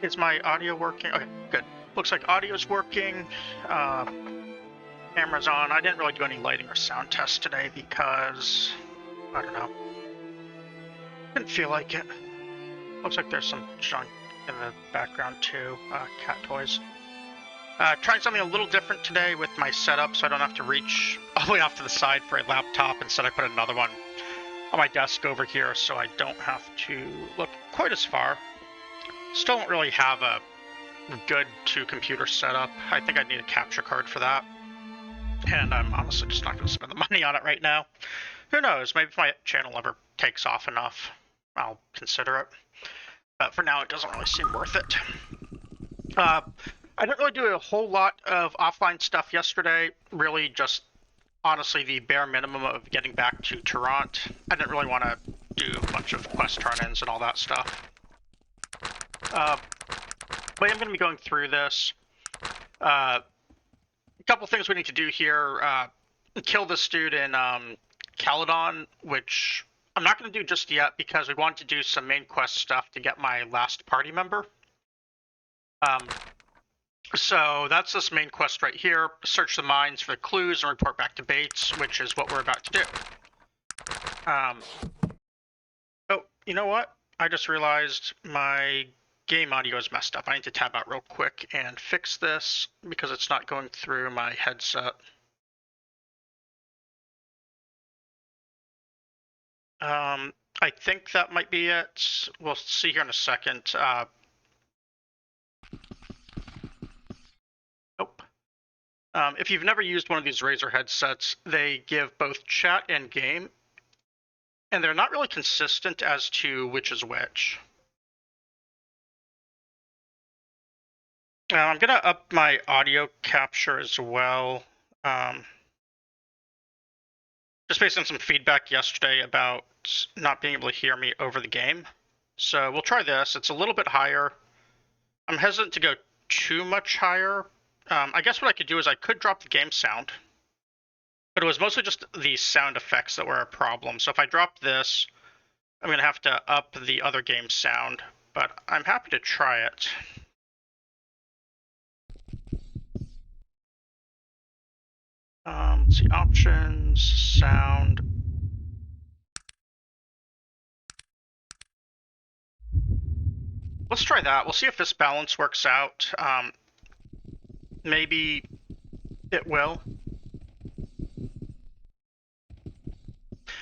Is my audio working? Okay, good. Looks like audio's working. Camera's on. I didn't really do any lighting or sound tests today because, I don't know. Didn't feel like it. Looks like there's some junk in the background too. Cat toys. Trying something a little different today with my setup so I don't have to reach all the way off to the side for a laptop. Instead I put another one on my desk over here so I don't have to look quite as far. Still don't really have a good two-computer setup. I think I need a capture card for that. And I'm honestly just not going to spend the money on it right now. Who knows, maybe if my channel ever takes off enough, I'll consider it. But for now, it doesn't really seem worth it. I didn't really do a whole lot of offline stuff yesterday. Really just, honestly, the bare minimum of getting back to Toronto. I didn't really want to do a bunch of quest run-ins and all that stuff. But I'm going to be going through this. A couple things we need to do here. Kill this dude in Caledon, which I'm not going to do just yet because we want to do some main quest stuff to get my last party member. So that's this main quest right here. Search the mines for the clues and report back to Bates, which is what we're about to do. Oh, you know what? I just realized my game audio is messed up. I need to tab out real quick and fix this because it's not going through my headset. I think that might be it. We'll see here in a second. Nope. If you've never used one of these Razer headsets, they give both chat and game, and they're not really consistent as to which is which. I'm going to up my audio capture as well. Just based on some feedback yesterday about not being able to hear me over the game. So we'll try this. It's a little bit higher. I'm hesitant to go too much higher. I guess what I could do is I could drop the game sound, but it was mostly just the sound effects that were a problem. So if I drop this, I'm going to have to up the other game sound, but I'm happy to try it. Let's see, options, sound. Let's try that. We'll see if this balance works out. Maybe it will.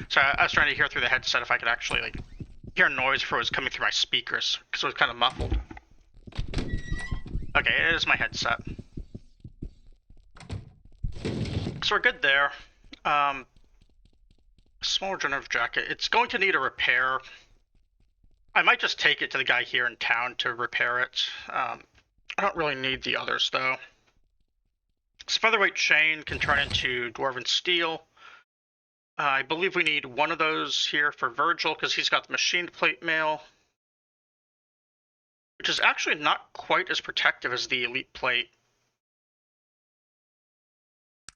So I was trying to hear through the headset if I could actually hear noise before it was coming through my speakers, because it was kind of muffled. Okay, it is my headset. So we're good there. Small regenerative jacket. It's going to need a repair. I might just take it to the guy here in town to repair it. I don't really need the others, though. This featherweight chain can turn into dwarven steel. I believe we need one of those here for Virgil, because he's got the machined plate mail, which is actually not quite as protective as the elite plate.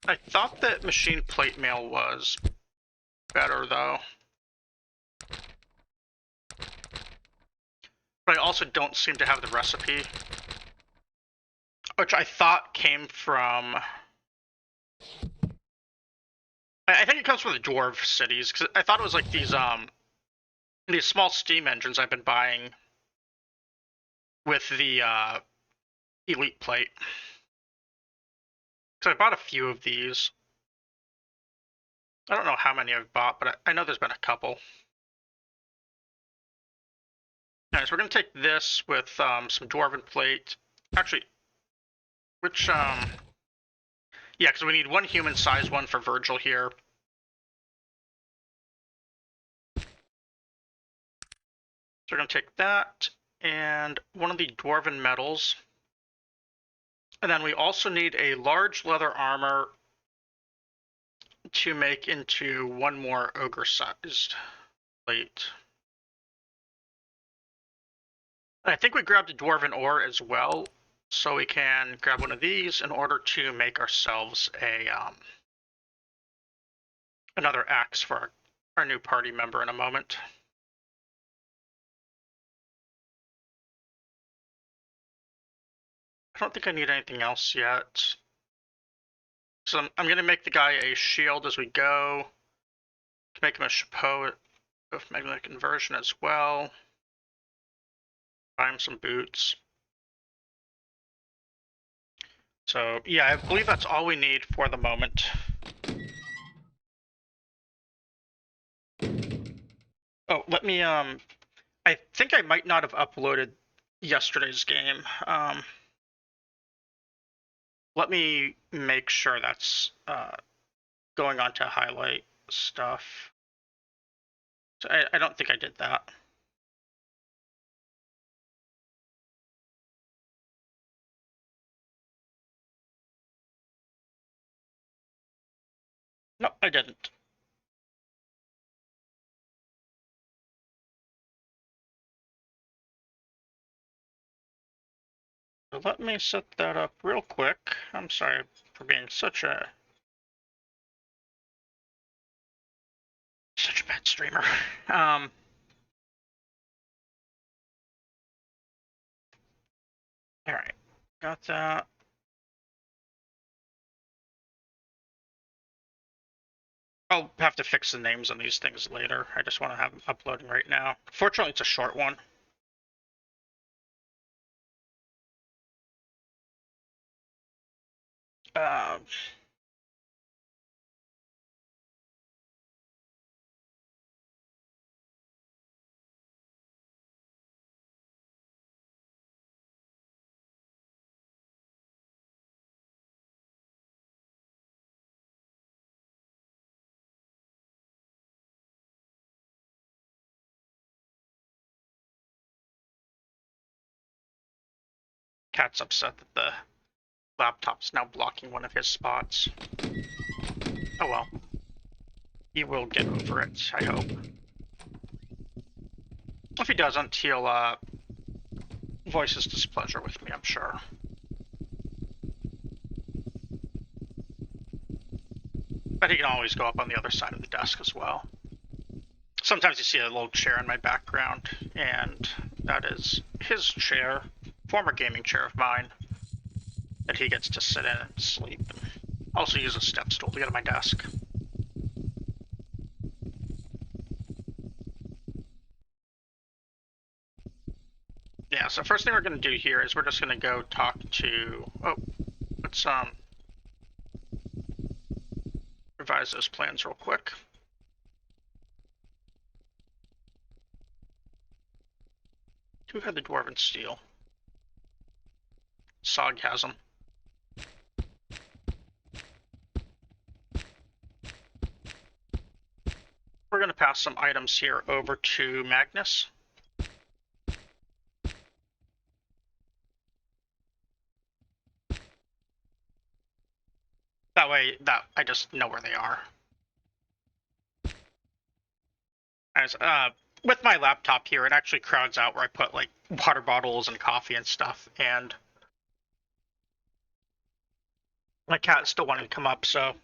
I thought that machined plate mail was better, though. But I also don't seem to have the recipe, which I thought came from... I think it comes from the dwarf cities, because I thought it was like these small steam engines I've been buying with the elite plate. Because I bought a few of these. I don't know how many I've bought, but I know there's been a couple. Alright, so we're going to take this with some dwarven plate. Actually, which... yeah, because we need one human-sized one for Virgil here. So we're going to take that and one of the dwarven metals. And then we also need a large leather armor to make into one more ogre-sized plate. I think we grabbed a dwarven ore as well, so we can grab one of these in order to make ourselves a another axe for our new party member in a moment. I don't think I need anything else yet. So I'm going to make the guy a shield as we go. To make him a chapeau with magnetic inversion as well. Buy him some boots. So yeah, I believe that's all we need for the moment. Oh, let me I think I might not have uploaded yesterday's game. Let me make sure that's going on to highlight stuff. So I don't think I did that. No, I didn't. So let me set that up real quick. I'm sorry for being such a bad streamer. All right, got that. I'll have to fix the names on these things later. I just want to have them uploading right now. Fortunately, it's a short one. Uh, Cat's upset that the laptop's now blocking one of his spots. Oh well. He will get over it, I hope. If he doesn't, he'll voice his displeasure with me, I'm sure. But he can always go up on the other side of the desk as well. Sometimes you see a little chair in my background, and that is his chair, former gaming chair of mine, that he gets to sit in and sleep. And also use a step stool to get to my desk. Yeah, so first thing we're going to do here is we're just going to go talk to... Oh, let's revise those plans real quick. Who had the Dwarven Steel? Sog has them. We're going to pass some items here over to Magnus. That way, I just know where they are. As with my laptop here, it actually crowds out where I put like water bottles and coffee and stuff, and my cat's still wanting to come up, so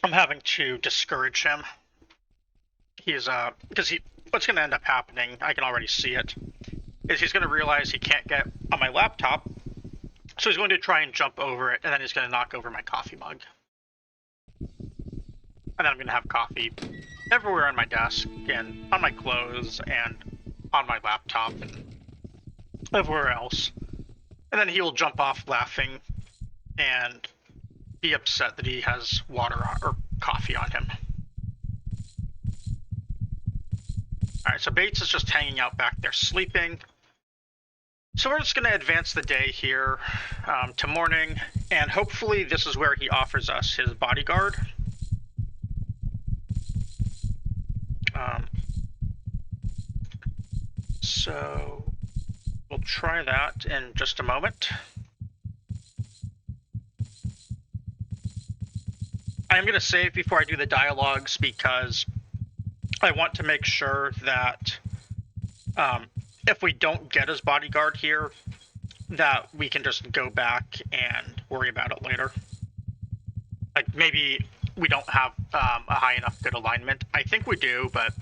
I'm having to discourage him. He's because what's going to end up happening, I can already see it, is he's going to realize he can't get on my laptop, so he's going to try and jump over it, and then he's going to knock over my coffee mug. And then I'm going to have coffee everywhere on my desk, and on my clothes, and on my laptop, and everywhere else. And then he'll jump off laughing and be upset that he has water or coffee on him. Alright, so Bates is just hanging out back there sleeping. So we're just going to advance the day here to morning, and hopefully this is where he offers us his bodyguard. So we'll try that in just a moment. I'm going to save before I do the dialogues because I want to make sure that if we don't get his bodyguard here, that we can just go back and worry about it later. Like maybe we don't have a high enough good alignment. I think we do, but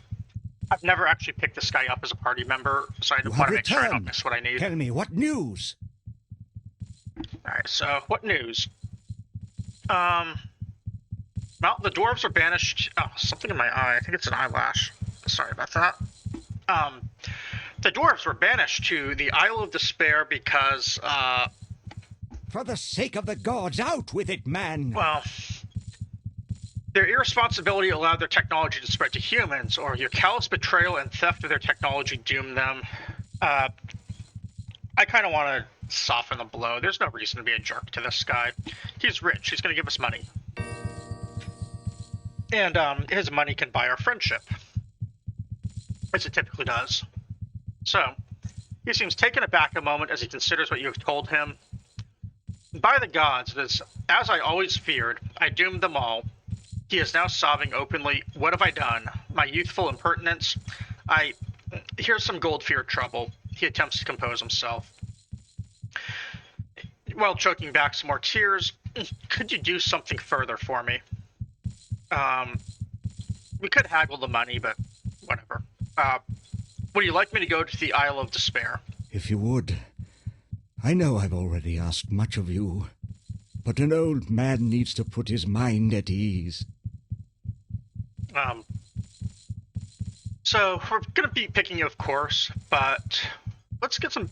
I've never actually picked this guy up as a party member, so I want to make sure I don't miss what I need. Tell me, what news? Alright, so what news? Well, the dwarves are banished. Oh, something in my eye. I think it's an eyelash. Sorry about that. The dwarves were banished to the Isle of Despair because, For the sake of the gods, out with it, man! well, their irresponsibility allowed their technology to spread to humans, or your callous betrayal and theft of their technology doomed them. I kind of want to soften the blow. There's no reason to be a jerk to this guy. He's rich. He's going to give us money. And his money can buy our friendship, as it typically does. So, he seems taken aback a moment as he considers what you have told him. By the gods, it is as I always feared. I doomed them all. He is now sobbing openly. What have I done? My youthful impertinence? Here's some gold for your trouble. He attempts to compose himself. While choking back some more tears, could you do something further for me? We could haggle the money, but whatever. Would you like me to go to the Isle of Despair? If you would. I know I've already asked much of you, but an old man needs to put his mind at ease. So we're going to be picking you, of course, but let's get some,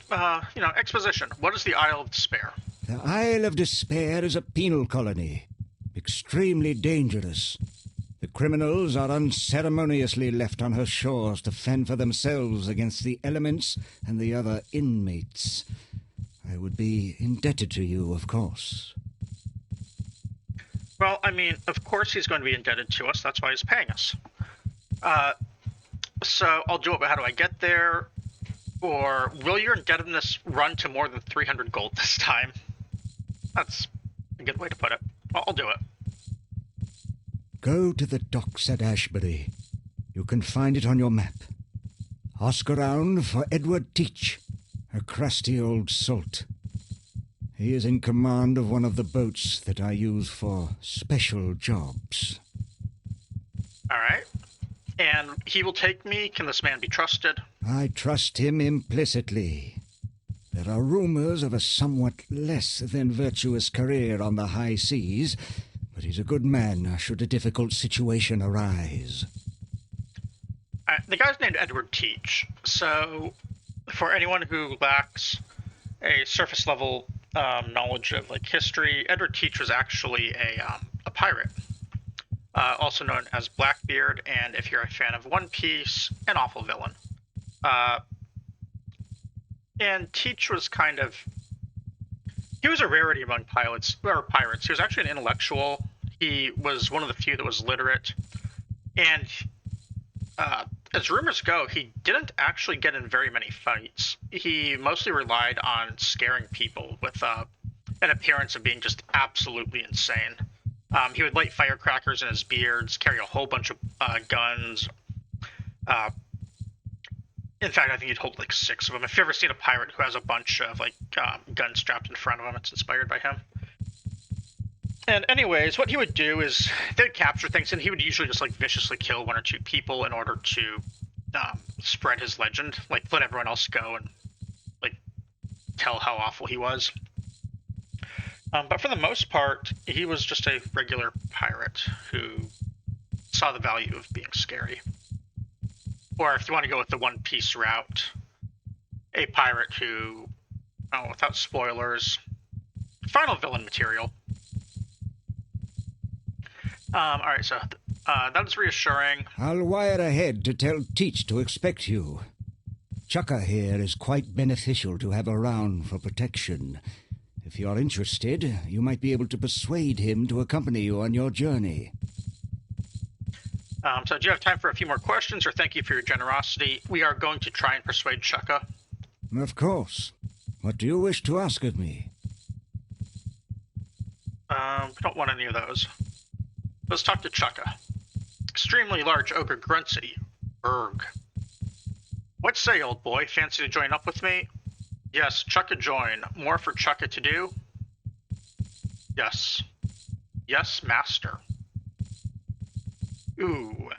exposition. What is the Isle of Despair? The Isle of Despair is a penal colony, extremely dangerous. The criminals are unceremoniously left on her shores to fend for themselves against the elements and the other inmates. I would be indebted to you, of course. Well, I mean, of course he's going to be indebted to us. That's why he's paying us. So I'll do it, but how do I get there? Or will your indebtedness run to more than 300 gold this time? That's a good way to put it. I'll do it. Go to the docks at Ashbury. You can find it on your map. Ask around for Edward Teach, a crusty old salt. He is in command of one of the boats that I use for special jobs. All right. And he will take me? Can this man be trusted? I trust him implicitly. There are rumors of a somewhat less than virtuous career on the high seas, but he's a good man should a difficult situation arise. The guy's named Edward Teach. So, for anyone who lacks a surface-level knowledge of history, Edward Teach was actually a pirate, also known as Blackbeard, and if you're a fan of One Piece, an awful villain. And Teach was he was a rarity among pirates. He was actually an intellectual. He was one of the few that was literate. And as rumors go, he didn't actually get in very many fights. He mostly relied on scaring people with an appearance of being just absolutely insane. He would light firecrackers in his beards, carry a whole bunch of guns. In fact, I think he'd hold 6 of them. If you've ever seen a pirate who has a bunch of guns strapped in front of him, it's inspired by him. And anyways, what he would do is they'd capture things, and he would usually just viciously kill 1 or 2 people in order to spread his legend, let everyone else go and tell how awful he was. But for the most part, he was just a regular pirate who saw the value of being scary. Or if you want to go with the One Piece route, a pirate who, without spoilers, final villain material. Alright, so that is reassuring. I'll wire ahead to tell Teach to expect you. Chukka here is quite beneficial to have around for protection. If you're interested, you might be able to persuade him to accompany you on your journey. So do you have time for a few more questions, or thank you for your generosity? We are going to try and persuade Chukka. Of course. What do you wish to ask of me? We don't want any of those. Let's talk to Chukka. Extremely large ogre grunts at you. Erg. What say, old boy? Fancy to join up with me? Yes, Chukka join. More for Chukka to do? Yes. Yes, master. Ooh.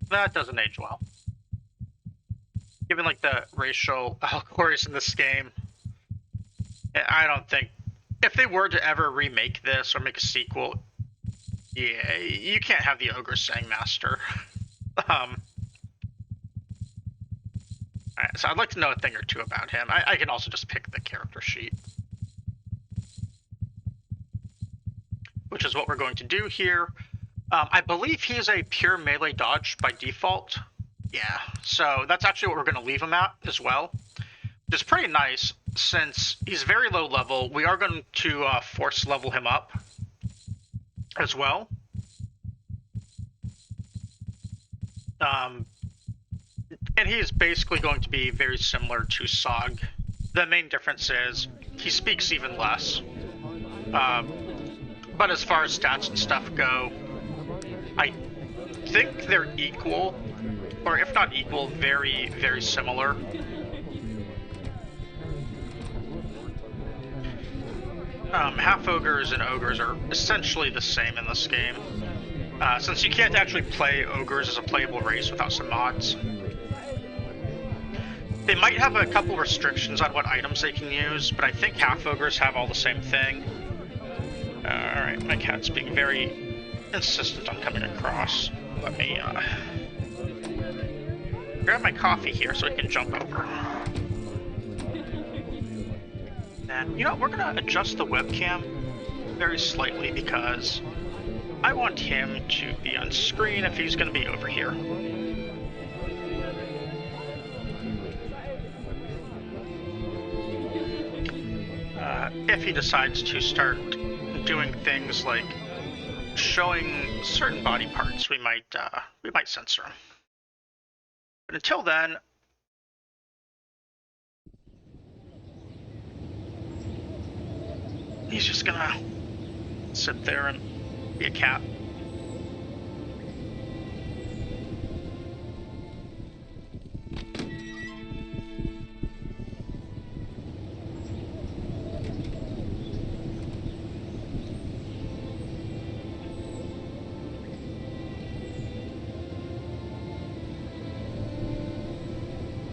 That doesn't age well. Given the racial allegories in this game, I don't think if they were to ever remake this or make a sequel, yeah, you can't have the ogre sang master. Alright, so I'd like to know a thing or two about him. I can also just pick the character sheet, which is what we're going to do here. I believe he's a pure melee dodge by default. Yeah, so that's actually what we're going to leave him at as well. Which is pretty nice, since he's very low level. We are going to force level him up as well. And he's basically going to be very similar to Sog. The main difference is he speaks even less. But as far as stats and stuff go, I think they're equal, or if not equal, very, very similar. Half ogres and ogres are essentially the same in this game, since you can't actually play ogres as a playable race without some mods. They might have a couple restrictions on what items they can use, but I think half ogres have all the same thing. Alright, my cat's being very insistent on coming across. Let me grab my coffee here so he can jump over. And, you know, we're going to adjust the webcam very slightly because I want him to be on screen if he's going to be over here. If he decides to start doing things like showing certain body parts, we might censor him. But until then, he's just gonna sit there and be a cat.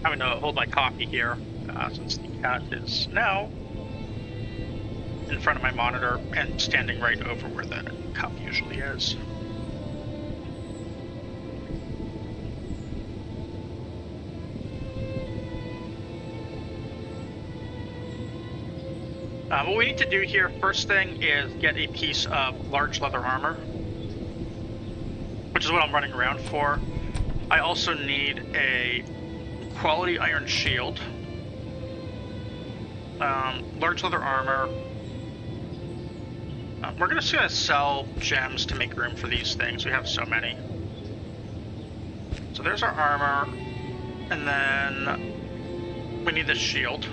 I'm gonna hold my coffee here, since the cat is now in front of my monitor and standing right over where the cup usually is. What we need to do here, first thing, is get a piece of large leather armor, which is what I'm running around for. I also need a quality iron shield, large leather armor. We're just gonna sell gems to make room for these things. We have so many. So there's our armor, and then we need this shield.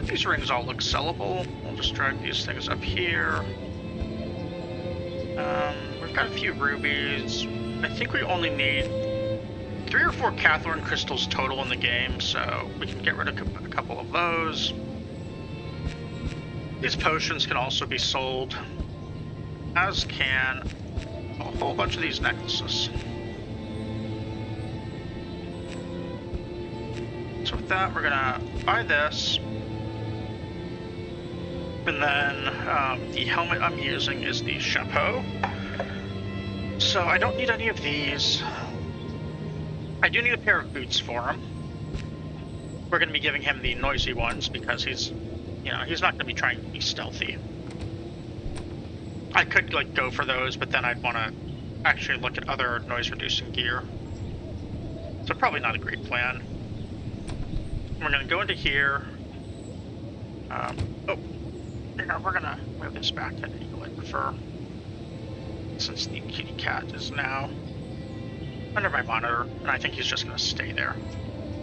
These rings all look sellable. We'll just drag these things up here. We've got a few rubies. I think we only need 3 or 4 Cathorn crystals total in the game, so we can get rid of a couple of those. These potions can also be sold, as can a whole bunch of these necklaces. So with that, we're gonna buy this. And then the helmet I'm using is the chapeau. So I don't need any of these. I do need a pair of boots for him. We're going to be giving him the noisy ones because he's, you know, he's not going to be trying to be stealthy. I could like go for those, but then I'd want to actually look at other noise-reducing gear. So probably not a great plan. We're going to go into here. We're gonna move this back to the angle I prefer, since the kitty cat is now under my monitor, and I think he's just gonna stay there.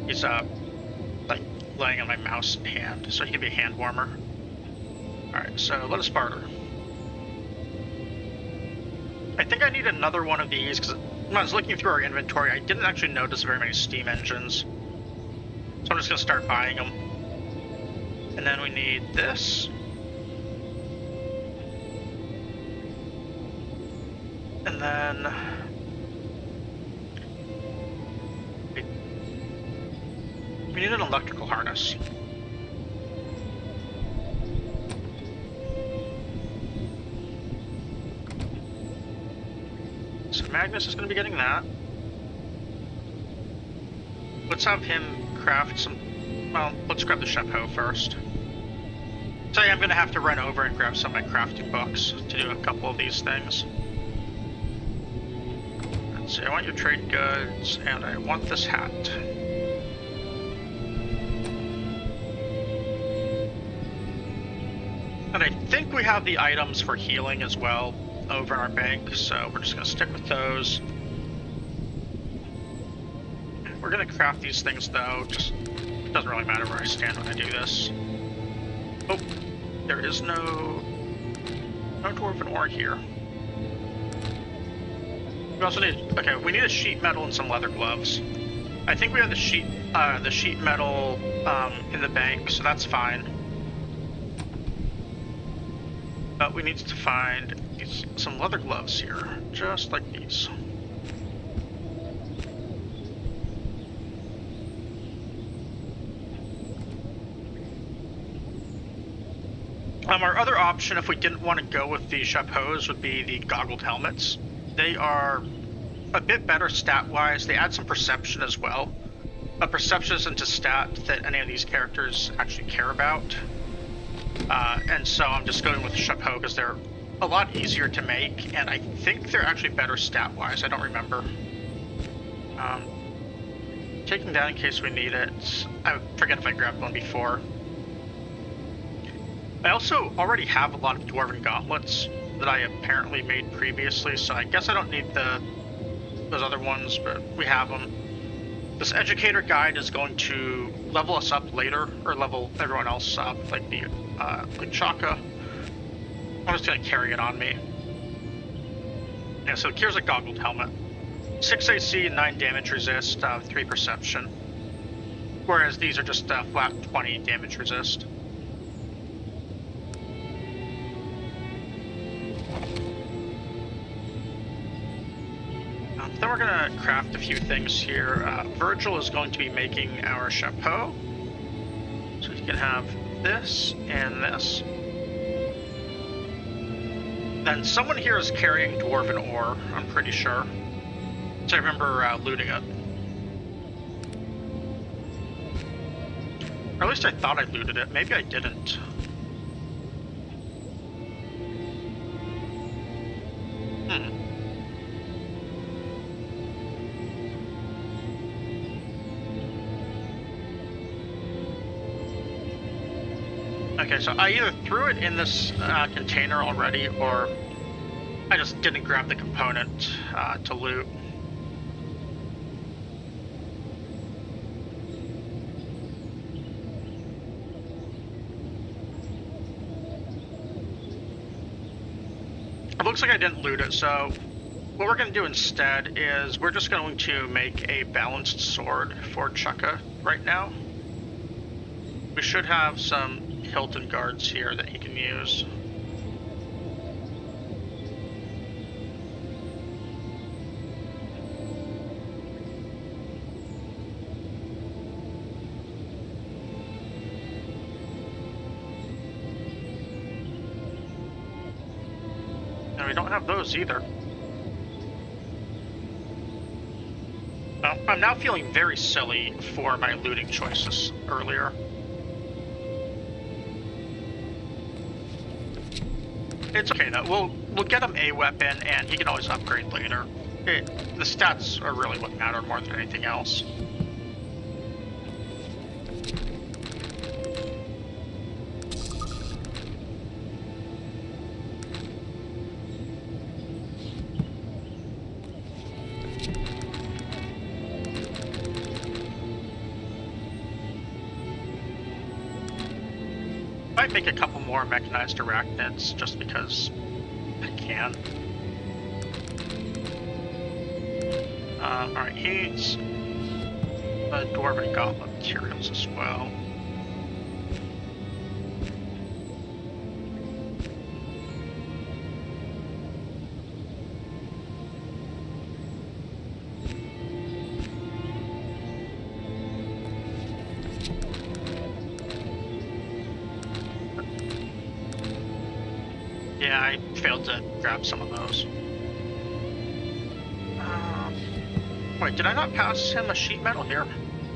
He's like laying on my mouse and hand, so he can be a hand warmer. Alright, so let us barter. I think I need another one of these, because when I was looking through our inventory, I didn't actually notice very many steam engines. So I'm just gonna start buying them. And then we need this. And then We need an electrical harness. So Magnus is going to be getting that. Let's have him craft some... Well, let's grab the chapeau first. So yeah, I'm going to have to run over and grab some of my crafting books to do a couple of these things. Let's see, I want your trade goods, and I want this hat. And I think we have the items for healing as well over in our bank, so we're just going to stick with those. We're going to craft these things though, just it doesn't really matter where I stand when I do this. Oh, there is no dwarven ore here. We also need, okay, we need a sheet metal and some leather gloves. I think we have the sheet metal in the bank, so that's fine. But we need to find some leather gloves here, just like these. Our other option, if we didn't want to go with the chapeaus, would be the goggled helmets. They are a bit better stat-wise. They add some perception as well. But perception isn't a stat that any of these characters actually care about. And so I'm just going with the chapeau because they're a lot easier to make, and I think they're actually better stat-wise. I don't remember. Taking down in case we need it. I forget if I grabbed one before. I also already have a lot of dwarven gauntlets that I apparently made previously, so I guess I don't need those other ones, but we have them. This educator guide is going to level us up later, or level everyone else up, like Chaka. I'm just gonna carry it on me. Yeah, so here's a goggled helmet. 6 AC, 9 damage resist, 3 perception. Whereas these are just flat 20 damage resist. Then we're gonna craft a few things here. Virgil is going to be making our chapeau. So you can have this and this. Then someone here is carrying dwarven ore, I'm pretty sure. So I remember looting it. Or at least I thought I looted it. Maybe I didn't. Okay, so I either threw it in this container already, or I just didn't grab the component to loot. It looks like I didn't loot it, so what we're going to do instead is we're just going to make a balanced sword for Chaka right now. We should have some Hilton guards here that he can use. And we don't have those either. I'm now feeling very silly for my looting choices earlier. It's okay though. We'll get him a weapon, and he can always upgrade later. The stats are really what matter more than anything else. Might make a couple more mechanized arachnids just because I can. Alright, he needs dwarven gauntlet materials as well. Yeah, I failed to grab some of those. Wait, did I not pass him a sheet metal here?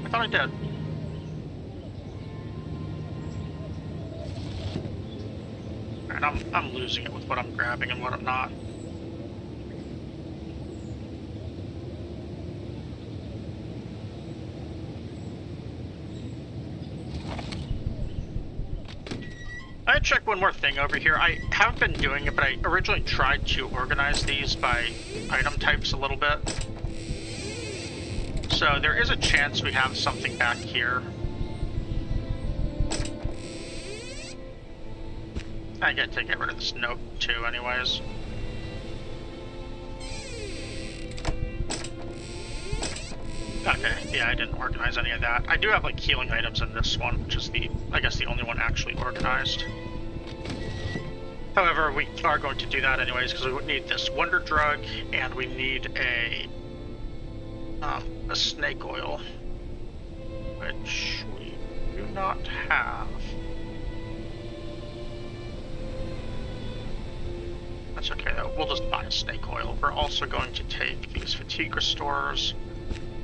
I thought I did. And I'm losing it with what I'm grabbing and what I'm not. I check one more thing over here. I have been doing it, but I originally tried to organize these by item types a little bit. So there is a chance we have something back here. I get to get rid of this note too anyways. Okay, yeah, I didn't organize any of that. I do have like healing items in this one, which is I guess the only one actually organized. However, we are going to do that anyways because we need this wonder drug and we need a snake oil, which we do not have. That's okay though, we'll just buy a snake oil. We're also going to take these fatigue restorers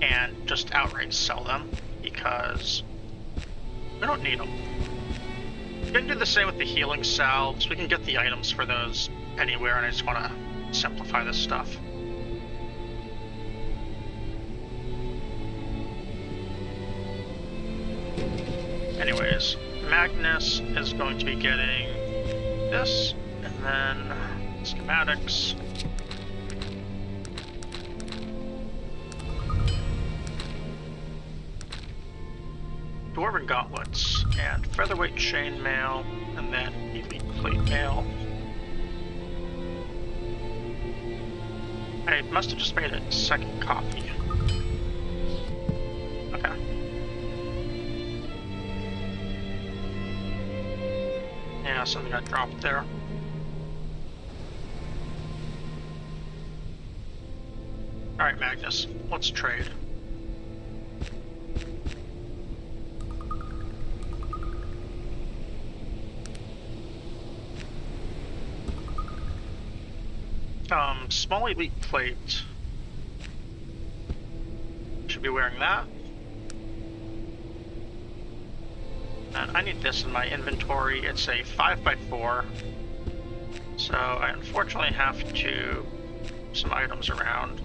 and just outright sell them because we don't need them. We can do the same with the healing salves. We can get the items for those anywhere, and I just want to simplify this stuff. Anyways, Magnus is going to be getting this, and then schematics. Dwarven gauntlets and featherweight chainmail, and then elite plate mail. I must have just made a second copy. Okay. Yeah, something got dropped there. Alright, Magnus, let's trade. Small elite plate. Should be wearing that. And I need this in my inventory. It's a 5x4. So I unfortunately have to move some items around.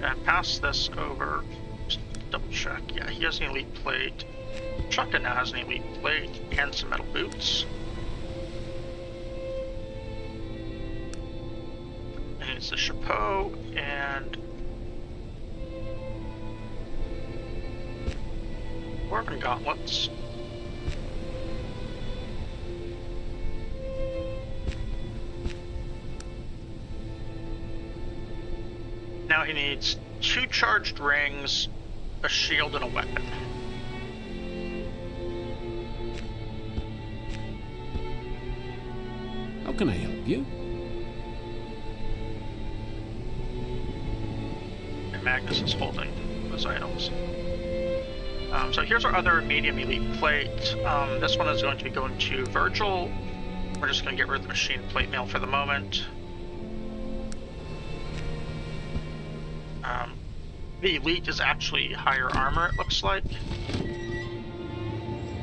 And pass this over. Double check. Yeah, he has an elite plate. Shotgun now has an elite plate and some metal boots. And it's a chapeau and dwarven gauntlets. Now he needs 2 charged rings, a shield, and a weapon. How can I help you? And Magnus is holding those items. So here's our other medium elite plate. This one is going to be going to Virgil. We're just going to get rid of the machine plate mail for the moment. The elite is actually higher armor, it looks like.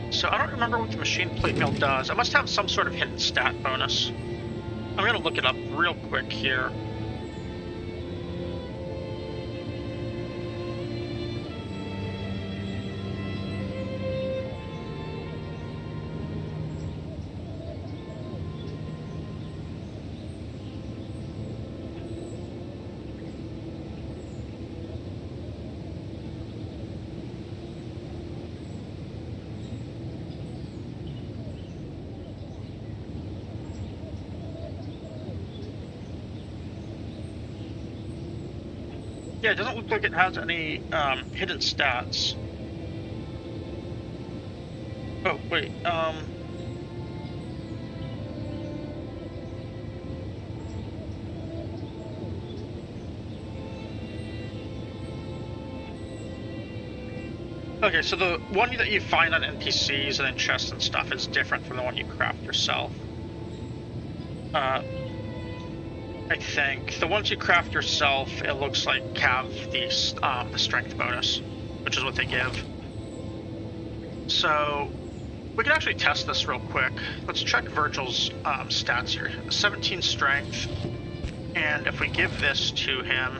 So I don't remember what the machine plate mail does. It must have some sort of hidden stat bonus. I'm going to look it up real quick here. Yeah, it doesn't look like it has any hidden stats. Oh, wait, Okay, so the one that you find on NPCs and in chests and stuff is different from the one you craft yourself. I think the ones you craft yourself, it looks like have the strength bonus, which is what they give. So we can actually test this real quick. Let's check Virgil's stats here. 17 strength, and if we give this to him,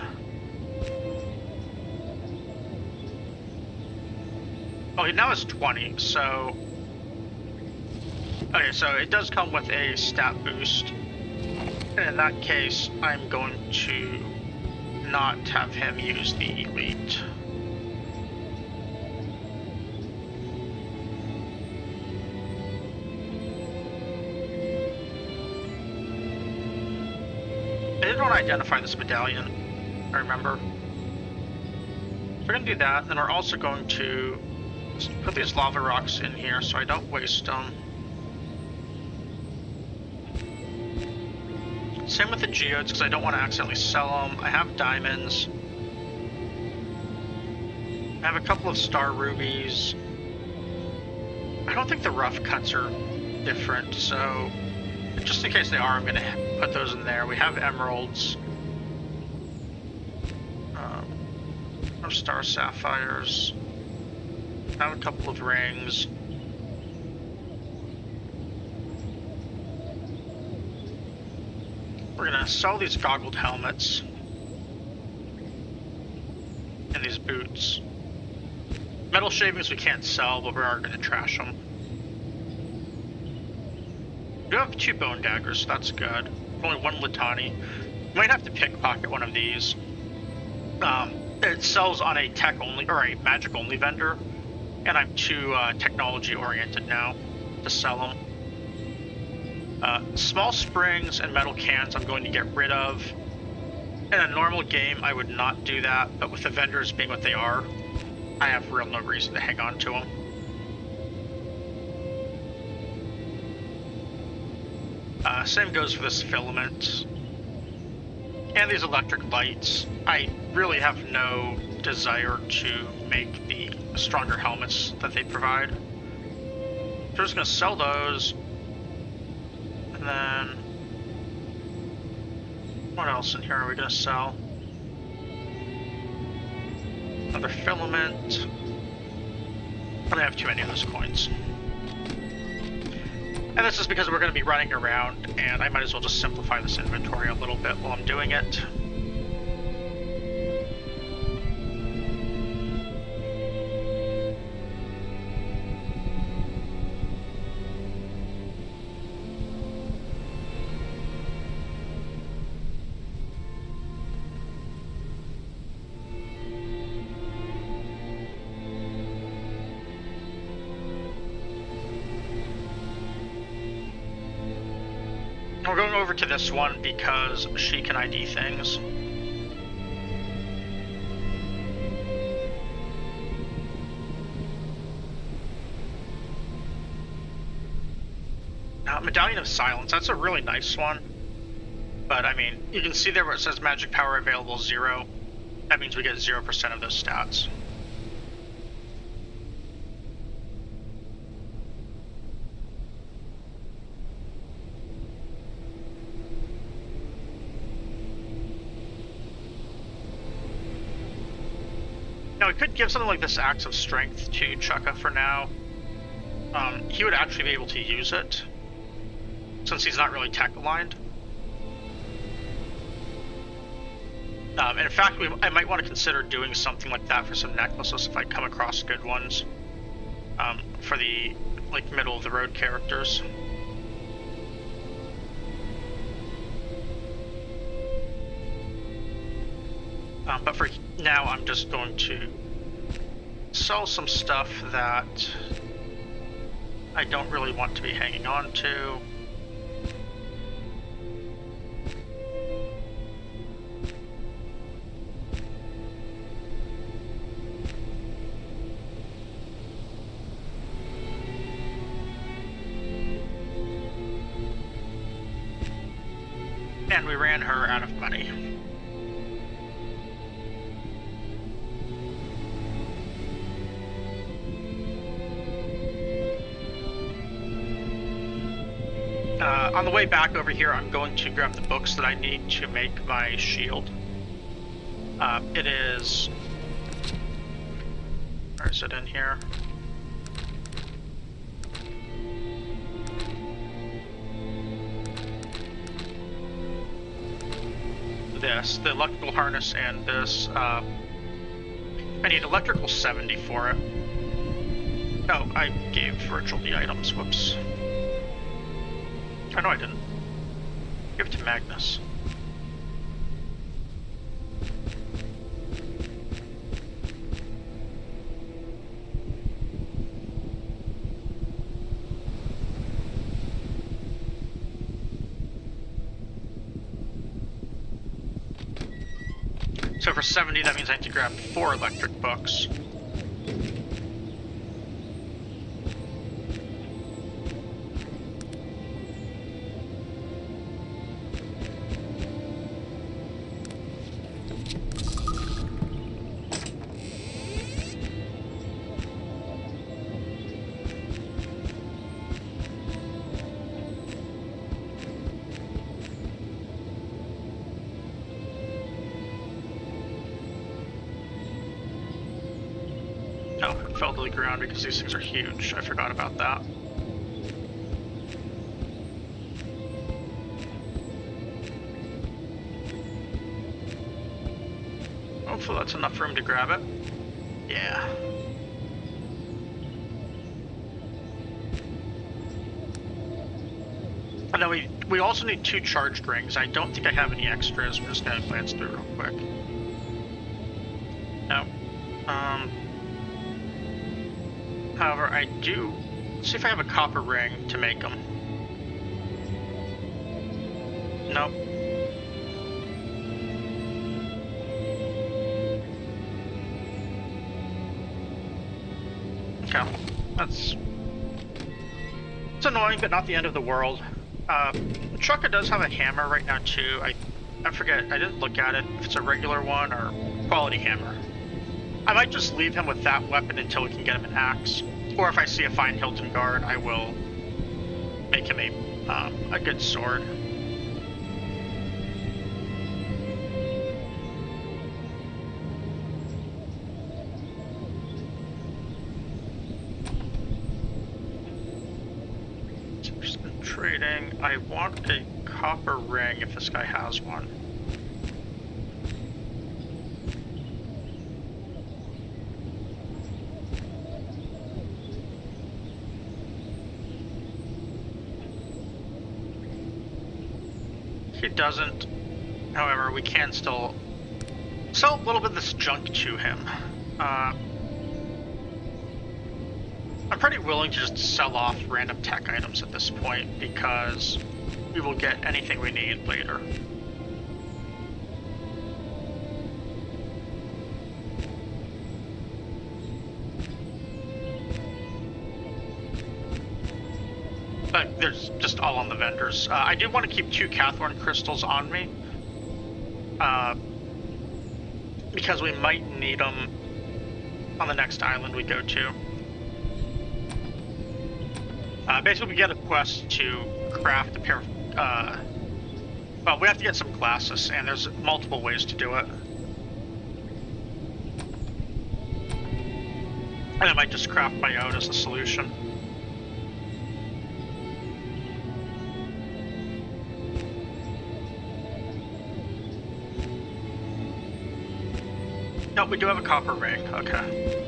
oh, he now has 20. So okay, so it does come with a stat boost. And in that case, I'm going to not have him use the elite. I didn't want to identify this medallion, I remember. So we're going to do that, and then we're also going to put these lava rocks in here so I don't waste them. Same with the geodes, because I don't want to accidentally sell them. I have diamonds. I have a couple of star rubies. I don't think the rough cuts are different, so just in case they are, I'm going to put those in there. We have emeralds. Our star sapphires. I have a couple of rings. We're gonna sell these goggled helmets and these boots. Metal shavings we can't sell, but we are gonna trash them. We do have 2 bone daggers, so that's good. Only 1 Litani. Might have to pickpocket one of these. It sells on a tech only or a magic only vendor, and I'm too technology oriented now to sell them. Small springs and metal cans I'm going to get rid of. In a normal game, I would not do that, but with the vendors being what they are, I have real no reason to hang on to them. Same goes for this filament. And these electric lights. I really have no desire to make the stronger helmets that they provide. So we're just going to sell those. And then, what else in here are we going to sell? Another filament. I don't have too many of those coins. And this is because we're going to be running around, and I might as well just simplify this inventory a little bit while I'm doing it. We're going over to this one because she can ID things. Medallion of Silence, that's a really nice one. But I mean, you can see there where it says magic power available 0. That means we get 0% of those stats. Now, we could give something like this Axe of Strength to Chukka for now. He would actually be able to use it, since he's not really tech aligned. And in fact, I might want to consider doing something like that for some necklaces if I come across good ones. For the middle of the road characters. But for now, I'm just going to sell some stuff that I don't really want to be hanging on to. And we ran her out of money. On the way back over here, I'm going to grab the books that I need to make my shield. It is... Where is it in here? This, the electrical harness, and this. I need electrical 70 for it. Oh, I gave Virgil the items. Whoops. Oh, no, I didn't. Give it to Magnus. So for 70, that means I have to grab 4 electric books. Oh, it fell to the ground because these things are huge. I forgot about that. Hopefully that's enough room to grab it. Yeah. And then we also need 2 charged rings. I don't think I have any extras. We're just gonna glance through real quick. No. However, I do... Let's see if I have a copper ring to make them. Nope. Okay. That's... It's annoying, but not the end of the world. Chukka does have a hammer right now, too. I forget, I didn't look at it, if it's a regular one or quality hammer. I might just leave him with that weapon until we can get him an axe. Or if I see a fine Hilton guard, I will make him a good sword. So we've just been trading. I want a copper ring if this guy has one. He doesn't. However, we can still sell a little bit of this junk to him. I'm pretty willing to just sell off random tech items at this point because we will get anything we need later. But there's just all on the vendors. I do want to keep 2 Cathorn crystals on me. Because we might need them on the next island we go to. Basically, we get a quest to craft a pair of... well, we have to get some glasses, and there's multiple ways to do it. And I might just craft my own as a solution. Nope, we do have a copper ring. Okay.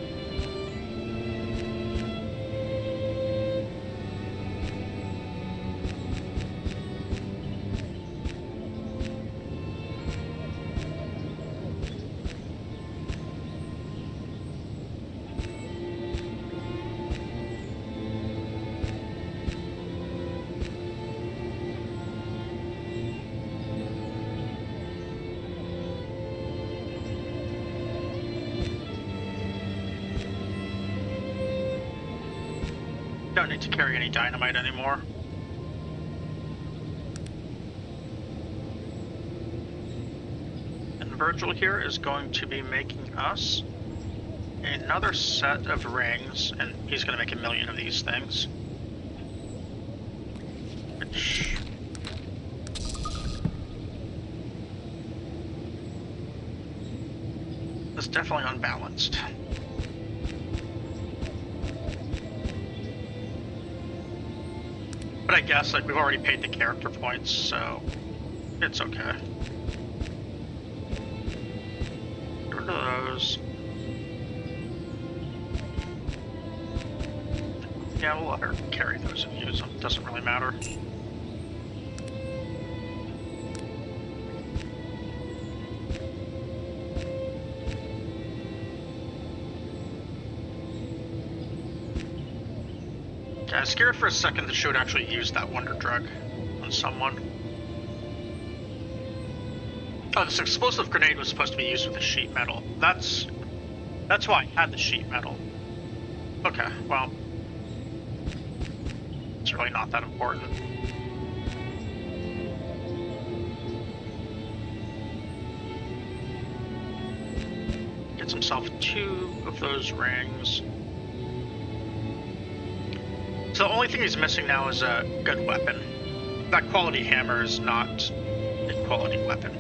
Don't need to carry any dynamite anymore. And Virgil here is going to be making us another set of rings, and he's going to make 1,000,000 of these things. which... is definitely unbalanced. But I guess, like, we've already paid the character points, so it's okay. Get rid of those. Yeah, we'll let her carry those and use them. Doesn't really matter. I was scared for a second that she would actually use that wonder drug on someone. Oh, this explosive grenade was supposed to be used with the sheet metal. That's why I had the sheet metal. Okay, well, it's really not that important. Gets himself 2 of those rings. So the only thing he's missing now is a good weapon. That quality hammer is not a quality weapon.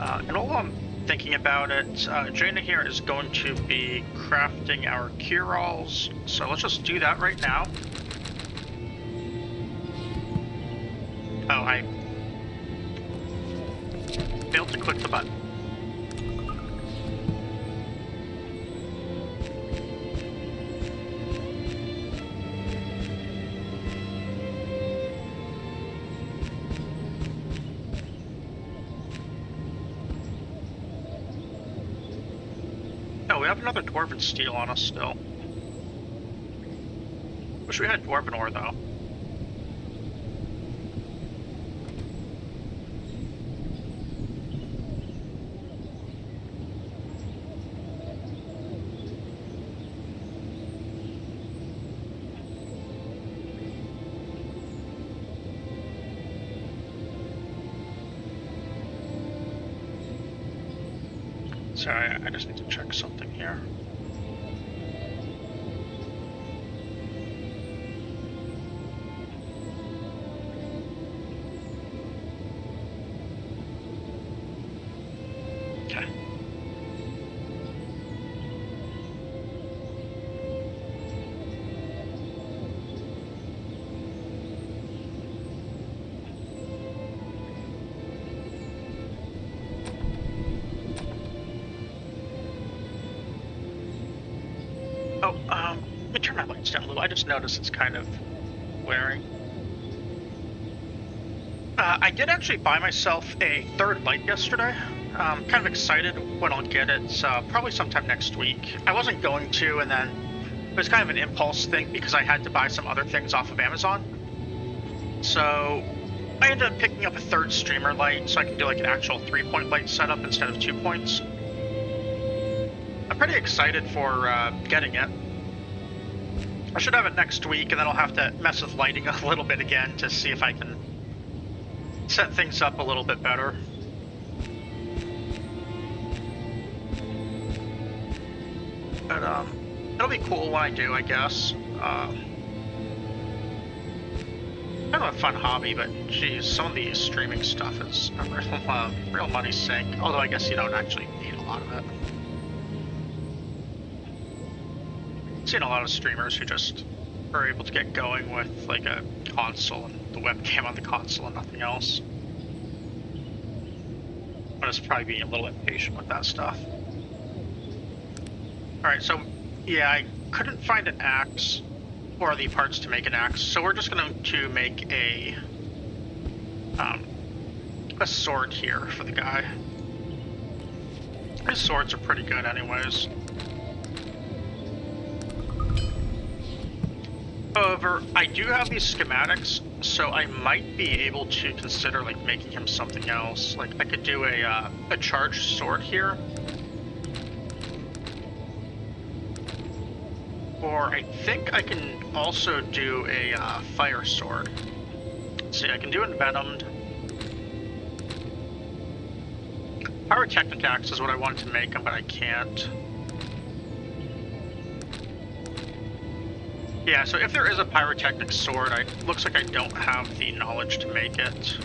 And while I'm thinking about it, Jaina here is going to be crafting our cure-alls. So let's just do that right now. Oh, I failed to click the button. Oh, we have another Dwarven Steel on us still. Wish we had Dwarven Ore, though. Sorry, I just need to check something here. Okay. Oh, let me turn my lights down a little. I just noticed it's kind of glaring. I did actually buy myself a third light yesterday. Kind of excited when I'll get it, probably sometime next week. I wasn't going to, and then it was kind of an impulse thing because I had to buy some other things off of Amazon. So I ended up picking up a third streamer light so I can do like an actual 3-point light setup instead of 2 points. I'm pretty excited for getting it. I should have it next week, and then I'll have to mess with lighting a little bit again to see if I can set things up a little bit better. But it'll be cool when I do, I guess. Kind of a fun hobby, but geez, some of the streaming stuff is a real money sink. Although I guess you don't actually need a lot of it. I've seen a lot of streamers who just are able to get going with like a console and the webcam on the console and nothing else. But it's probably being a little impatient with that stuff. Alright, so yeah, I couldn't find an axe or the parts to make an axe, so we're just going to make a sword here for the guy. His swords are pretty good anyways. However, I do have these schematics, so I might be able to consider like making him something else. Like I could do a charged sword here. Or I think I can also do a fire sword. Let's see, I can do envenomed. Pyrotechnic axe is what I wanted to make him, but I can't. Yeah, so if there is a pyrotechnic sword, looks like I don't have the knowledge to make it.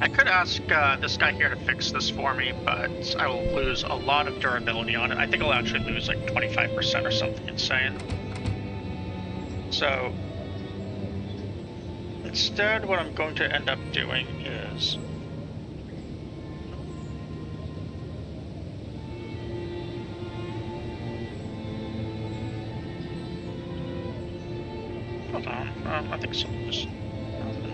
I could ask this guy here to fix this for me, but I will lose a lot of durability on it. I think I'll actually lose like 25% or something insane. So instead, what I'm going to end up doing is... Hold on, I think something just happened.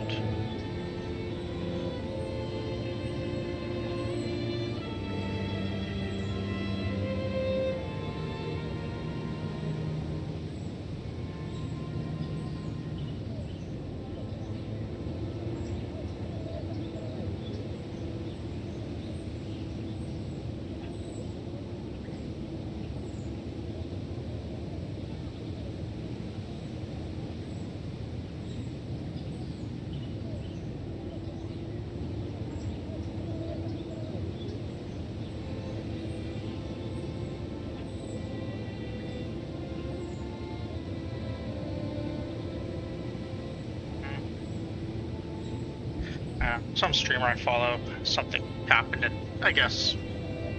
Some streamer I follow, something happened, and I guess,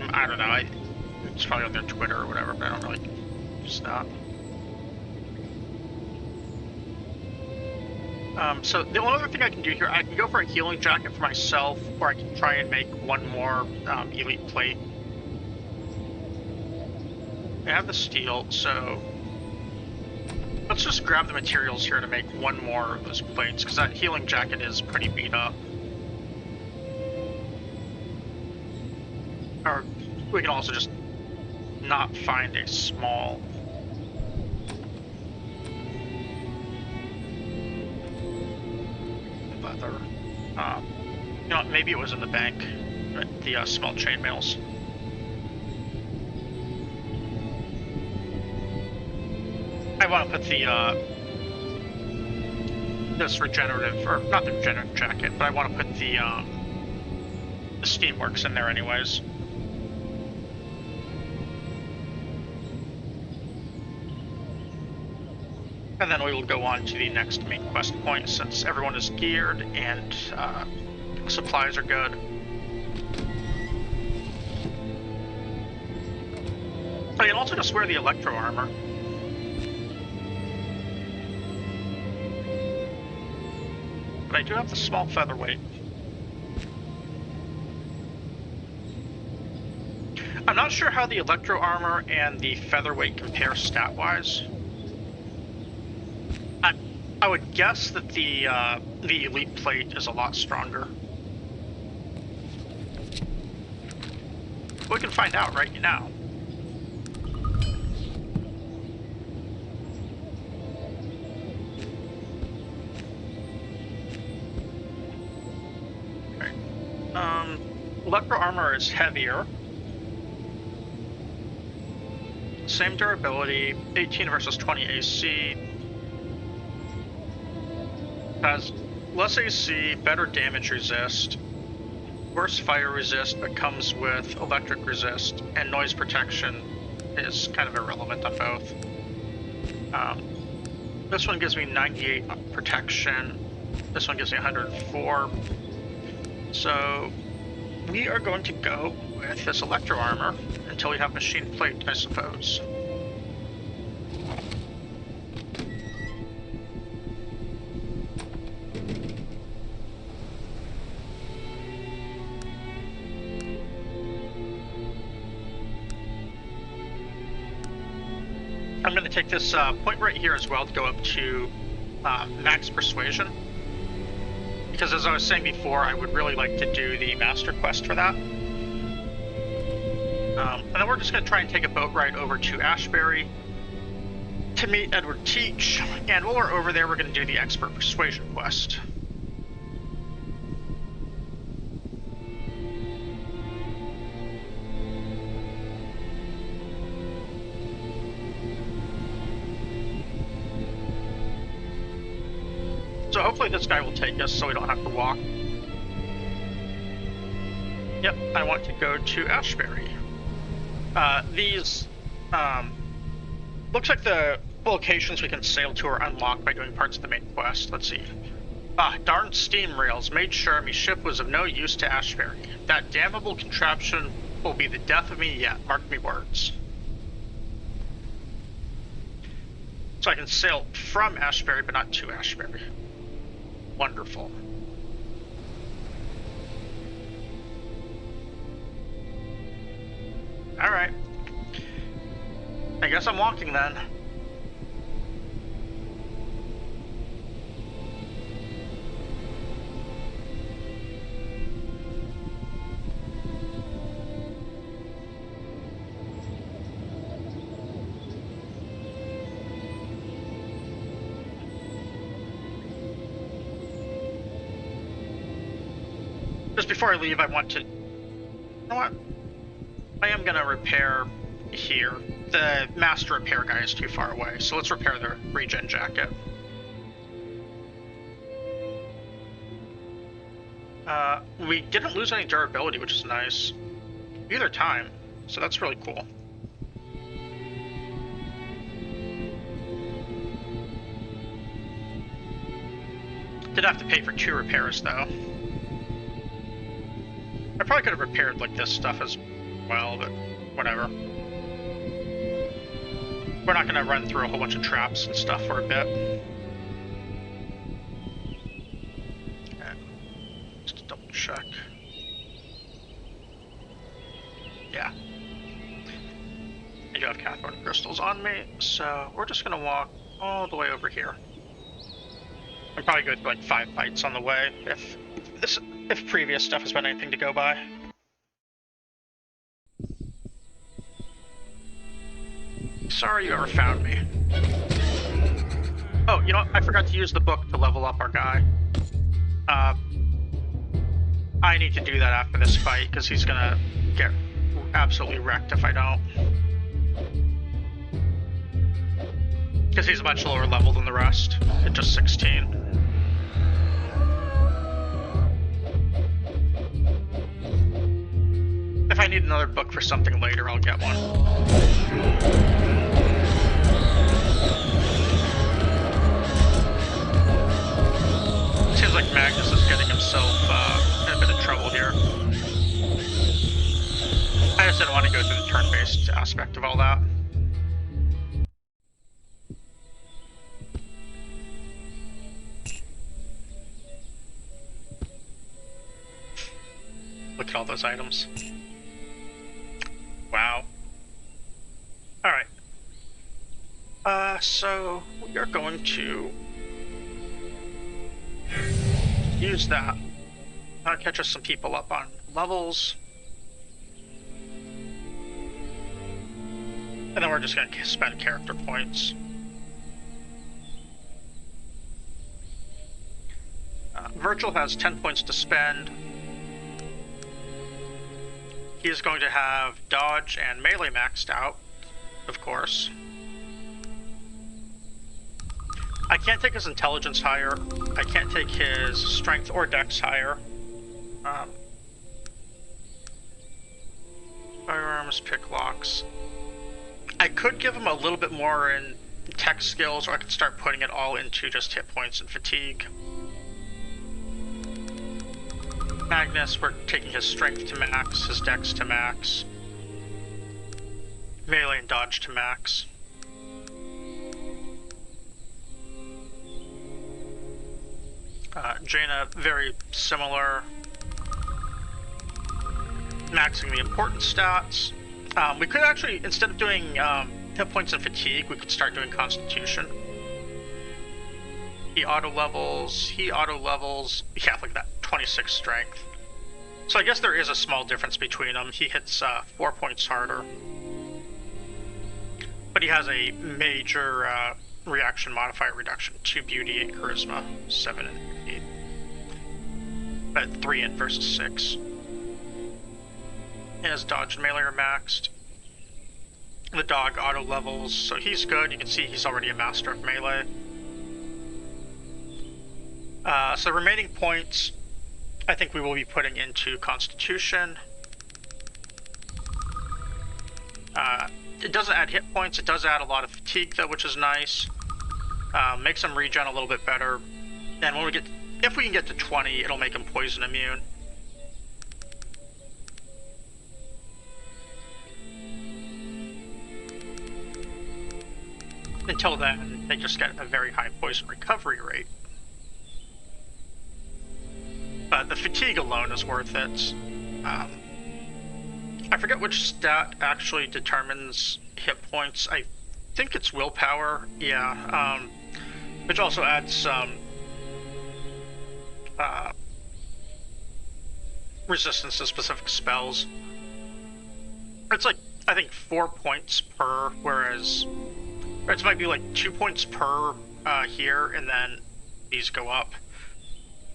I don't know, it's probably on their Twitter or whatever, but I don't really use that. So the only other thing I can do here, I can go for a healing jacket for myself, or I can try and make one more elite plate. I have the steel, so let's just grab the materials here to make one more of those plates, because that healing jacket is pretty beat up. Or we can also just not find a small leather. You know, maybe it was in the bank, the small chainmails. I want to put the this regenerative, or not the regenerative jacket, but I want to put the Steamworks in there anyways. And then we will go on to the next main quest point, since everyone is geared and supplies are good. I can also just wear the electro armor. But I do have the small featherweight. I'm not sure how the electro armor and the featherweight compare stat-wise. I would guess that the elite plate is a lot stronger. We can find out right now. Okay. Electro armor is heavier. Same durability, 18 versus 20 AC. Has less AC, better damage resist, worse fire resist, but comes with electric resist, and noise protection is kind of irrelevant on both. This one gives me 98 protection, this one gives me 104. So we are going to go with this electro armor until we have machine plate, I suppose. I'm going to take this point right here as well to go up to max persuasion, because as I was saying before, I would really like to do the master quest for that. And then we're just going to try and take a boat ride over to Ashbury to meet Edward Teach, and while we're over there, we're going to do the expert persuasion quest. So hopefully this guy will take us so we don't have to walk. Yep, I want to go to Ashbury. These, looks like the locations we can sail to are unlocked by doing parts of the main quest. Let's see. Darn steam rails made sure me ship was of no use to Ashbury. That damnable contraption will be the death of me yet, mark me words. So I can sail from Ashbury, but not to Ashbury. Wonderful. Alright. I guess I'm walking then. Just before I leave, I want to... You know what? I am gonna repair here. The master repair guy is too far away, so let's repair the regen jacket. We didn't lose any durability, which is nice. Either time, so that's really cool. Did have to pay for 2 repairs though. I probably could have repaired like this stuff as well, but whatever. We're not gonna run through a whole bunch of traps and stuff for a bit. Okay. Just double check. Yeah. I do have cathode crystals on me, so we're just gonna walk all the way over here. I'm probably good for like 5 fights on the way if previous stuff has been anything to go by. Sorry you ever found me. Oh, you know what? I forgot to use the book to level up our guy. I need to do that after this fight, because he's gonna get absolutely wrecked if I don't. Because he's much lower level than the rest, at just 16. If I need another book for something later, I'll get one. Seems like Magnus is getting himself in a bit of trouble here. I just didn't want to go through the turn-based aspect of all that. Look at all those items. Wow. Alright. So we are going to use that. Catch us some people up on levels. And then we're just going to spend character points. Virgil has 10 points to spend. He is going to have dodge and melee maxed out, of course. I can't take his intelligence higher. I can't take his strength or dex higher. Firearms, pick locks. I could give him a little bit more in tech skills, or I could start putting it all into just hit points and fatigue. Magnus, we're taking his strength to max, his dex to max. Melee and dodge to max. Jaina, very similar. Maxing the important stats. We could actually, instead of doing hit points and fatigue, we could start doing constitution. He auto levels, yeah, look at that, 26 strength. So I guess there is a small difference between them. He hits 4 points harder. But he has a major reaction modifier reduction, 2 beauty, 8 charisma, 7 and 8. But 3 in versus 6. His dodge and melee are maxed. The dog auto levels, so he's good. You can see he's already a master of melee. So the remaining points, I think we will be putting into Constitution. It doesn't add hit points. It does add a lot of fatigue, though, which is nice. Makes them regen a little bit better. And when we get, if we can get to 20, it'll make them poison immune. Until then, they just get a very high poison recovery rate. But the fatigue alone is worth it. I forget which stat actually determines hit points. I think it's willpower, yeah. Which also adds some resistance to specific spells. It's like, I think 4 points per, whereas it might be like 2 points per here, and then these go up.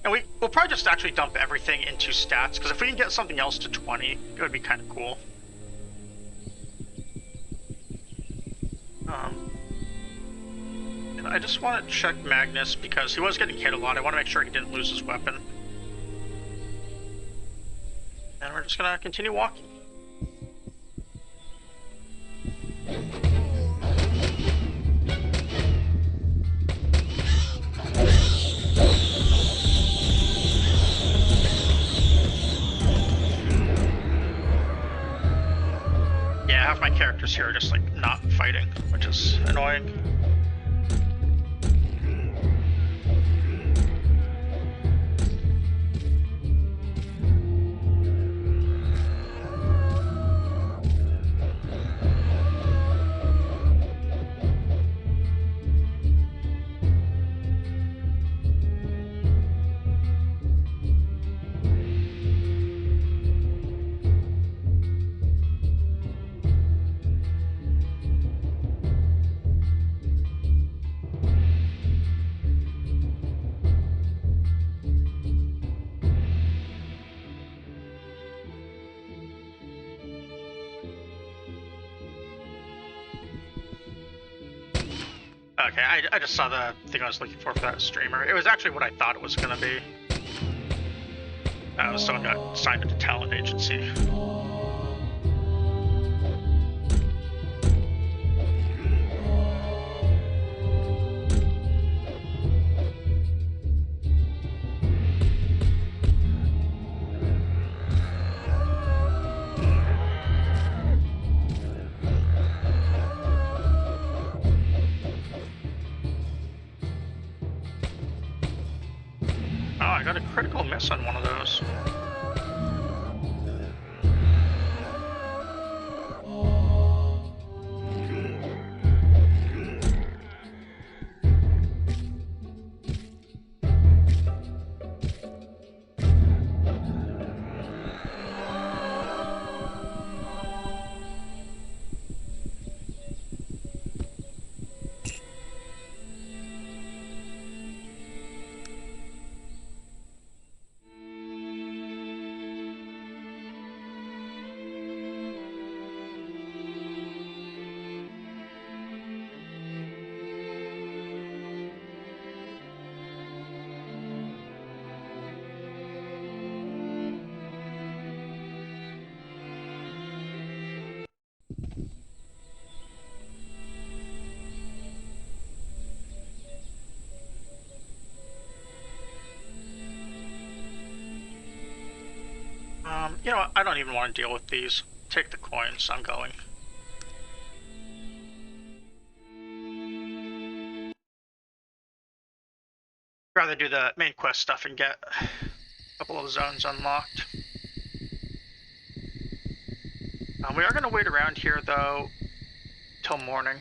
And we'll probably just actually dump everything into stats, because if we can get something else to 20, it would be kind of cool. And I just want to check Magnus, because he was getting hit a lot. I want to make sure he didn't lose his weapon. And we're just going to continue walking. Yeah, half my characters here are just like not fighting, which is annoying. Okay, I just saw the thing I was looking for that streamer. It was actually what I thought it was going to be. Someone got signed into talent agency. I got a critical miss on one of those. You know what? I don't even want to deal with these. Take the coins. I'm going. Rather do the main quest stuff and get a couple of zones unlocked. We are going to wait around here, though, till morning.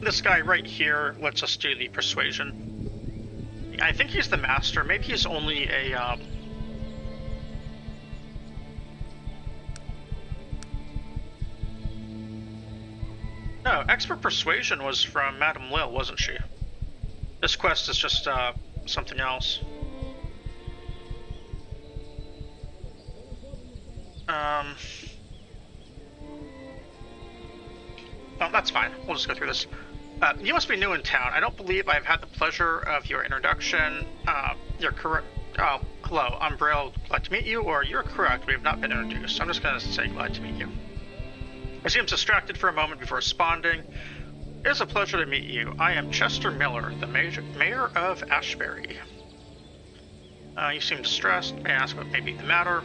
This guy right here lets us do the persuasion. I think he's the master. Maybe he's only a No, expert persuasion was from Madame Lil, wasn't she? This quest is just something else. Well, that's fine. We'll just go through this. You must be new in town. I don't believe I've had the pleasure of your introduction. You're correct. Oh, hello. I'm Braille. Glad to meet you. Or you're correct. We have not been introduced. I'm just going to say glad to meet you. He seems distracted for a moment before responding. It is a pleasure to meet you. I am Chester Miller, the mayor of Ashbury. You seem distressed. May I ask what may be the matter?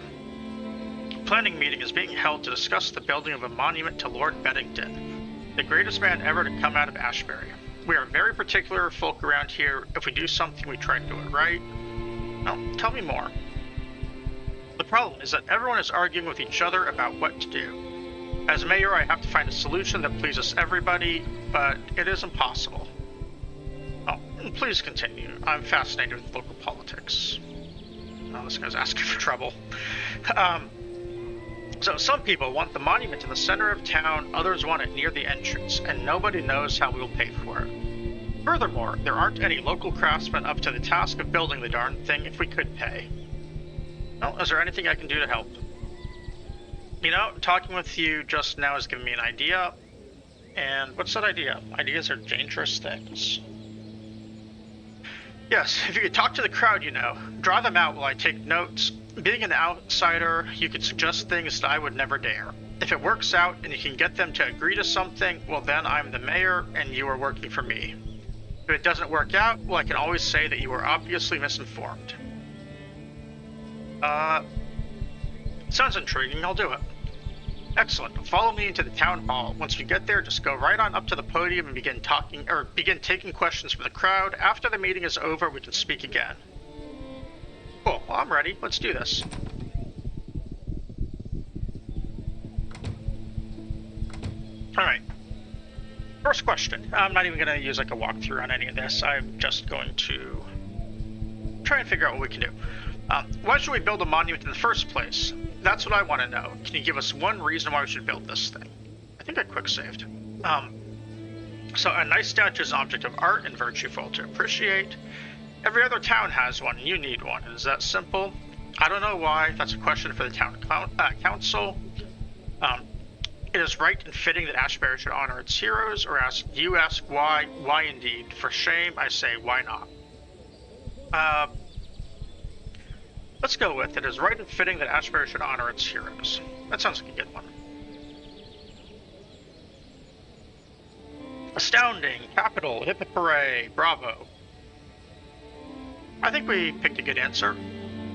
A planning meeting is being held to discuss the building of a monument to Lord Beddington, the greatest man ever to come out of Ashbury. We are very particular folk around here. If we do something, we try to do it right. Now, tell me more. The problem is that everyone is arguing with each other about what to do. As mayor, I have to find a solution that pleases everybody, but it is impossible. Oh, please continue. I'm fascinated with local politics. Oh, this guy's asking for trouble. So some people want the monument in the center of town, others want it near the entrance, and nobody knows how we'll pay for it. Furthermore, there aren't any local craftsmen up to the task of building the darn thing if we could pay. Well, is there anything I can do to help? You know, talking with you just now has given me an idea. And what's that idea? Ideas are dangerous things. Yes, if you could talk to the crowd, you know. Draw them out while I take notes. Being an outsider, you could suggest things that I would never dare. If it works out and you can get them to agree to something, well then I'm the mayor and you are working for me. If it doesn't work out, well I can always say that you were obviously misinformed. Sounds intriguing, I'll do it. Excellent. Follow me into the town hall. Once we get there, just go right on up to the podium and begin taking questions from the crowd. After the meeting is over, we can speak again. Cool. Well, I'm ready. Let's do this. Alright. First question. I'm not even going to use like a walkthrough on any of this. I'm just going to try and figure out what we can do. Why should we build a monument in the first place? That's what I want to know. Can you give us one reason why we should build this thing? I think I quick saved. So a nice statue is an object of art and virtueful to appreciate. Every other town has one, and you need one. Is that simple? I don't know why. That's a question for the town council. It is right and fitting that Ashbury should honor its heroes, or you ask why. Why indeed? For shame, I say, why not? Let's go with it is right and fitting that Ashbury should honor its heroes. That sounds like a good one. Astounding, capital, hip hip hooray, bravo. I think we picked a good answer.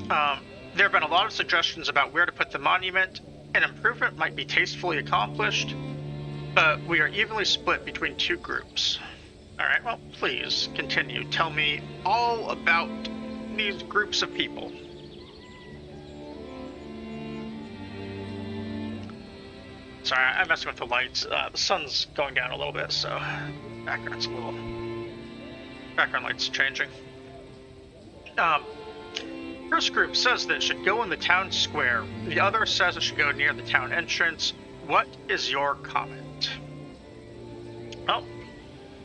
There have been a lot of suggestions about where to put the monument. An improvement might be tastefully accomplished, but we are evenly split between two groups. Alright, well, please continue. Tell me all about these groups of people. Sorry, I'm messing with the lights. The sun's going down a little bit, so background light's changing. First group says that it should go in the town square. The other says it should go near the town entrance. What is your comment? Well,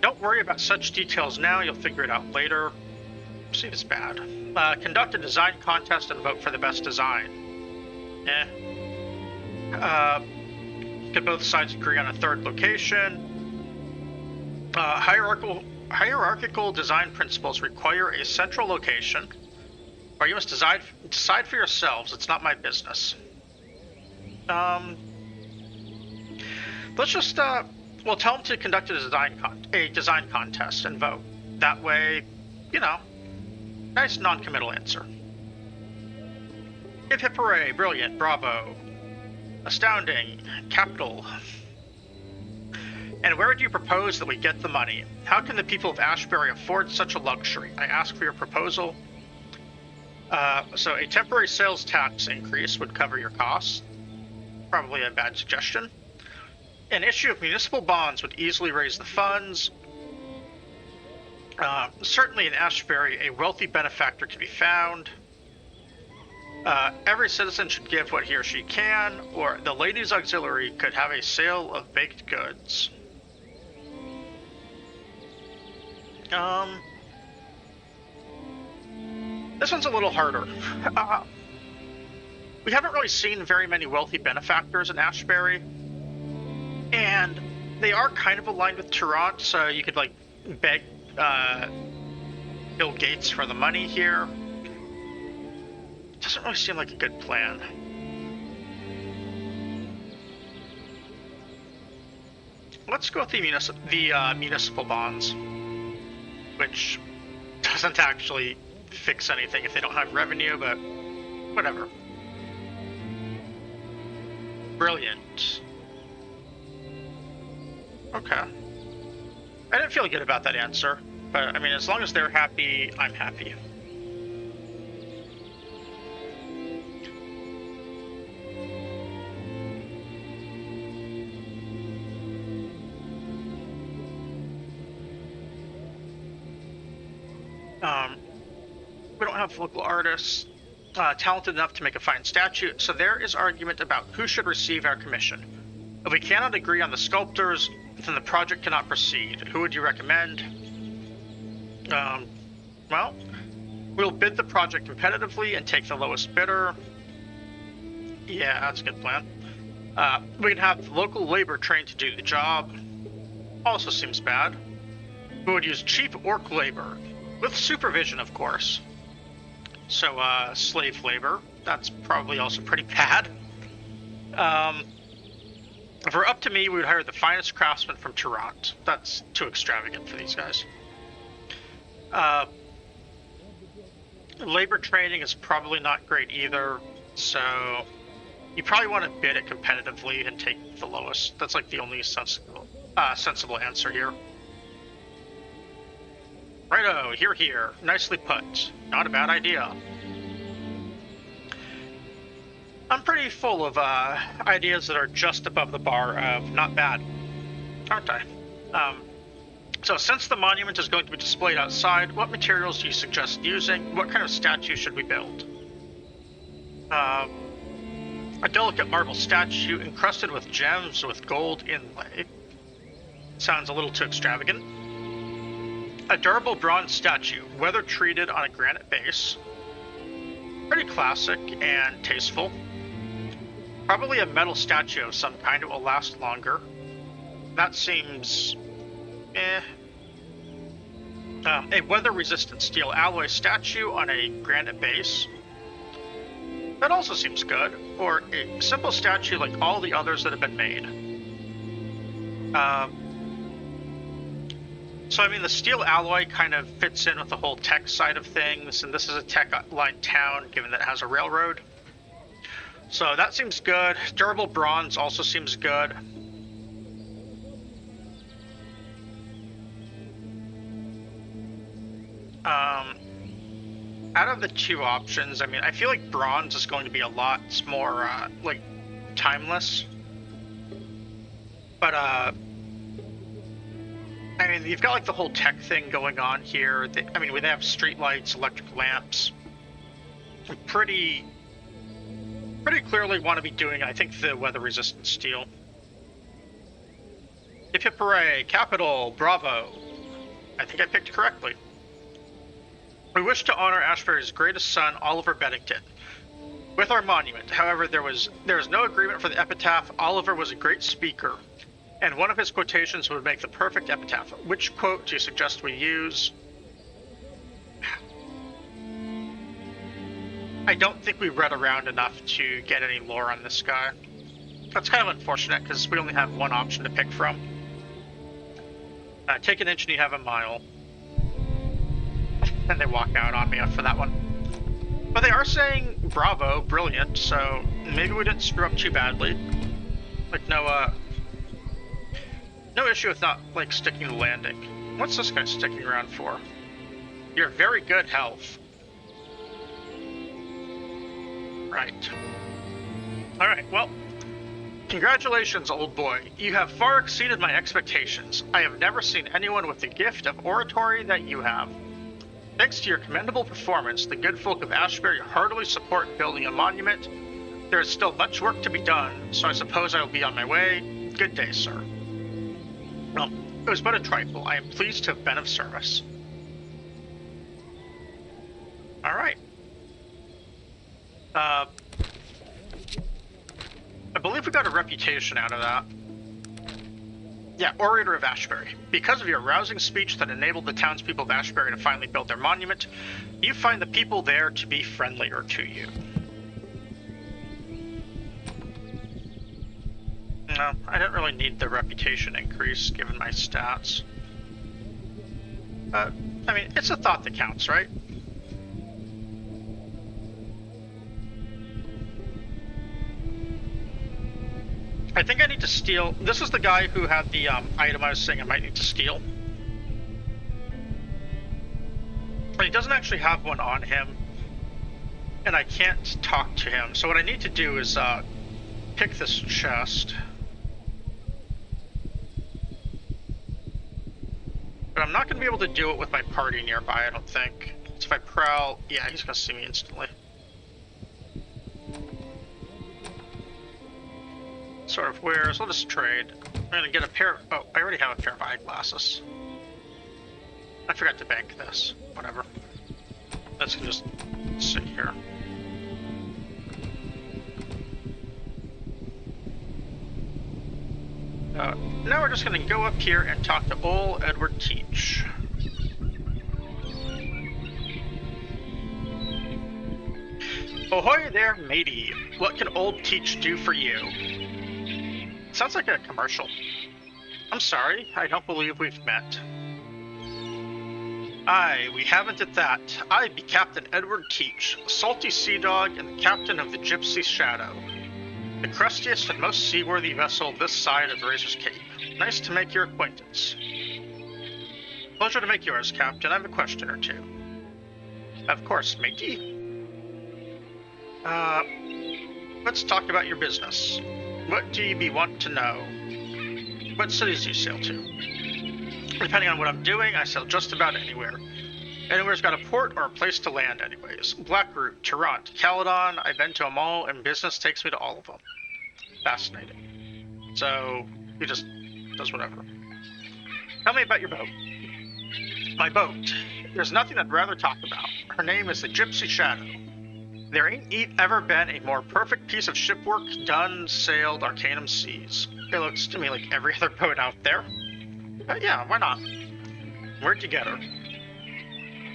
don't worry about such details now. You'll figure it out later. Seems bad. Conduct a design contest and vote for the best design. Could both sides agree on a third location? Hierarchical design principles require a central location, or you must decide for yourselves. It's not my business. Let's just well, tell them to conduct a design contest and vote. That way, you know, nice non-committal answer. Hip hip hooray, brilliant, bravo. Astounding, capital. And where do you propose that we get the money? How can the people of Ashbury afford such a luxury? I ask for your proposal. So a temporary sales tax increase would cover your costs. Probably a bad suggestion. An issue of municipal bonds would easily raise the funds. Certainly in Ashbury, a wealthy benefactor can be found. Every citizen should give what he or she can, or the ladies' auxiliary could have a sale of baked goods. This one's a little harder. We haven't really seen very many wealthy benefactors in Ashbury, and they are kind of aligned with Toronto, so you could, like, beg Bill Gates for the money here. Doesn't really seem like a good plan. Let's go with the municipal bonds, which doesn't actually fix anything if they don't have revenue, but whatever. Brilliant. Okay. I didn't feel good about that answer, but I mean, as long as they're happy, I'm happy. We don't have local artists talented enough to make a fine statue, so there is argument about who should receive our commission. If we cannot agree on the sculptors, then the project cannot proceed. Who would you recommend? Well, we'll bid the project competitively and take the lowest bidder. Yeah, that's a good plan. We can have local labor trained to do the job. Also seems bad. We would use cheap orc labor, with supervision, of course. So, slave labor. That's probably also pretty bad. If we're up to me, we would hire the finest craftsmen from Toronto. That's too extravagant for these guys. Labor training is probably not great either, so you probably want to bid it competitively and take the lowest. That's like the only sensible answer here. Righto, here. Nicely put. Not a bad idea. I'm pretty full of ideas that are just above the bar of not bad, aren't I? So since the monument is going to be displayed outside, what materials do you suggest using? What kind of statue should we build? A delicate marble statue encrusted with gems with gold inlay. Sounds a little too extravagant. A durable bronze statue, weather treated on a granite base. Pretty classic and tasteful. Probably a metal statue of some kind that will last longer. That seems a weather-resistant steel alloy statue on a granite base. That also seems good. Or a simple statue like all the others that have been made. So, I mean, the steel alloy kind of fits in with the whole tech side of things, and this is a tech-line town, given that it has a railroad. So that seems good. Durable bronze also seems good. Out of the two options, I mean, I feel like bronze is going to be a lot more, like, timeless. But, I mean, you've got, like, the whole tech thing going on here. They have streetlights, electric lamps. Pretty clearly want to be doing, I think, the weather-resistant steel. Hip hip hooray, capital, bravo. I think I picked correctly. We wish to honor Ashbury's greatest son, Oliver Beddington, with our monument. However, there is no agreement for the epitaph. Oliver was a great speaker, and one of his quotations would make the perfect epitaph. Which quote do you suggest we use? I don't think we read around enough to get any lore on this guy. That's kind of unfortunate, because we only have one option to pick from. Take an inch and you have a mile. And they walk out on me for that one. But they are saying bravo, brilliant, so maybe we didn't screw up too badly. Like, no issue with not, like, sticking the landing. What's this guy sticking around for? You're very good health. Right. Alright, well, congratulations, old boy. You have far exceeded my expectations. I have never seen anyone with the gift of oratory that you have. Thanks to your commendable performance, the good folk of Ashbury heartily support building a monument. There is still much work to be done, so I suppose I will be on my way. Good day, sir. Well, it was but a trifle. I am pleased to have been of service. Alright. reputation out of that. Yeah, Orator of Ashbury. Because of your rousing speech that enabled the townspeople of Ashbury to finally build their monument, you find the people there to be friendlier to you. No, I didn't really need the reputation increase given my stats. I mean, it's a thought that counts, right? I think I need to steal. This is the guy who had the item I was saying I might need to steal. But he doesn't actually have one on him, and I can't talk to him. So what I need to do is pick this chest. But I'm not going to be able to do it with my party nearby, I don't think. So if I prowl, yeah, he's going to see me instantly. Sort of weird, so I'll just trade. I'm going to get a pair of, oh, I already have a pair of eyeglasses. I forgot to bank this. Whatever. Let's just sit here. Now we're just going to go up here and talk to old Edward Teach. Ahoy there, matey. What can old Teach do for you? Sounds like a commercial. I'm sorry, I don't believe we've met. Aye, we haven't at that. I be Captain Edward Teach, salty sea dog and the captain of the Gypsy Shadow. The crustiest and most seaworthy vessel this side of Razor's Cape. Nice to make your acquaintance. Pleasure to make yours, Captain. I have a question or two. Of course, matey. Let's talk about your business. What do you be want to know? What cities do you sail to? Depending on what I'm doing, I sail just about anywhere. Anywhere's got a port or a place to land anyways. Blackroot, Toronto, Caledon, I've been to them all, and business takes me to all of them. Fascinating. So, he just does whatever. Tell me about your boat. My boat. There's nothing I'd rather talk about. Her name is the Gypsy Shadow. There ain't ever been a more perfect piece of shipwork done sailed Arcanum seas. It looks to me like every other boat out there. But yeah, why not? Where'd you get her?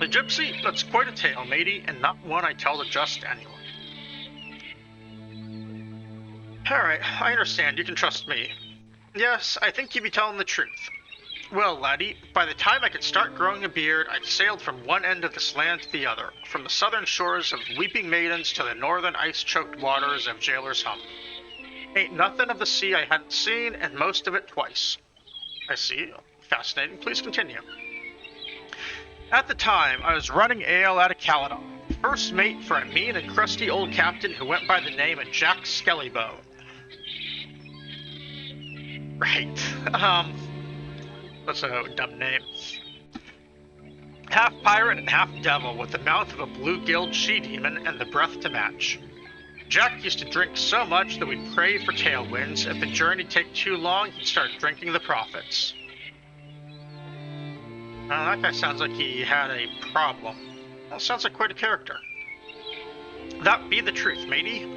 The Gypsy, that's quite a tale, matey, and not one I tell to just anyone. Alright, I understand, you can trust me. Yes, I think you be telling the truth. Well, laddie, by the time I could start growing a beard, I'd sailed from one end of this land to the other, from the southern shores of Weeping Maidens to the northern ice-choked waters of Jailer's Hump. Ain't nothing of the sea I hadn't seen, and most of it twice. I see. Fascinating. Please continue. At the time, I was running ale out of Caledon, first mate for a mean and crusty old captain who went by the name of Jack Skellybone. Right. That's a dumb name. Half pirate and half devil, with the mouth of a blue-gilled she-demon and the breath to match. Jack used to drink so much that we'd pray for tailwinds. If the journey take too long, he'd start drinking the profits. That guy sounds like he had a problem. Well, sounds like quite a character. That be the truth, matey.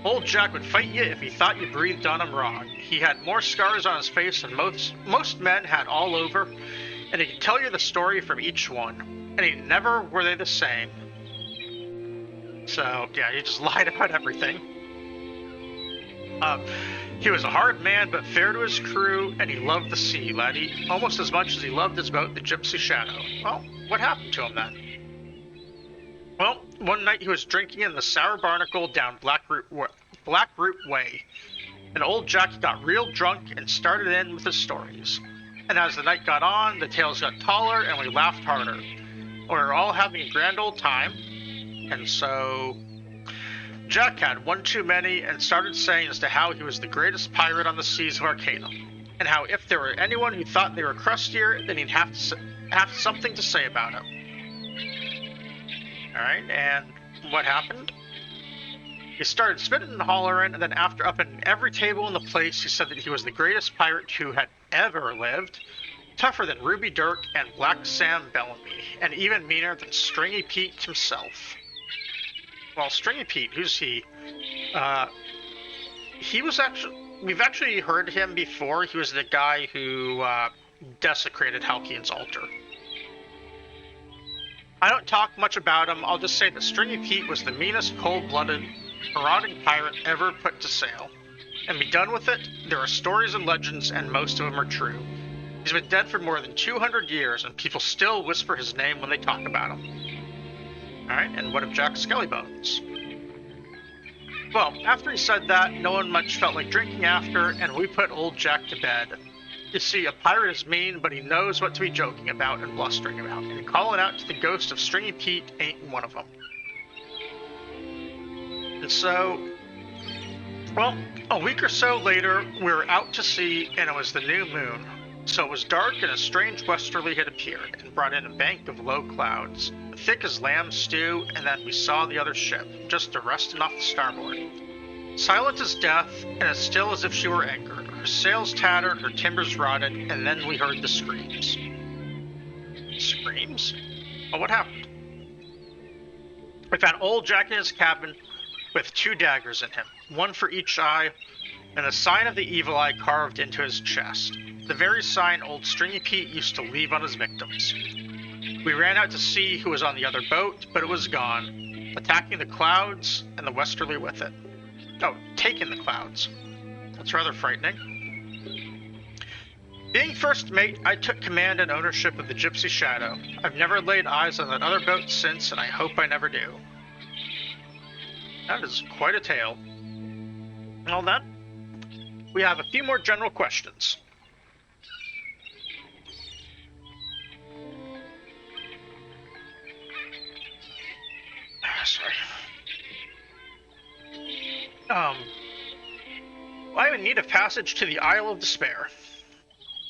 Old Jack would fight you if he thought you breathed on him wrong. He had more scars on his face than most men had all over, and he could tell you the story from each one. And he never were they the same. So, yeah, he just lied about everything. He was a hard man, but fair to his crew, and he loved the sea, laddie, almost as much as he loved his boat, the Gypsy Shadow. Well, what happened to him then? Well, one night he was drinking in the Sour Barnacle down Blackroot Way, and old Jack got real drunk and started in with his stories. And as the night got on, the tales got taller, and we laughed harder. We were all having a grand old time, and so Jack had one too many and started saying as to how he was the greatest pirate on the seas of Arcanum, and how if there were anyone who thought they were crustier, then he'd have something to say about it. Alright, and what happened? He started spitting and hollering, and then after up in every table in the place, he said that he was the greatest pirate who had ever lived, tougher than Ruby Dirk and Black Sam Bellamy, and even meaner than Stringy Pete himself. Well, Stringy Pete, who's he? He was actually... we've actually heard him before. He was the guy who desecrated Halkian's altar. I don't talk much about him. I'll just say that Stringy Pete was the meanest, cold-blooded, marauding pirate ever put to sail. And be done with it, there are stories and legends, and most of them are true. He's been dead for more than 200 years, and people still whisper his name when they talk about him. Alright, and what of Jack Skellybones? Well, after he said that, no one much felt like drinking after, and we put old Jack to bed. You see, a pirate is mean, but he knows what to be joking about and blustering about, and calling out to the ghost of Stringy Pete ain't one of them. And so, well, a week or so later, we were out to sea, and it was the new moon. So it was dark, and a strange westerly had appeared, and brought in a bank of low clouds, thick as lamb stew, and then we saw the other ship, just resting off the starboard. Silent as death, and as still as if she were anchored. Her sails tattered, her timbers rotted, and then we heard the screams. Screams? Oh, what happened? We found old Jack in his cabin with 2 daggers in him, one for each eye, and a sign of the evil eye carved into his chest. The very sign old Stringy Pete used to leave on his victims. We ran out to see who was on the other boat, but it was gone, attacking the clouds and the westerly with it. Oh, taking the clouds. That's rather frightening. Being first mate, I took command and ownership of the Gypsy Shadow. I've never laid eyes on that other boat since, and I hope I never do. That is quite a tale. Well then, we have a few more general questions. Sorry. I would need a passage to the Isle of Despair.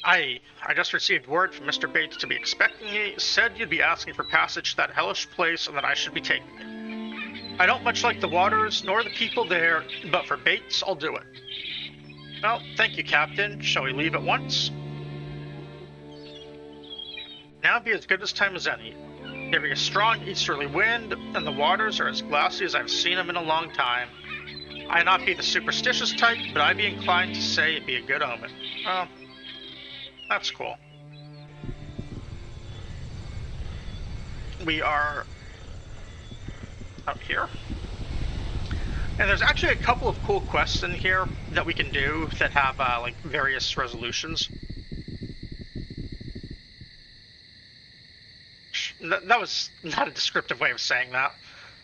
I just received word from Mr. Bates to be expecting me, said you'd be asking for passage to that hellish place and that I should be taking it. I don't much like the waters, nor the people there, but for Bates, I'll do it. Well, thank you, Captain. Shall we leave at once? Now be as good as time as any. There be a strong easterly wind, and the waters are as glassy as I've seen them in a long time. I not be the superstitious type, but I be inclined to say it be a good omen. Oh, that's cool. We are up here. And there's actually a couple of cool quests in here that we can do that have like various resolutions. That was not a descriptive way of saying that.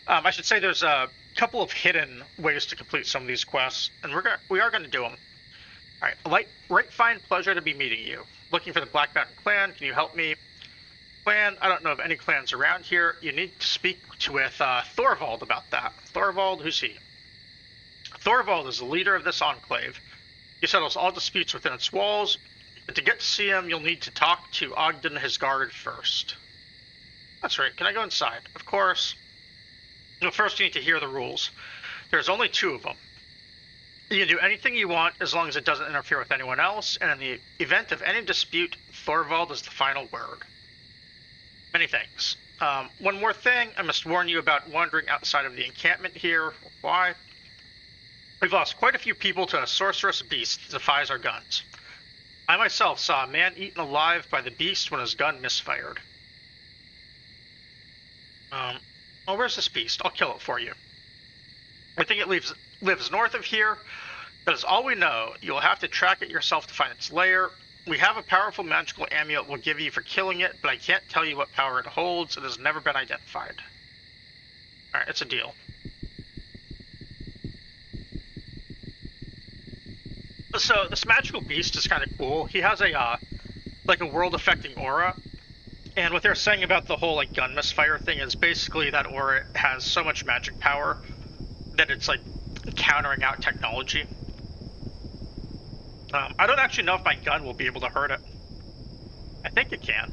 I should say there's a couple of hidden ways to complete some of these quests, and we are going to do them. All right, right fine pleasure to be meeting you. Looking for the Black Mountain Clan, can you help me? Clan, I don't know of any clans around here. You need to speak with Thorvald about that. Thorvald, who's he? Thorvald is the leader of this enclave. He settles all disputes within its walls, but to get to see him, you'll need to talk to Ogden, his guard, first. That's right, can I go inside? Of course. No, first you need to hear the rules. There's only 2 of them. You can do anything you want as long as it doesn't interfere with anyone else, and in the event of any dispute, Thorvald is the final word. Many thanks. One more thing, I must warn you about wandering outside of the encampment here. Why? We've lost quite a few people to a sorcerous beast that defies our guns. I myself saw a man eaten alive by the beast when his gun misfired. Oh, where's this beast? I'll kill it for you. I think it lives north of here. That is all we know. You'll have to track it yourself to find its lair. We have a powerful magical amulet we'll give you for killing it, but I can't tell you what power it holds. It has never been identified. Alright, it's a deal. So, this magical beast is kind of cool. He has a, like a world-affecting aura. And what they're saying about the whole like gun misfire thing is basically that aura has so much magic power that it's like countering out technology. I don't actually know if my gun will be able to hurt it. I think it can.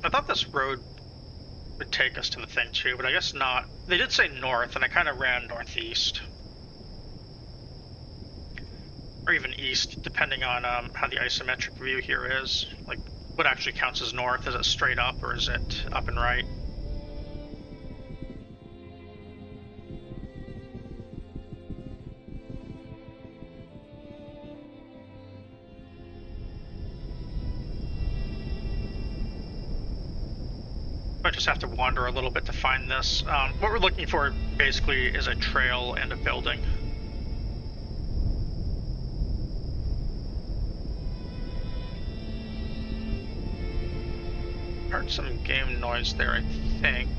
I thought this road would take us to the thing too, but I guess not. They did say north, and I kind of ran northeast. or even east, depending on how the isometric view here is. Like, what actually counts as north? Is it straight up, or is it up and right? I just have to wander a little bit to find this. What we're looking for basically is a trail and a building. Heard some game noise there, I think.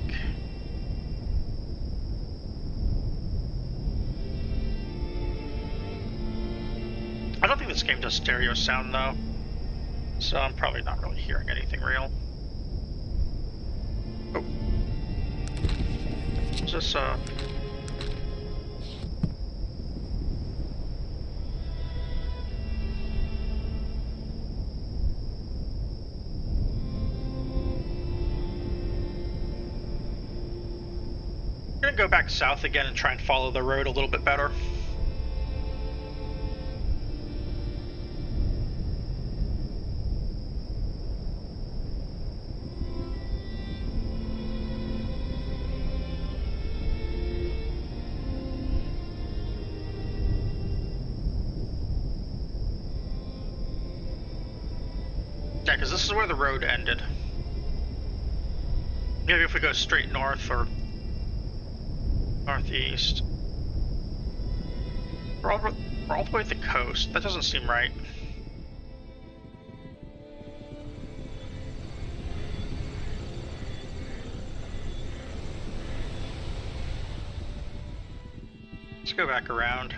I don't think this game does stereo sound though, so I'm probably not really hearing anything real. Oh. Is this I'm gonna go back south again and try and follow the road a little bit better. Yeah, because this is where the road ended. Maybe if we go straight north or northeast. We're all the way at the coast. That doesn't seem right. Let's go back around.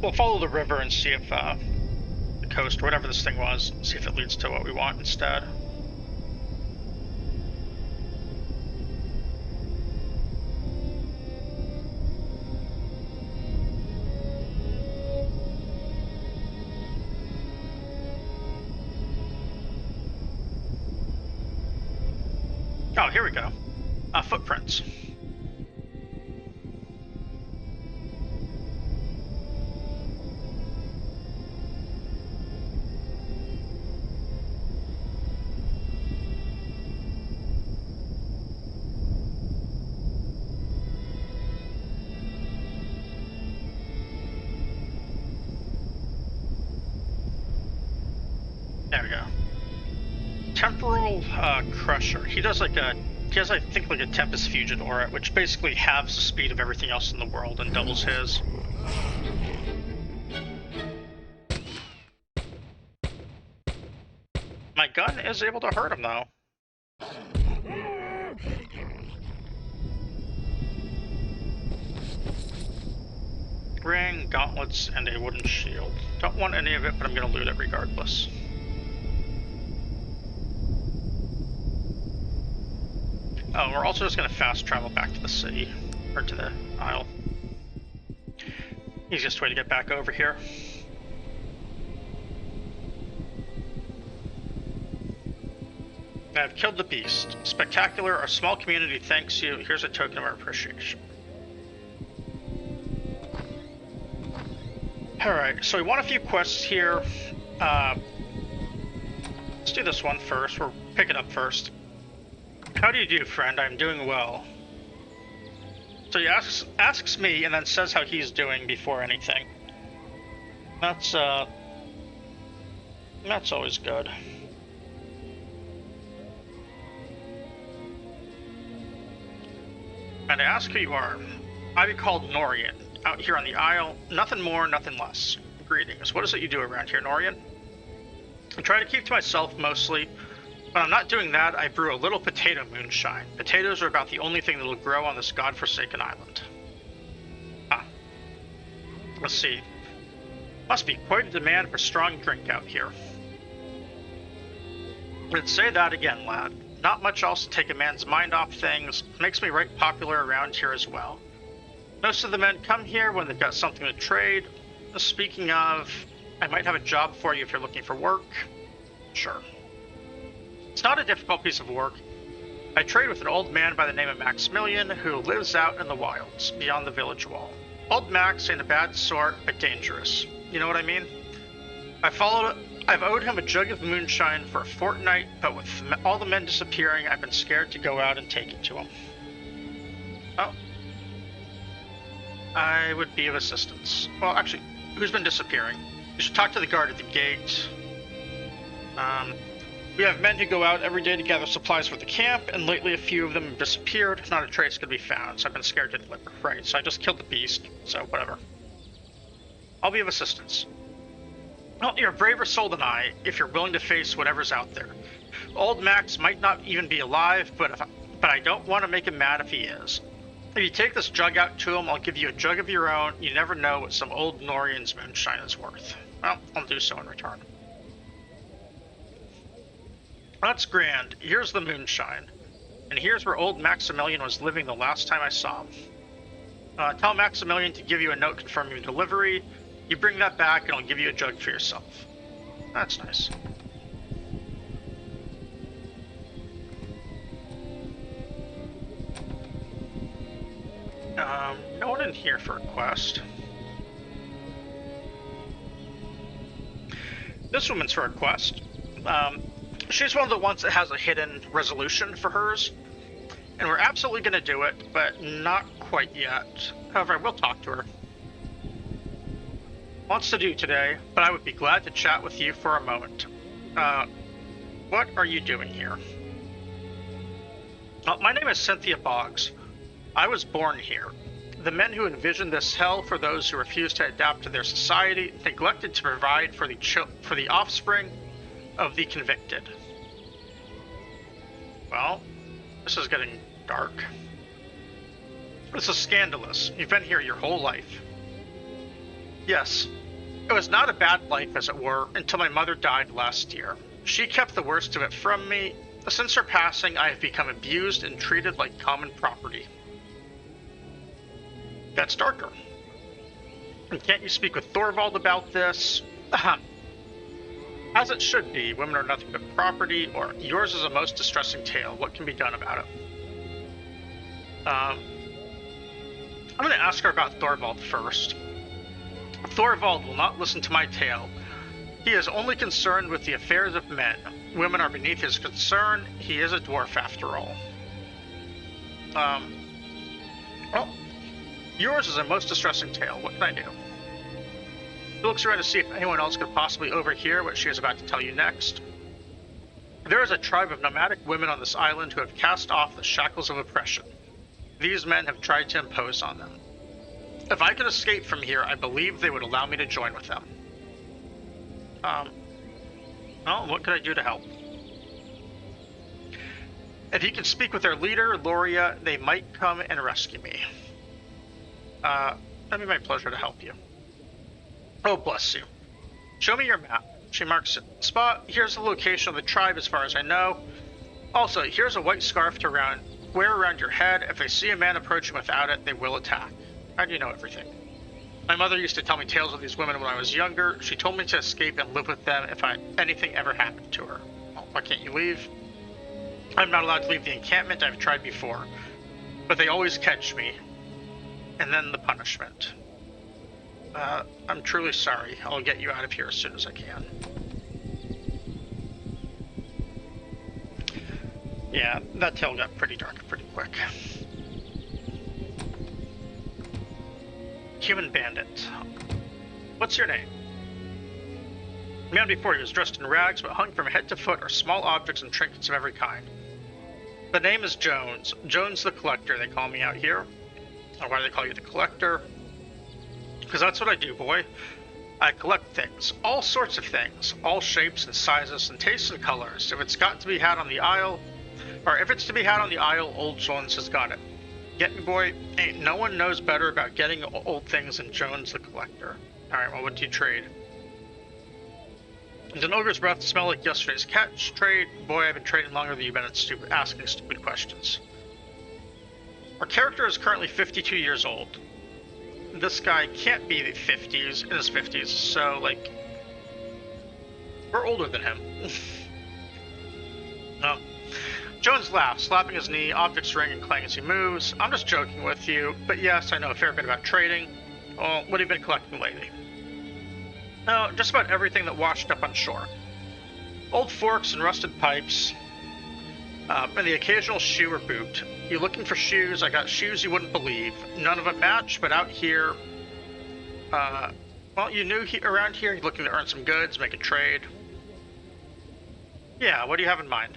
We'll follow the river and see if the coast, or whatever this thing was, see if it leads to what we want instead. Oh, here we go. Footprints. There we go. Temporal Crusher. He does like a... He has, I think, like a Tempest Fugit aura, which basically halves the speed of everything else in the world and doubles his. My gun is able to hurt him, though. Ring, gauntlets, and a wooden shield. Don't want any of it, but I'm gonna loot it regardless. Oh, we're also just gonna fast travel back to the city, or to the Isle. Easiest way to get back over here. I've killed the beast. Spectacular, our small community thanks you. Here's a token of our appreciation. Alright, so we want a few quests here. Let's do this one first. We're picking up first. How do you do, friend? I'm doing well. So he asks me and then says how he's doing before anything. That's always good. And I ask who you are. I be called Norian, out here on the Isle. Nothing more, nothing less. Greetings. What is it you do around here, Norian? I try to keep to myself mostly. When I'm not doing that, I brew a little potato moonshine. Potatoes are about the only thing that will grow on this godforsaken island. Ah. Let's see. Must be quite a demand for strong drink out here. Let's say that again, lad. Not much else to take a man's mind off things. Makes me right popular around here as well. Most of the men come here when they've got something to trade. Speaking of, I might have a job for you if you're looking for work. Sure. It's not a difficult piece of work. I trade with an old man by the name of Maximilian who lives out in the wilds, beyond the village wall. Old Max ain't a bad sort, but dangerous. You know what I mean? I've owed him a jug of moonshine for a fortnight, but with all the men disappearing, I've been scared to go out and take it to him. Oh. I would be of assistance. Well, actually, who's been disappearing? You should talk to the guard at the gate. We have men who go out every day to gather supplies for the camp, and lately a few of them have disappeared. Not a trace could be found, so I've been scared to deliver. Right, so I just killed the beast, so whatever. I'll be of assistance. Well, you're a braver soul than I, if you're willing to face whatever's out there. Old Max might not even be alive, but I don't want to make him mad if he is. If you take this jug out to him, I'll give you a jug of your own. You never know what some old Norian's moonshine is worth. Well, I'll do so in return. That's grand. Here's the moonshine. And here's where old Maximilian was living the last time I saw him. Tell Maximilian to give you a note confirming delivery. You bring that back and I'll give you a jug for yourself. That's nice. No one in here for a quest. This woman's for a quest. She's one of the ones that has a hidden resolution for hers. And we're absolutely going to do it, but not quite yet. However, I will talk to her. Wants to do today, but I would be glad to chat with you for a moment. What are you doing here? My name is Cynthia Boggs. I was born here. The men who envisioned this hell for those who refused to adapt to their society neglected to provide for the offspring of the convicted. Well, this is getting dark. This is scandalous. You've been here your whole life. Yes, it was not a bad life, as it were, until my mother died last year. She kept the worst of it from me. Since her passing, I have become abused and treated like common property. That's darker. And can't you speak with Thorvald about this? As it should be, women are nothing but property, or yours is a most distressing tale. What can be done about it? I'm going to ask her about Thorvald first. Thorvald will not listen to my tale. He is only concerned with the affairs of men. Women are beneath his concern. He is a dwarf after all. Well, yours is a most distressing tale. What can I do? He looks around to see if anyone else could possibly overhear what she is about to tell you next. There is a tribe of nomadic women on this island who have cast off the shackles of oppression. These men have tried to impose on them. If I could escape from here, I believe they would allow me to join with them. Well, what could I do to help? If you could speak with their leader, Loria, they might come and rescue me. That'd be my pleasure to help you. Oh, bless you. Show me your map. She marks it. Spot, here's the location of the tribe as far as I know. Also, here's a white scarf to wear around your head. If they see a man approaching without it, they will attack. How do you know everything? My mother used to tell me tales of these women when I was younger. She told me to escape and live with them if anything ever happened to her. Well, why can't you leave? I'm not allowed to leave the encampment. I've tried before. But they always catch me. And then the punishment. I'm truly sorry. I'll get you out of here as soon as I can. Yeah, that tale got pretty dark pretty quick. Human bandit. What's your name? The man before you was dressed in rags, but hung from head to foot are small objects and trinkets of every kind. The name is Jones. Jones the Collector, they call me out here. Or why do they call you the Collector? Because that's what I do, boy. I collect things. All sorts of things. All shapes and sizes and tastes and colors. If it's got to be had on the aisle, or if it's to be had on the aisle, old Jones has got it. Get me, boy? Ain't no one knows better about getting old things than Jones the Collector. Alright, well, what do you trade? Does an ogre's breath smell like yesterday's catch trade? Boy, I've been trading longer than you've been asking stupid questions. Our character is currently 52 years old. This guy can't be in his 50s, so, like, we're older than him. No. Jones laughs, slapping his knee, objects ring and clang as he moves. I'm just joking with you, but yes, I know a fair bit about trading. Well, what have you been collecting lately? Oh, just about everything that washed up on shore. Old forks and rusted pipes, and the occasional shoe or boot. You looking for shoes? I got shoes you wouldn't believe. None of them match, but out here, well, you knew around here, you're looking to earn some goods, make a trade. Yeah, what do you have in mind?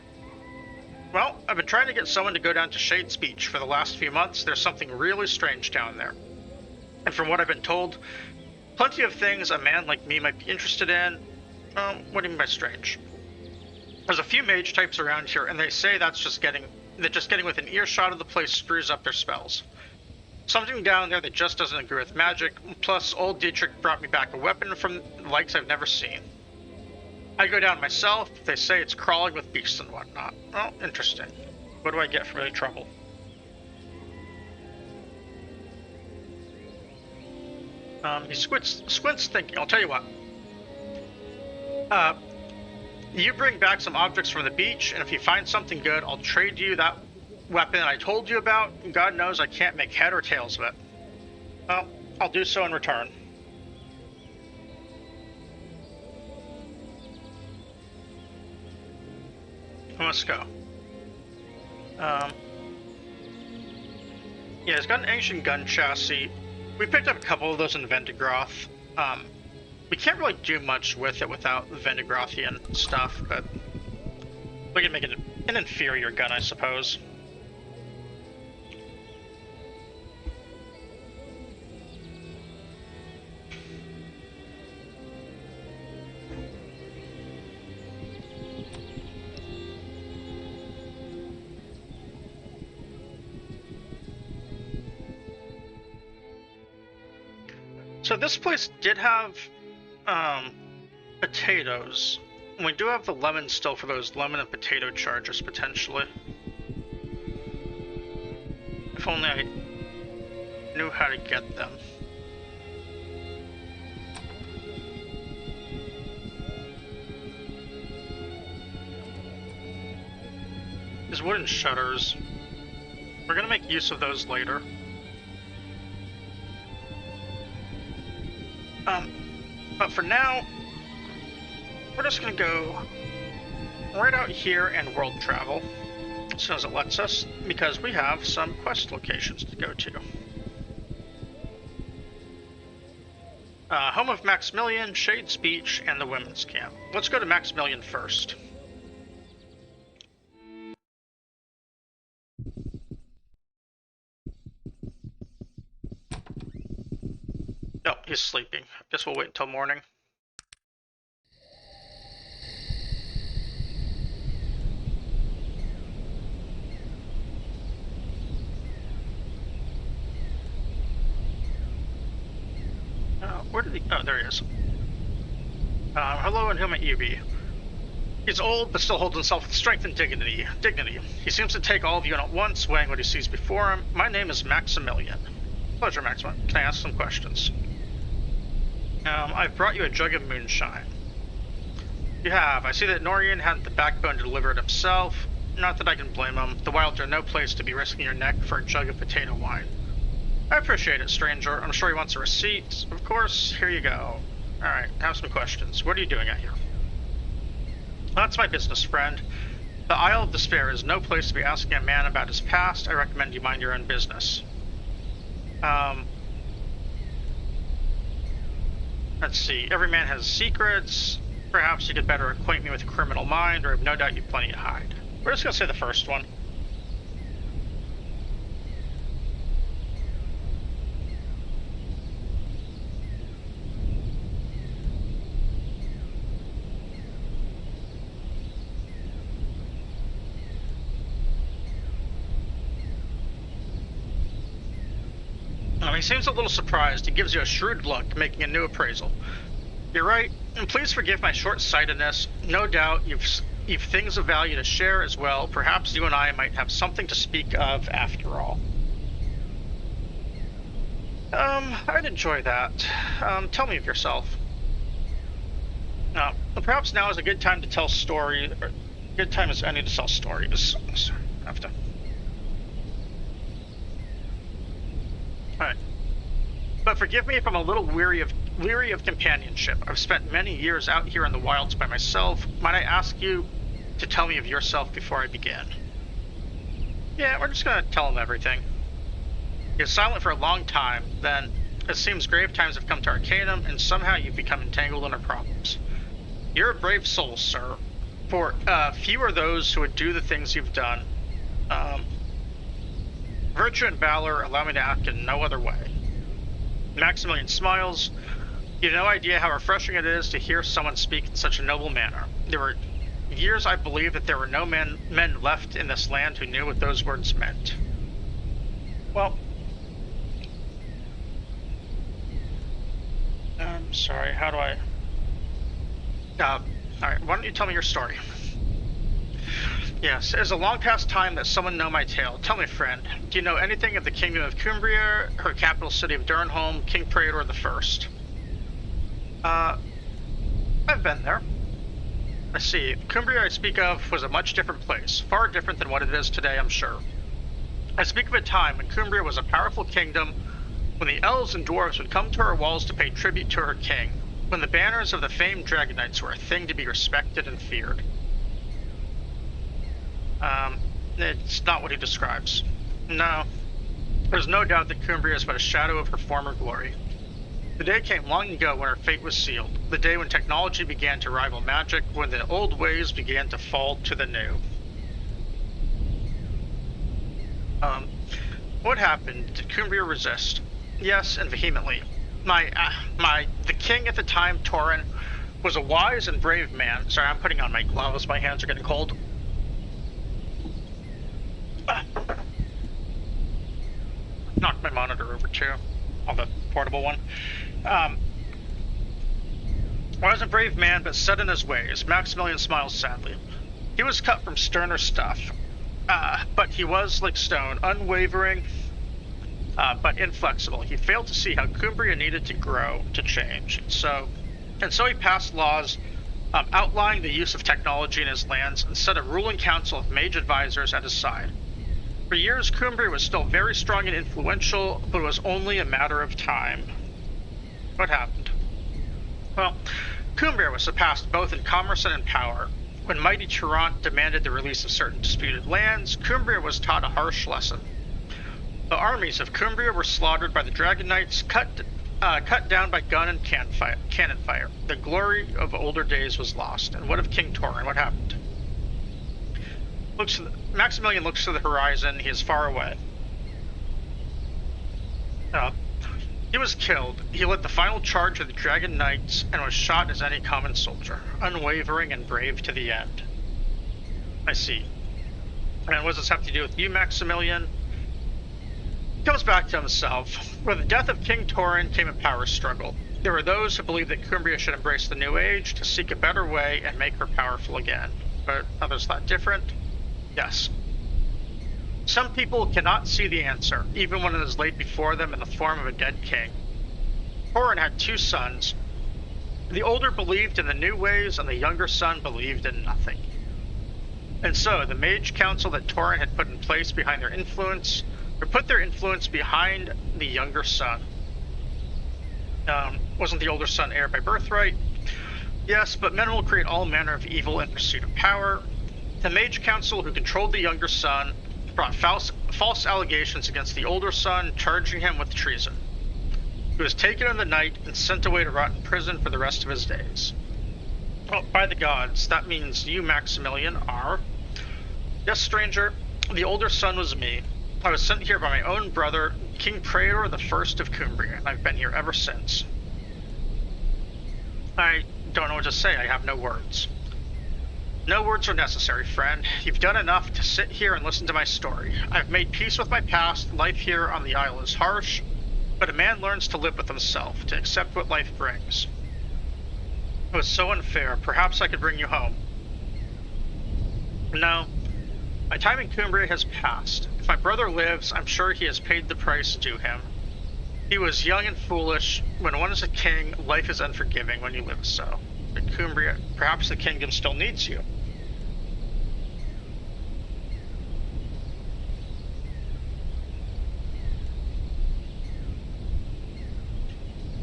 Well, I've been trying to get someone to go down to Shade's Beach for the last few months. There's something really strange down there. And from what I've been told, plenty of things a man like me might be interested in. What do you mean by strange? There's a few mage types around here, and they say that just getting within earshot of the place screws up their spells. Something down there that just doesn't agree with magic, plus old Dietrich brought me back a weapon from the likes I've never seen. I go down myself, they say it's crawling with beasts and whatnot. Oh, interesting. What do I get for any trouble? He squints thinking. I'll tell you what. You bring back some objects from the beach, and if you find something good, I'll trade you that weapon I told you about. God knows I can't make head or tails of it. Well, I'll do so in return. Let's go. Yeah, it's got an ancient gun chassis. We picked up a couple of those in Vendigroth. We can't really do much with it without the Vendigrothian stuff, but we can make it an inferior gun, I suppose. So this place did have potatoes. We do have the lemon still for those lemon and potato chargers, potentially. If only I knew how to get them. These wooden shutters. We're gonna make use of those later. But for now, we're just gonna go right out here and world travel as soon as it lets us, because we have some quest locations to go to. Home of Maximilian, Shade's Beach, and the Women's Camp. Let's go to Maximilian first. Oh, he's sleeping. Guess we'll wait until morning. Where did he? Oh, there he is. Hello, and who might you be? He's old, but still holds himself with strength and dignity. He seems to take all of you in at once, weighing what he sees before him. My name is Maximilian. Pleasure, Maximilian. Can I ask some questions? I've brought you a jug of moonshine. You have. I see that Norian hadn't the backbone to deliver it himself. Not that I can blame him. The wilds are no place to be risking your neck for a jug of potato wine. I appreciate it, stranger. I'm sure he wants a receipt. Of course, here you go. Alright, have some questions. What are you doing out here? That's my business, friend. The Isle of Despair is no place to be asking a man about his past. I recommend you mind your own business. Let's see. Every man has secrets. Perhaps you could better acquaint me with a criminal mind, or I have no doubt you've plenty to hide. We're just gonna say the first one. He seems a little surprised. He gives you a shrewd look, making a new appraisal. You're right, and please forgive my short-sightedness. No doubt you've things of value to share as well. Perhaps you and I might have something to speak of after all. I'd enjoy that. Tell me of yourself. Perhaps now is a good time to tell story, or good time as any to tell stories. Sorry, I have to. Alright. But forgive me if I'm a little weary of companionship. I've spent many years out here in the wilds by myself. Might I ask you to tell me of yourself before I begin? Yeah, we're just gonna tell him everything. He was silent for a long time, then it seems grave times have come to Arcanum, and somehow you've become entangled in our problems. You're a brave soul, sir. For few are those who would do the things you've done. Virtue and valor allow me to act in no other way. Maximilian smiles. You have no idea how refreshing it is to hear someone speak in such a noble manner. There were years I believed that there were no men left in this land who knew what those words meant. Well, I'm sorry, how do I... Alright, why don't you tell me your story? Yes, it is a long past time that someone know my tale. Tell me, friend, do you know anything of the Kingdom of Cumbria, her capital city of Durnholm, King Praetor I? I've been there. I see. Cumbria I speak of was a much different place, far different than what it is today, I'm sure. I speak of a time when Cumbria was a powerful kingdom, when the elves and dwarves would come to her walls to pay tribute to her king, when the banners of the famed dragon knights were a thing to be respected and feared. It's not what he describes. No. There's no doubt that Cumbria is but a shadow of her former glory. The day came long ago when her fate was sealed, the day when technology began to rival magic, when the old ways began to fall to the new. What happened? Did Cumbria resist? Yes, and vehemently. The king at the time, Torin, was a wise and brave man. Sorry, I'm putting on my gloves, my hands are getting cold. Knocked my monitor over too, on the portable one. Was a brave man, but set in his ways. Maximilian smiles sadly. He was cut from sterner stuff, but he was like stone, unwavering, but inflexible. He failed to see how Cumbria needed to grow, to change. So he passed laws outlining the use of technology in his lands and set a ruling council of mage advisors at his side. For years, Cumbria was still very strong and influential, but it was only a matter of time. What happened? Well, Cumbria was surpassed both in commerce and in power. When mighty Tirant demanded the release of certain disputed lands, Cumbria was taught a harsh lesson. The armies of Cumbria were slaughtered by the Dragon Knights, cut down by gun and cannon fire. The glory of older days was lost. And what of King Torin? What happened? Maximilian looks to the horizon. He is far away. He was killed. He led the final charge of the Dragon Knights and was shot as any common soldier, unwavering and brave to the end. I see. And what does this have to do with you, Maximilian? He comes back to himself. With the death of King Torin came a power struggle. There were those who believed that Cumbria should embrace the new age to seek a better way and make her powerful again. But others thought different. Yes. Some people cannot see the answer, even when it is laid before them in the form of a dead king. Torin had two sons. The older believed in the new ways, and the younger son believed in nothing. And so, the mage council that Torin had put in place behind their influence, or put their influence behind the younger son. Wasn't the older son heir by birthright? Yes, but men will create all manner of evil in pursuit of power. The mage council who controlled the younger son brought false allegations against the older son, charging him with treason. He was taken in the night and sent away to rot in prison for the rest of his days. Oh, by the gods, that means you, Maximilian, are... Yes, stranger, the older son was me. I was sent here by my own brother, King Praetor I of Cumbria, and I've been here ever since. I don't know what to say. I have no words. No words are necessary, friend. You've done enough to sit here and listen to my story. I've made peace with my past. Life here on the isle is harsh, but a man learns to live with himself, to accept what life brings. It was so unfair. Perhaps I could bring you home. No. My time in Cumbria has passed. If my brother lives, I'm sure he has paid the price due him. He was young and foolish. When one is a king, life is unforgiving when you live so. In Cumbria, perhaps the kingdom still needs you.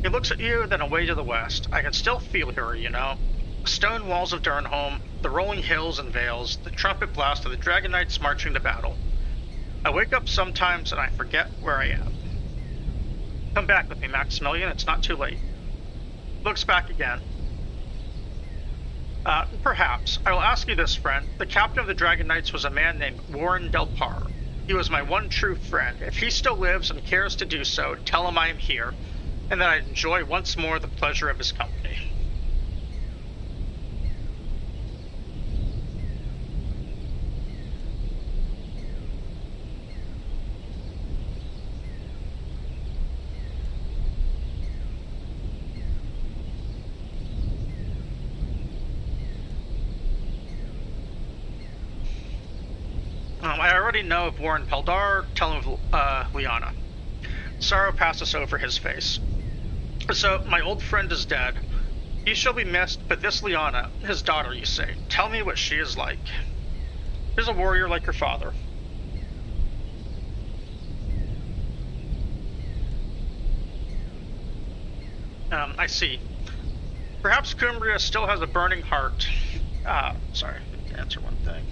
He looks at you, then away to the west. I can still feel her, you know. The stone walls of Durnholm, the rolling hills and vales, the trumpet blast of the Dragon Knights marching to battle. I wake up sometimes and I forget where I am. Come back with me, Maximilian. It's not too late. Looks back again. Perhaps. I will ask you this, friend. The captain of the Dragon Knights was a man named Warren Delpar. He was my one true friend. If he still lives and cares to do so, tell him I am here, and that I enjoy once more the pleasure of his company. I already know of Warren Peldar. Tell him of Liana. Sorrow passes over his face. So, my old friend is dead. He shall be missed, but this Liana, his daughter, you say, tell me what she is like. She's a warrior like her father. I see. Perhaps Cumbria still has a burning heart. Sorry, I need to answer one thing.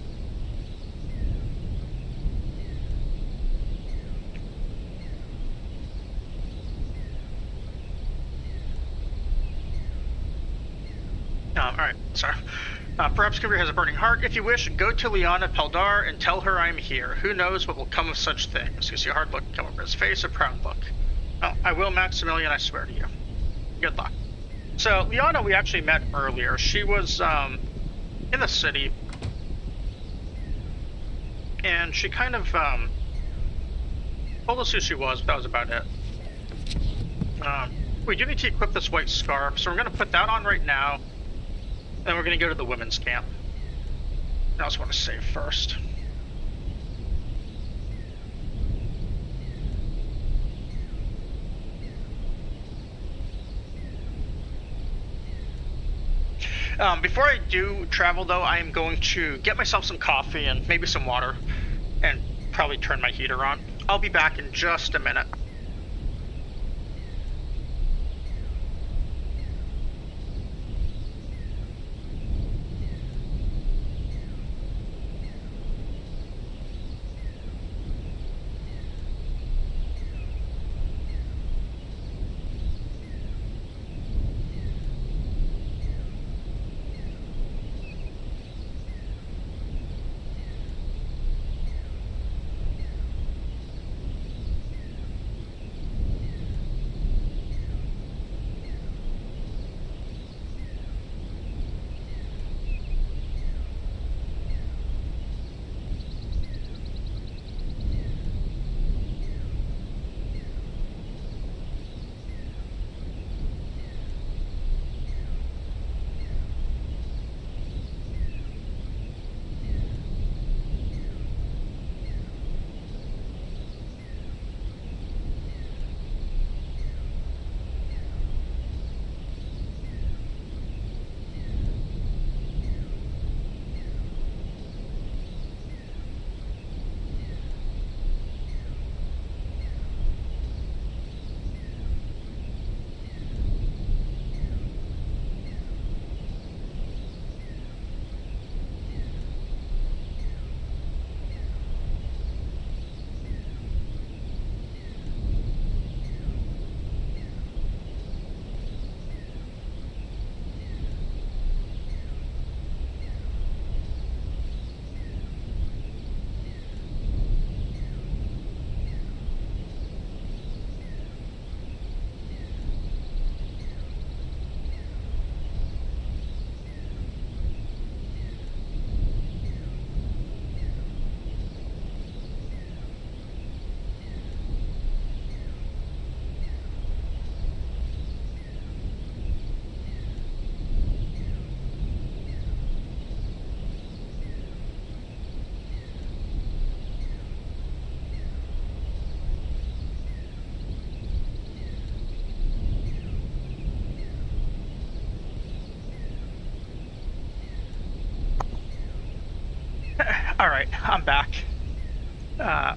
Alright, sorry. Perhaps Cumbria has a burning heart. If you wish, go to Liana Peldar and tell her I am here. Who knows what will come of such things? You see a hard look come over his face, a proud look. Oh, I will, Maximilian, I swear to you. Good luck. So, Liana, we actually met earlier. She was, in the city. And she kind of, told us who she was, but that was about it. We do need to equip this white scarf, so we're going to put that on right now. Then we're going to go to the women's camp. I just want to save first. Before I do travel, though, I am going to get myself some coffee and maybe some water, and probably turn my heater on. I'll be back in just a minute. Alright, I'm back. I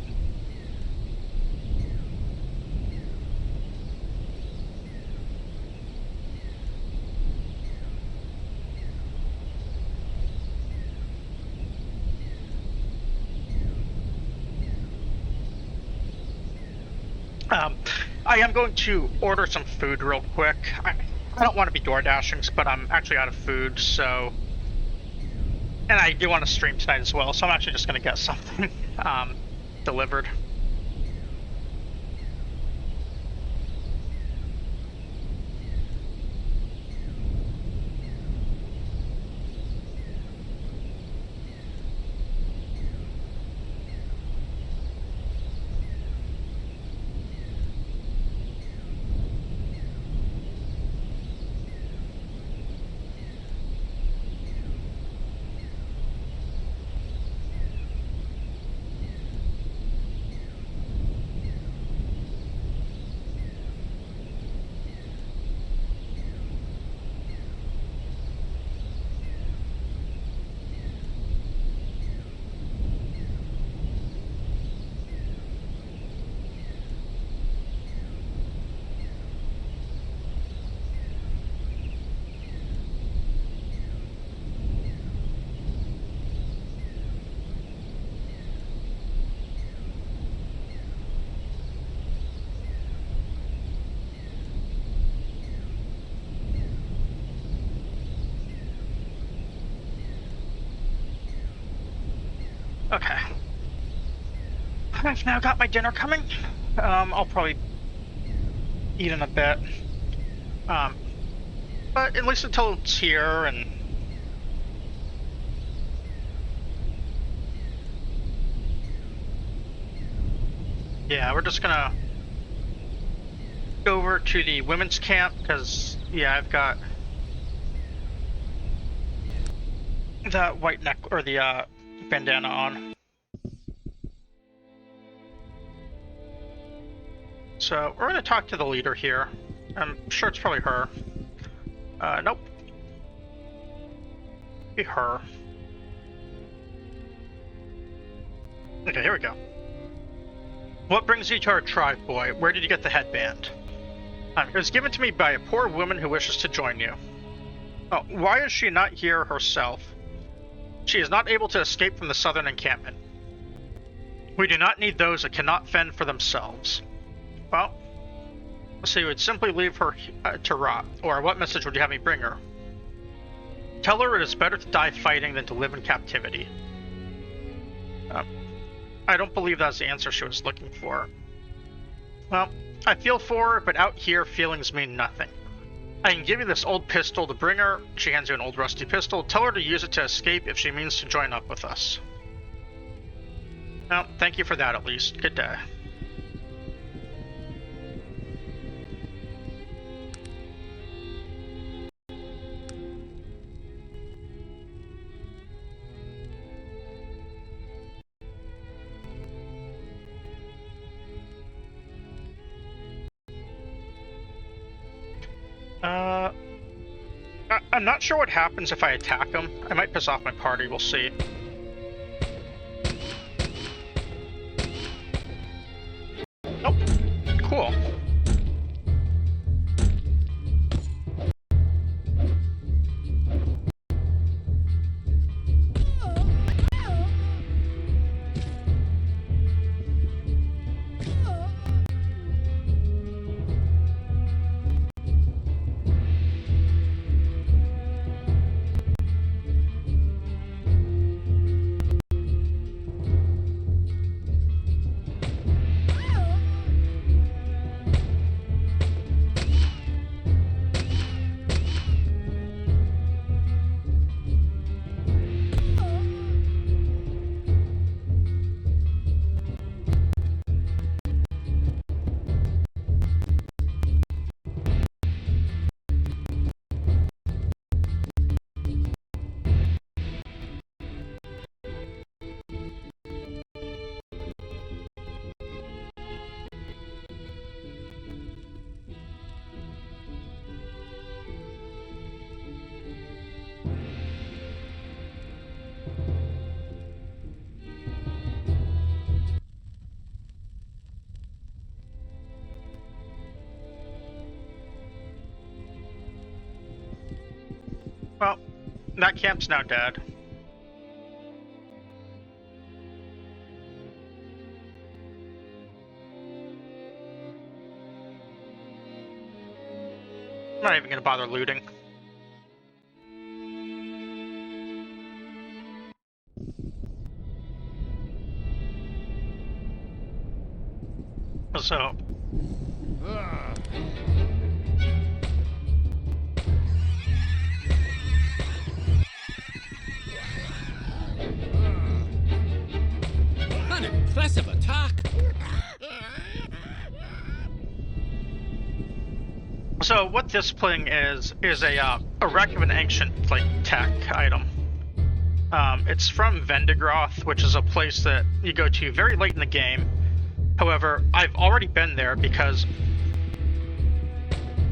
am going to order some food real quick. I don't want to be door dashing, but I'm actually out of food, so... And I do want to stream tonight as well, so I'm actually just going to get something delivered. Okay. I've now got my dinner coming. I'll probably eat in a bit. But at least until it's here and... Yeah, we're just gonna go over to the women's camp, because, yeah, I've got the white neck, or the, bandana on. So, we're gonna talk to the leader here. I'm sure it's probably her. Nope. Be her. Okay, here we go. What brings you to our tribe, boy? Where did you get the headband? It was given to me by a poor woman who wishes to join you. Oh, why is she not here herself? She is not able to escape from the southern encampment. We do not need those that cannot fend for themselves. Well, so you would simply leave her to rot, or what message would you have me bring her? Tell her it is better to die fighting than to live in captivity. I don't believe that's the answer she was looking for. Well, I feel for her, but out here feelings mean nothing. I can give you this old pistol to bring her. She hands you an old rusty pistol. Tell her to use it to escape if she means to join up with us. Well, thank you for that at least. Good day. I'm not sure what happens if I attack him. I might piss off my party, we'll see. Nope. Cool. Well, that camp's now dead. I'm not even gonna bother looting. So, An impressive attack. so what this pling is a wreck of an ancient like tech item. It's from Vendigroth, which is a place that you go to very late in the game. However, I've already been there because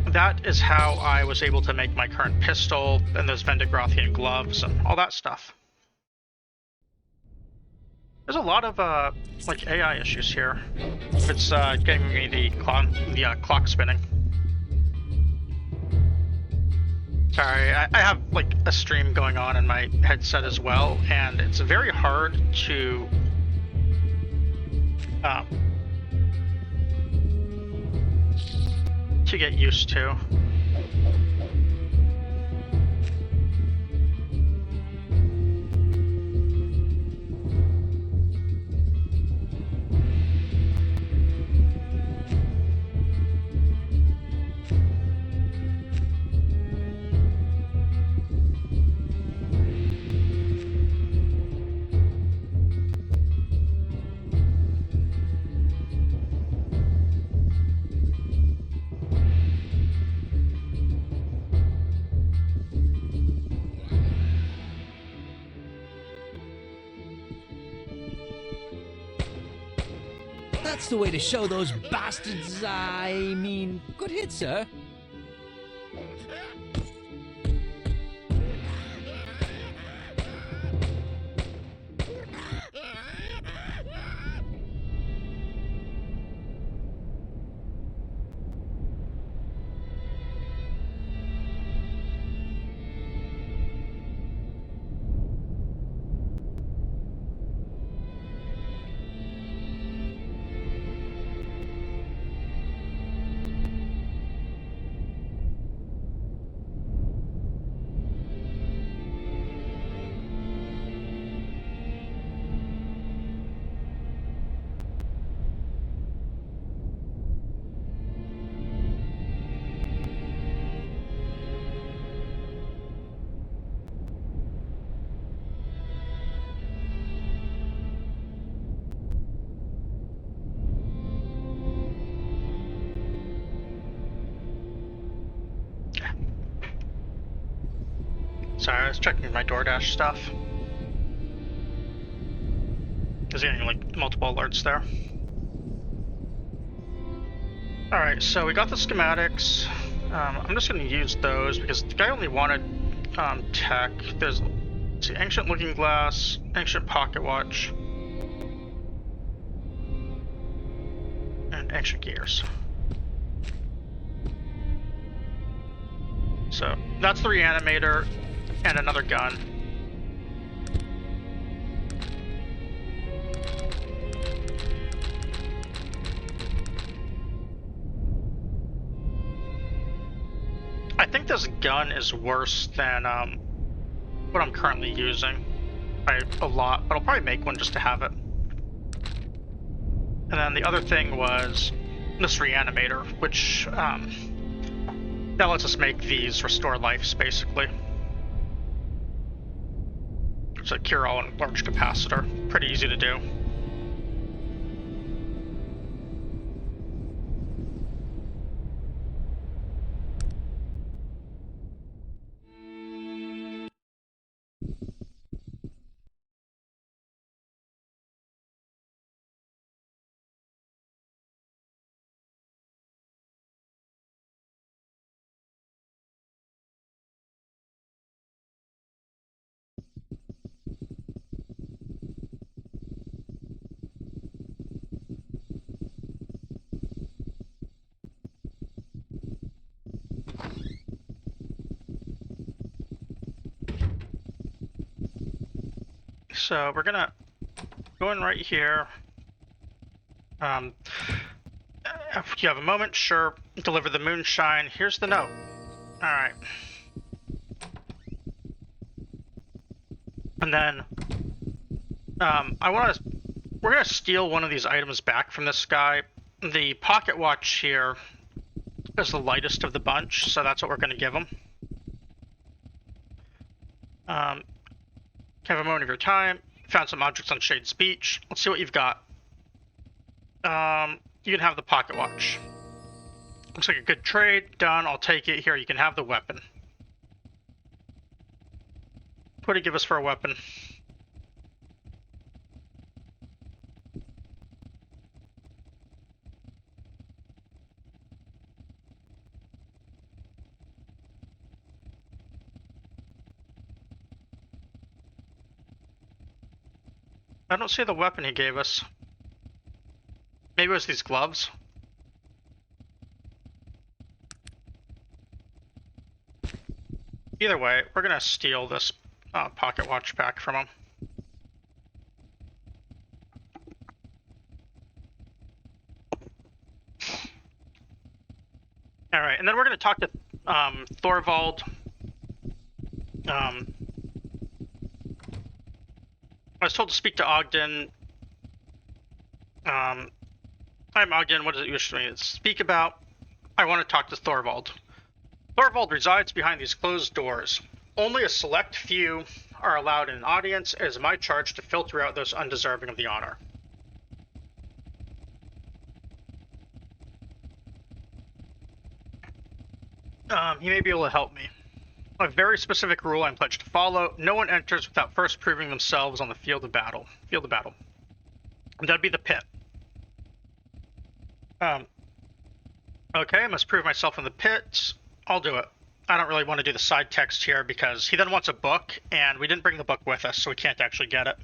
that is how I was able to make my current pistol and those Vendigrothian gloves and all that stuff. There's a lot of like AI issues here. It's getting me the clock spinning. Sorry, I have like a stream going on in my headset as well, and it's very hard um, to get used to. That's the way to show those bastards. I mean, good hit, sir. Sorry, I was checking my DoorDash stuff. There's getting like multiple alerts there. Alright, so we got the schematics. I'm just going to use those because the guy only wanted tech. There's see, ancient looking glass, ancient pocket watch, and ancient gears. So that's the reanimator and another gun. I think this gun is worse than what I'm currently using by a lot, but I'll probably make one just to have it. And then the other thing was this reanimator, which that lets us make these restore lives, basically. It's a cure-all and large capacitor. Pretty easy to do. so we're gonna go in right here. If you have a moment, sure. Deliver the moonshine. Here's the note. Alright. And then, we're gonna steal one of these items back from this guy. The pocket watch here is the lightest of the bunch, so that's what we're gonna give him. Have a moment of your time. Found some objects on Shade's Beach. Let's see what you've got. You can have the pocket watch. Looks like a good trade. Done. I'll take it. Here, you can have the weapon. What do you give us for a weapon? I don't see the weapon he gave us. Maybe it was these gloves. Either way, we're gonna steal this pocket watch back from him. Alright, and then we're gonna talk to Thorvald. I was told to speak to Ogden. I'm Ogden. What does it usually speak about? I want to talk to Thorvald. Thorvald resides behind these closed doors. Only a select few are allowed in an audience. It is my charge to filter out those undeserving of the honor. He may be able to help me. A very specific rule I'm pledged to follow. No one enters without first proving themselves on the field of battle. And that'd be the pit. Okay, I must prove myself in the pit. I'll do it. I don't really want to do the side text here because he then wants a book, and we didn't bring the book with us, so we can't actually get it.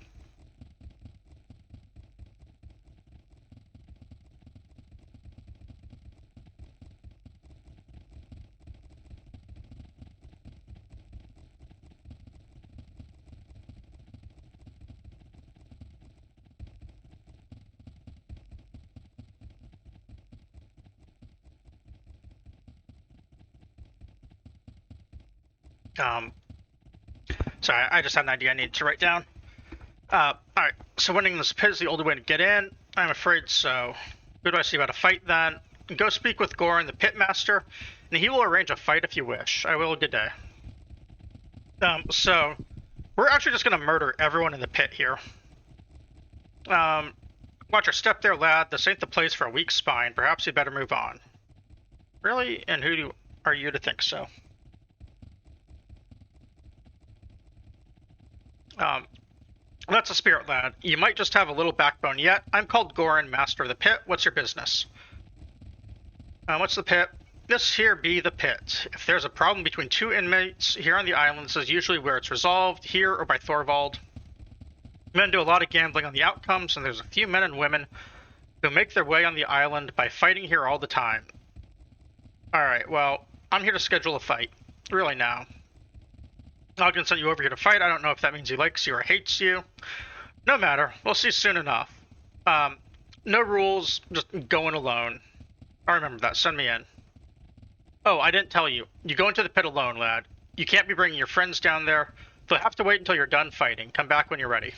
Sorry, I just had an idea I need to write down. Alright, so winning this pit is the only way to get in. I'm afraid so. Who do I see about a fight then? Go speak with Goran, the pitmaster, and he will arrange a fight if you wish. I will. Good day. So we're actually just gonna murder everyone in the pit here. Watch your step there, lad. This ain't the place for a weak spine. Perhaps you better move on. Really? And who are you to think so? That's a spirit, lad. You might just have a little backbone yet. I'm called Goran, master of the pit. What's your business? What's the pit? This here be the pit. If there's a problem between two inmates here on the island, this is usually where it's resolved, here or by Thorvald. Men do a lot of gambling on the outcomes, and there's a few men and women who make their way on the island by fighting here all the time. Alright, well, I'm here to schedule a fight. Really now. Ogden sent you over here to fight. I don't know if that means he likes you or hates you. No matter. We'll see soon enough. No rules, just going alone. I remember that. Send me in. Oh, I didn't tell you. You go into the pit alone, lad. You can't be bringing your friends down there. They'll have to wait until you're done fighting. Come back when you're ready.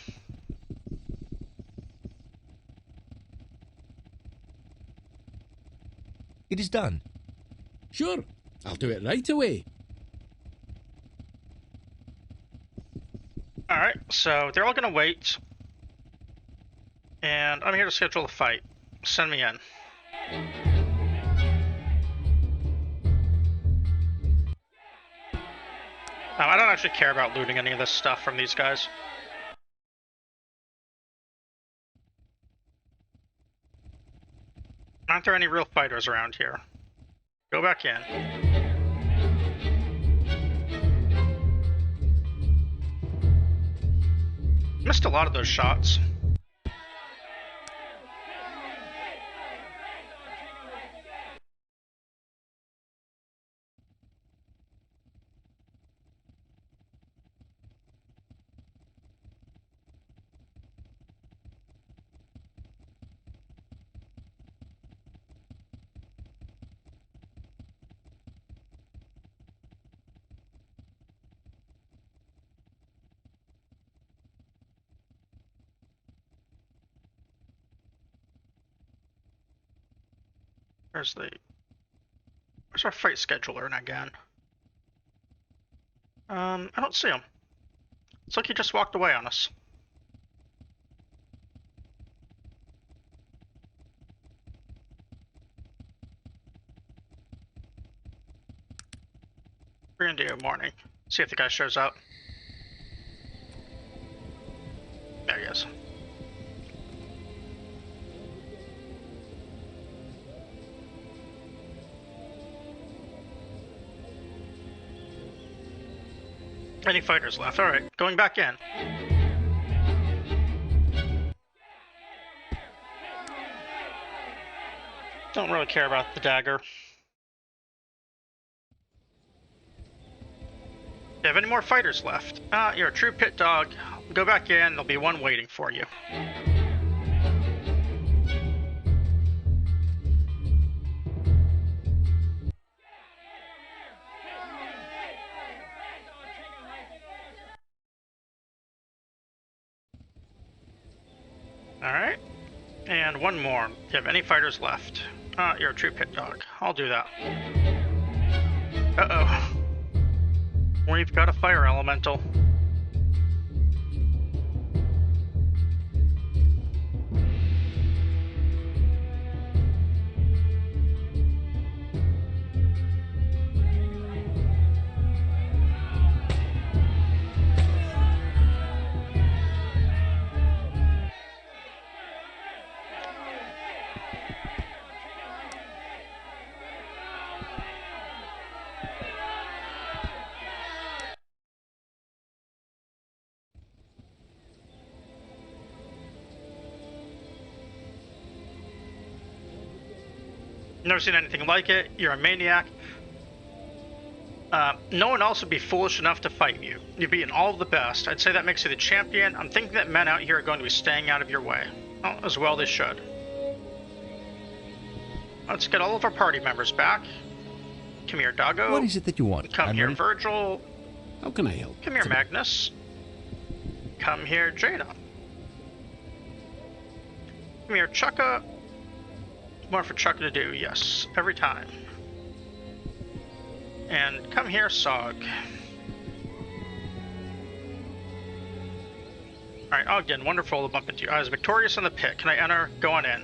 It is done. Sure, I'll do it right away. Alright, so they're all gonna wait. And I'm here to schedule a fight. Send me in. I don't actually care about looting any of this stuff from these guys. Aren't there any real fighters around here? Go back in. Missed a lot of those shots. Where's our fight scheduler again? I don't see him. It's like he just walked away on us. We're gonna do morning. See if the guy shows up. There he is. Any fighters left? Alright, going back in. Don't really care about the dagger. Do you have any more fighters left? You're a true pit dog. Go back in, there'll be one waiting for you. Alright. And one more. Do you have any fighters left? You're a true pit dog. I'll do that. Uh-oh. We've got a fire elemental. Never seen anything like it. You're a maniac. No one else would be foolish enough to fight you. You've beaten all of the best. I'd say that makes you the champion. I'm thinking that men out here are going to be staying out of your way. Well, as well they should. Let's get all of our party members back. Come here, Doggo. What is it that you want? Come here, Virgil. How can I help? Come here, Magnus. Come here, Jaina. Come here, Chukka. More for Chukka to do, yes, every time. And come here, Sog. Alright, Ogden, wonderful to bump into you. I was victorious in the pit. Can I enter? Go on in.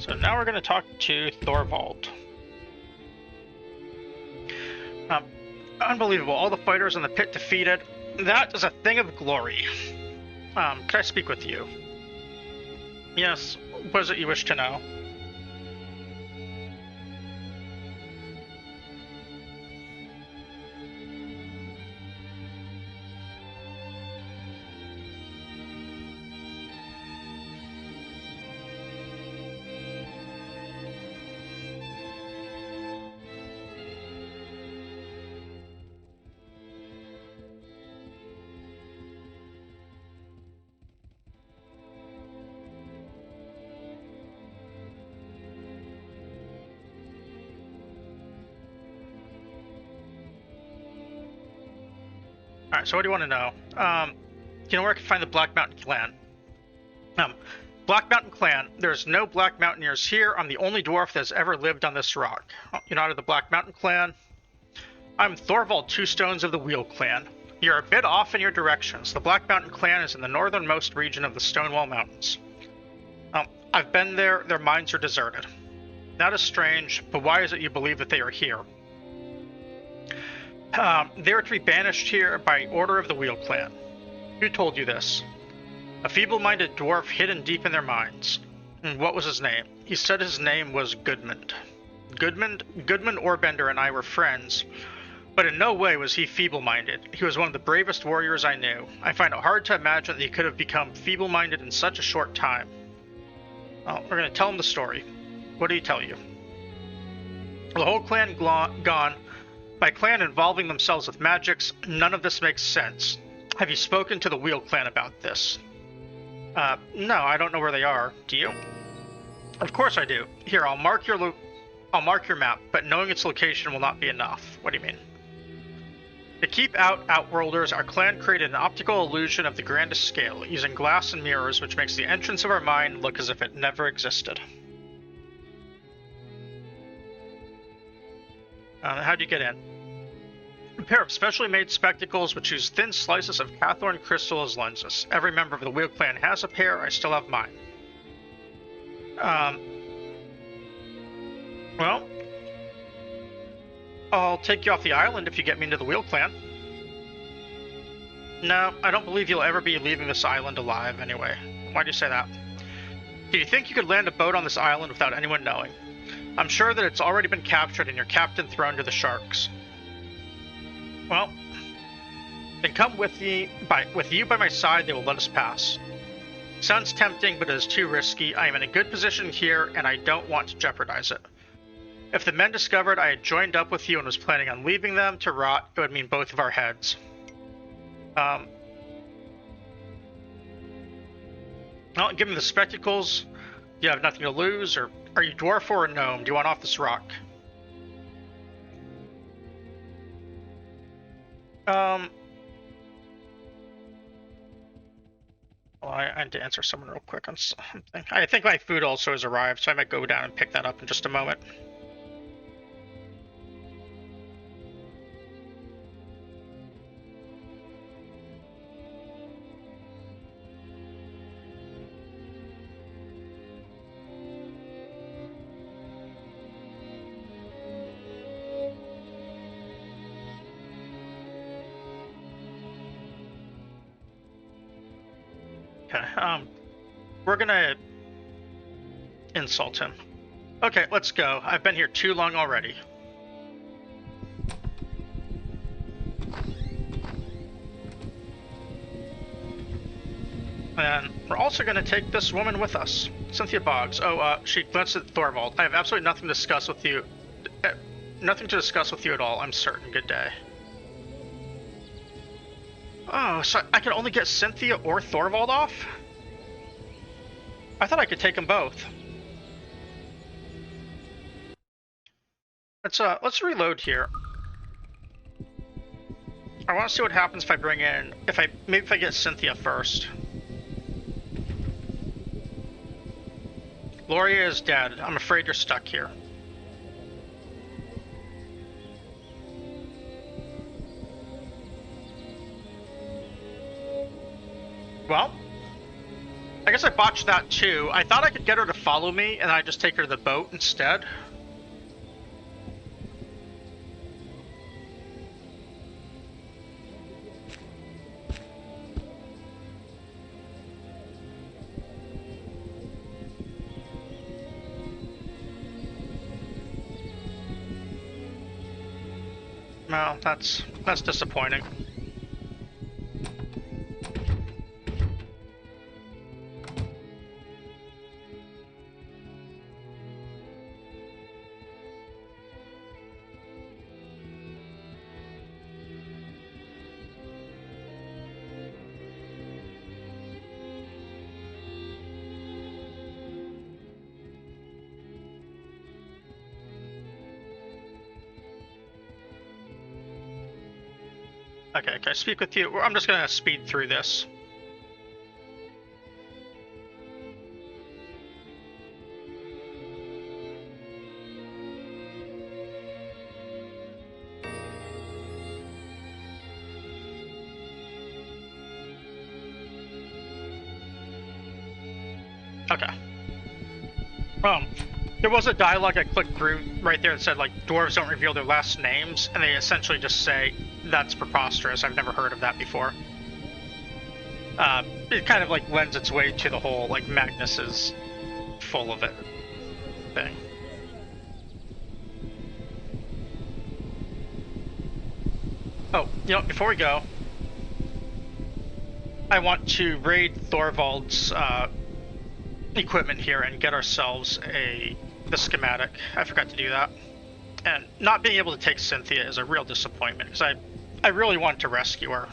So now we're going to talk to Thorvald. Unbelievable. All the fighters in the pit defeated. That is a thing of glory. Can I speak with you? Yes. What is it you wish to know? Alright, so what do you want to know? Do you know where I can find the Black Mountain Clan? Black Mountain Clan, there's no Black Mountaineers here. I'm the only dwarf that's ever lived on this rock. You're not of the Black Mountain Clan? I'm Thorvald Two Stones of the Wheel Clan. You're a bit off in your directions. The Black Mountain Clan is in the northernmost region of the Stonewall Mountains. I've been there. Their mines are deserted. That is strange, but why is it you believe that they are here? They are to be banished here by order of the Wheel Clan. Who told you this? A feeble-minded dwarf hidden deep in their minds. And what was his name? He said his name was Goodmund. Goodmund Orbender and I were friends, but in no way was he feeble-minded. He was one of the bravest warriors I knew. I find it hard to imagine that he could have become feeble-minded in such a short time. Well, we're going to tell him the story. What do he tell you? The whole clan gone. My clan involving themselves with magics, none of this makes sense. Have you spoken to the Wheel clan about this? No, I don't know where they are. Do you? Of course I do. Here, I'll mark your map, but knowing its location will not be enough. What do you mean? To keep out Outworlders, our clan created an optical illusion of the grandest scale, using glass and mirrors, which makes the entrance of our mine look as if it never existed. How do you get in? A pair of specially made spectacles which use thin slices of Cathorn crystal as lenses. Every member of the Wheel clan has a pair, I still have mine. Well, I'll take you off the island if you get me into the Wheel clan. No, I don't believe you'll ever be leaving this island alive anyway. Why do you say that? Do you think you could land a boat on this island without anyone knowing? I'm sure that it's already been captured and your captain thrown to the sharks. Well, then come with you by my side, they will let us pass. Sounds tempting, but it is too risky. I am in a good position here, and I don't want to jeopardize it. If the men discovered I had joined up with you and was planning on leaving them to rot, it would mean both of our heads. Well, give me the spectacles. You have nothing to lose, or are you dwarf or a gnome? Do you want off this rock? Well, I need to answer someone real quick on something. I think my food also has arrived, so I might go down and pick that up in just a moment. Okay, we're gonna insult him. Okay, let's go. I've been here too long already. And we're also gonna take this woman with us. Cynthia Boggs. Oh, she glanced at Thorvald. I have absolutely nothing to discuss with you. Nothing to discuss with you at all, I'm certain. Good day. Oh, so I can only get Cynthia or Thorvald off? I thought I could take them both. Let's reload here. I want to see what happens if I bring in, maybe if I get Cynthia first. Loria is dead. I'm afraid you're stuck here. Well, I guess I botched that too. I thought I could get her to follow me and I just take her to the boat instead. Well, that's disappointing. Okay, can I speak with you? I'm just gonna speed through this. Okay. There was a dialogue I clicked through right there that said, like, dwarves don't reveal their last names, and they essentially just say, that's preposterous, I've never heard of that before. It kind of, like, lends its way to the whole, like, Magnus is full of it thing. Oh, you know, before we go, I want to raid Thorvald's, equipment here and get ourselves a the schematic. I forgot to do that. And not being able to take Cynthia is a real disappointment, because I really wanted to rescue her.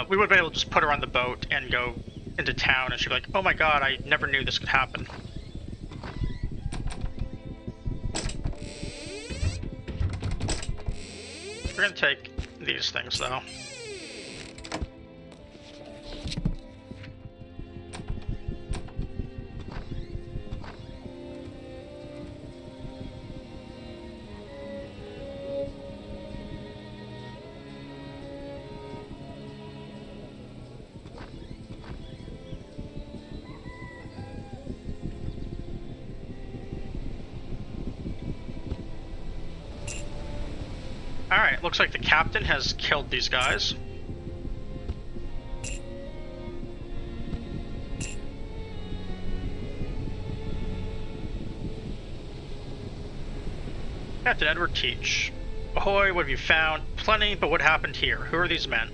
We would have been able to just put her on the boat and go into town, and she'd be like, oh my god, I never knew this could happen. We're gonna take these things, though. Alright, looks like the captain has killed these guys. Captain Edward Teach. Ahoy, what have you found? Plenty, but what happened here? Who are these men?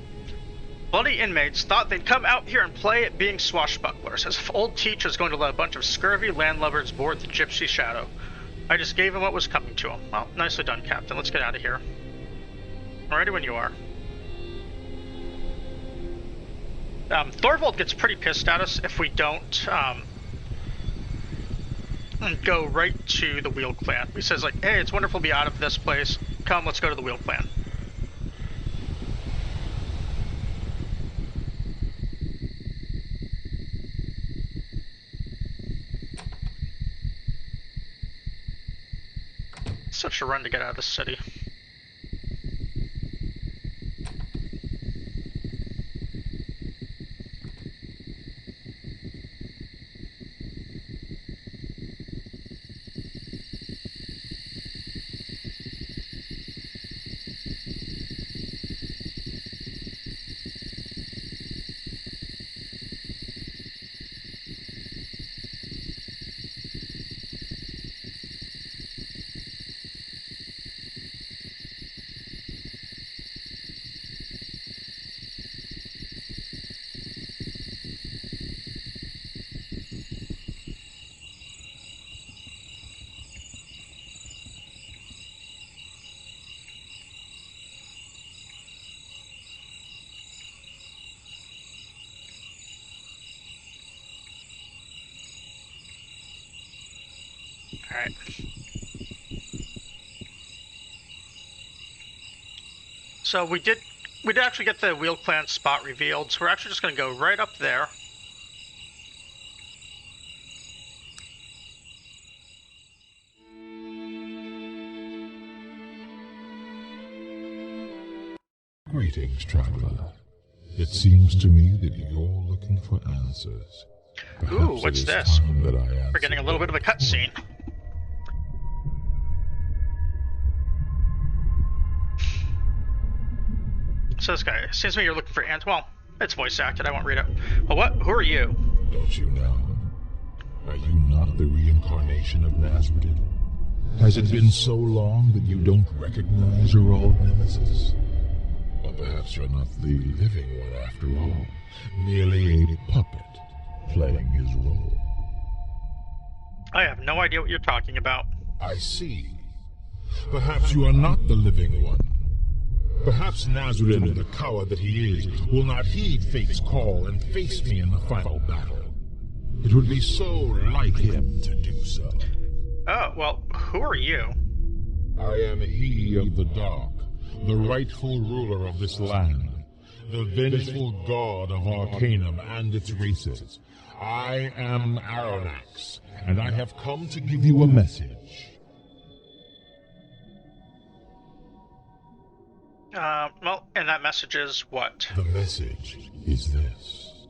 Bloody inmates thought they'd come out here and play at being swashbucklers, as if old Teach was going to let a bunch of scurvy landlubbers board the Gypsy Shadow. I just gave him what was coming to him. Well, nicely done, Captain. Let's get out of here. Ready when you are. Thorvald gets pretty pissed at us if we don't go right to the Wheel Clan. He says, like, hey, it's wonderful to be out of this place. Come, let's go to the Wheel Clan. Such a run to get out of the city. Alright. So we did actually get the Wheel Clan spot revealed, so we're actually just going to go right up there. Greetings, traveler. It seems to me that you're looking for answers. Perhaps Ooh, what's this? We're getting a little bit of a cutscene. So this guy, seems to me you're looking for answers. Well, it's voice acted, I won't read it. Well, what? Who are you? Don't you know? Are you not the reincarnation of Nazareth? Has it been so long that you don't recognize your old nemesis? Or perhaps you're not the living one after all, merely a puppet playing his role. I have no idea what you're talking about. I see. Perhaps you are not the living one. Perhaps Nazareth, the coward that he is, will not heed fate's call and face me in the final battle. It would be so like him to do so. Oh, well, who are you? I am he of the dark, the rightful ruler of this land, the vengeful god of Arcanum and its races. I am Aronax, and I have come to give you a message. Well, and that message is what? The message is this.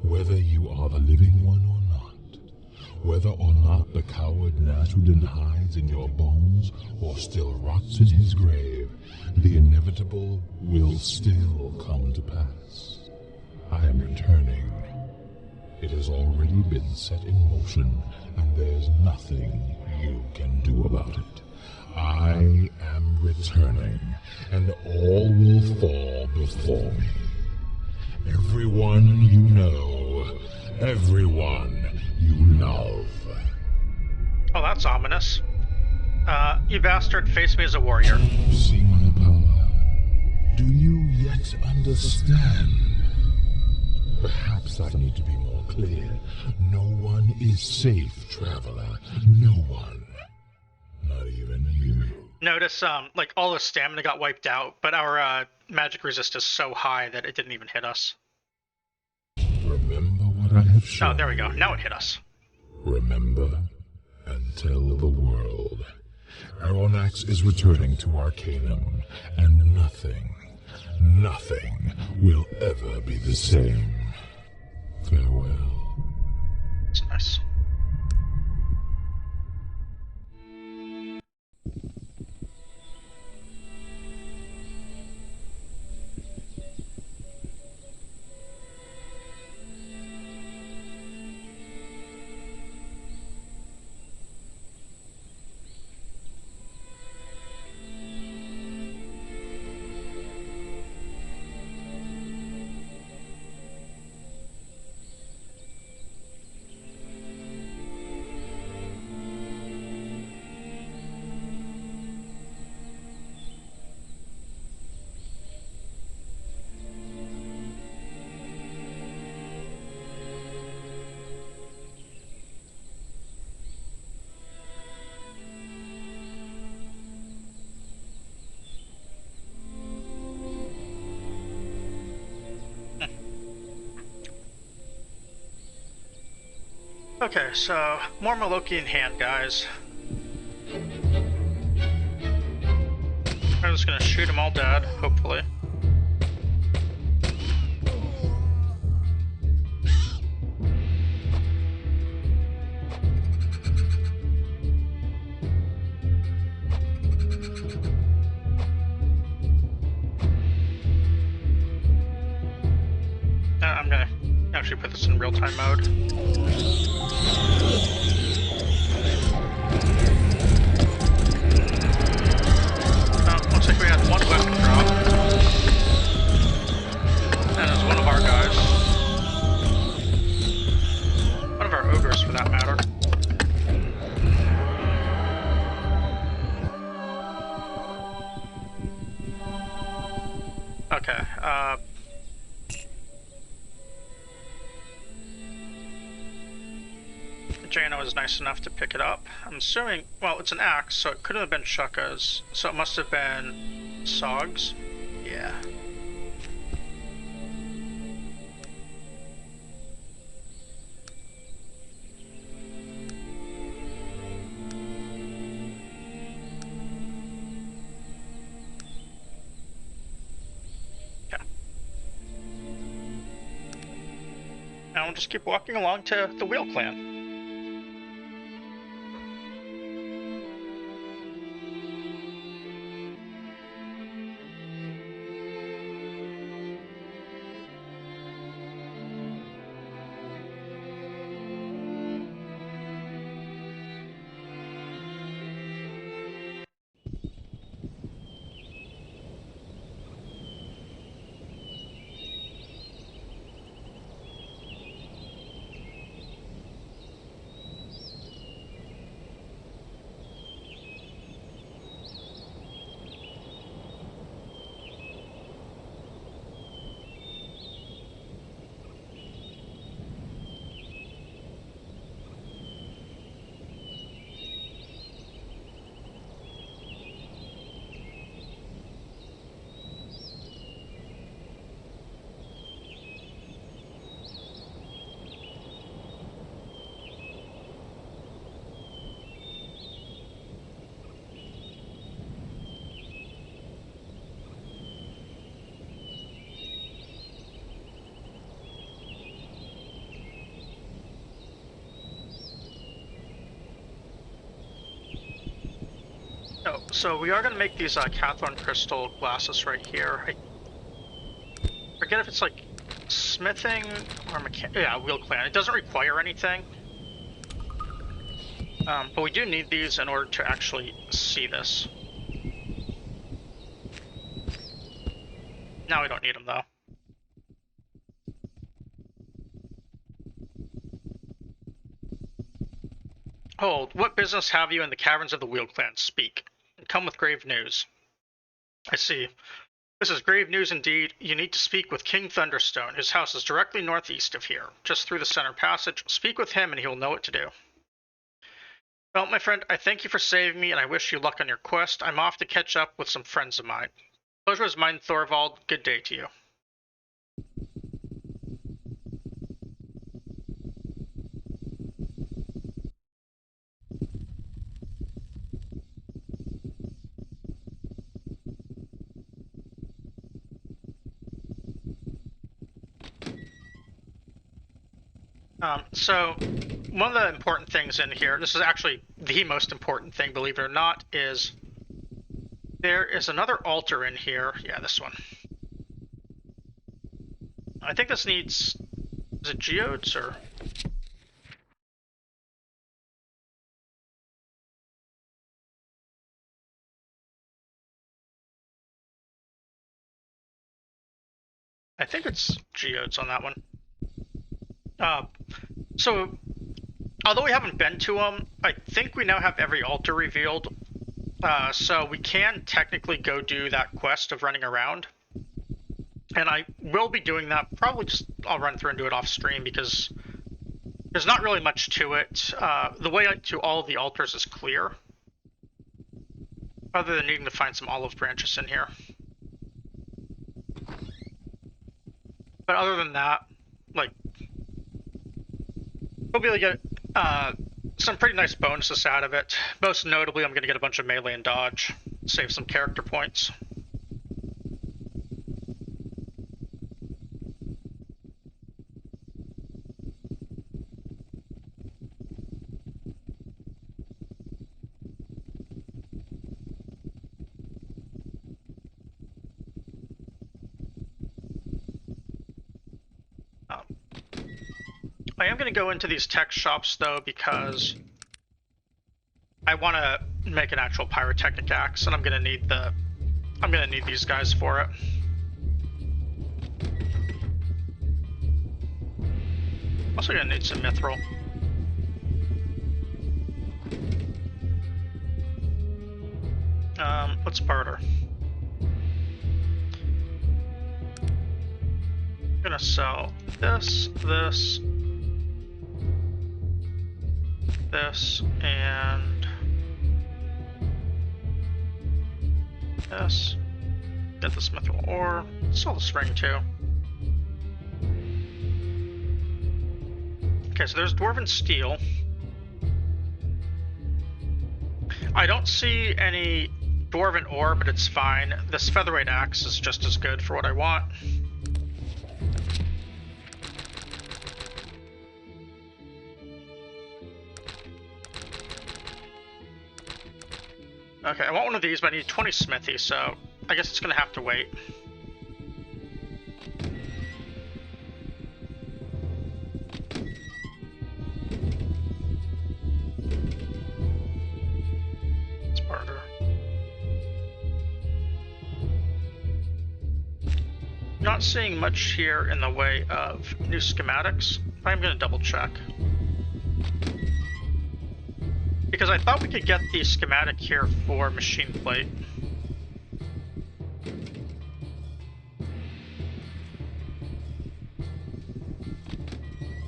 Whether you are the living one or not, whether or not the coward Nasruddin hides in your bones or still rots in his grave, the inevitable will still come to pass. I am returning. It has already been set in motion, and there's nothing you can do about it. I am returning, and all will fall before me. Everyone you know, everyone you love. Well, that's ominous. You bastard, face me as a warrior. See my power? Do you yet understand? Perhaps I need to be more clear. No one is safe, traveler. No one. Not even you. Notice, like, all the stamina got wiped out, but our, magic resist is so high that it didn't even hit us. Remember what I have shown Oh, there we go. you. Now it hit us. Remember and tell the world. Aronax is returning to Arcanum, and nothing will ever be the same. Farewell. It's nice. Okay, so more Maloki in hand, guys. I'm just gonna shoot them all dead, hopefully. I'm gonna actually put this in real-time mode. Looks like we had one weapon drop. And it was one of our guys. One of our ogres, for that matter. Okay, Jano was nice enough to pick it up. I'm assuming, well, it's an axe, so it couldn't have been Shukka's. So it must have been Sog's. Yeah. Yeah. Now we'll just keep walking along to the Wheel Clan. Oh, so we are going to make these Catherine crystal glasses right here. I forget if it's like smithing or yeah, Wheel Clan. It doesn't require anything. But we do need these in order to actually see this. Now we don't need them though. Hold, what business have you in the caverns of the Wheel Clan? Speak, and come with grave news. I see. This is grave news indeed. You need to speak with King Thunderstone. His house is directly northeast of here, just through the center passage. Speak with him and he will know what to do. Well, my friend, I thank you for saving me and I wish you luck on your quest. I'm off to catch up with some friends of mine. Pleasure is mine, Thorvald. Good day to you. So one of the important things in here, this is actually the most important thing, believe it or not, is there is another altar in here. Yeah, this one. I think this needs, is it geodes or? I think it's geodes on that one. So, although we haven't been to them, I think we now have every altar revealed. So we can technically go do that quest of running around. And I will be doing that. Probably just, I'll run through and do it off stream because there's not really much to it. The way to all of the altars is clear. Other than needing to find some olive branches in here. But other than that, like, we'll be able to get some pretty nice bonuses out of it. Most notably, I'm going to get a bunch of melee and dodge, save some character points. I am going to go into these tech shops though because I want to make an actual pyrotechnic axe, and I'm going to need these guys for it. Also going to need some mithril. Let's barter. I'm gonna sell this, and this. Get this mithril ore. Sell the string too. Okay, so there's dwarven steel. I don't see any dwarven ore, but it's fine. This featherweight axe is just as good for what I want. Okay, I want one of these, but I need 20 smithy, so I guess it's gonna have to wait. Let's barter. Not seeing much here in the way of new schematics. I'm gonna double check. Because I thought we could get the schematic here for machine plate.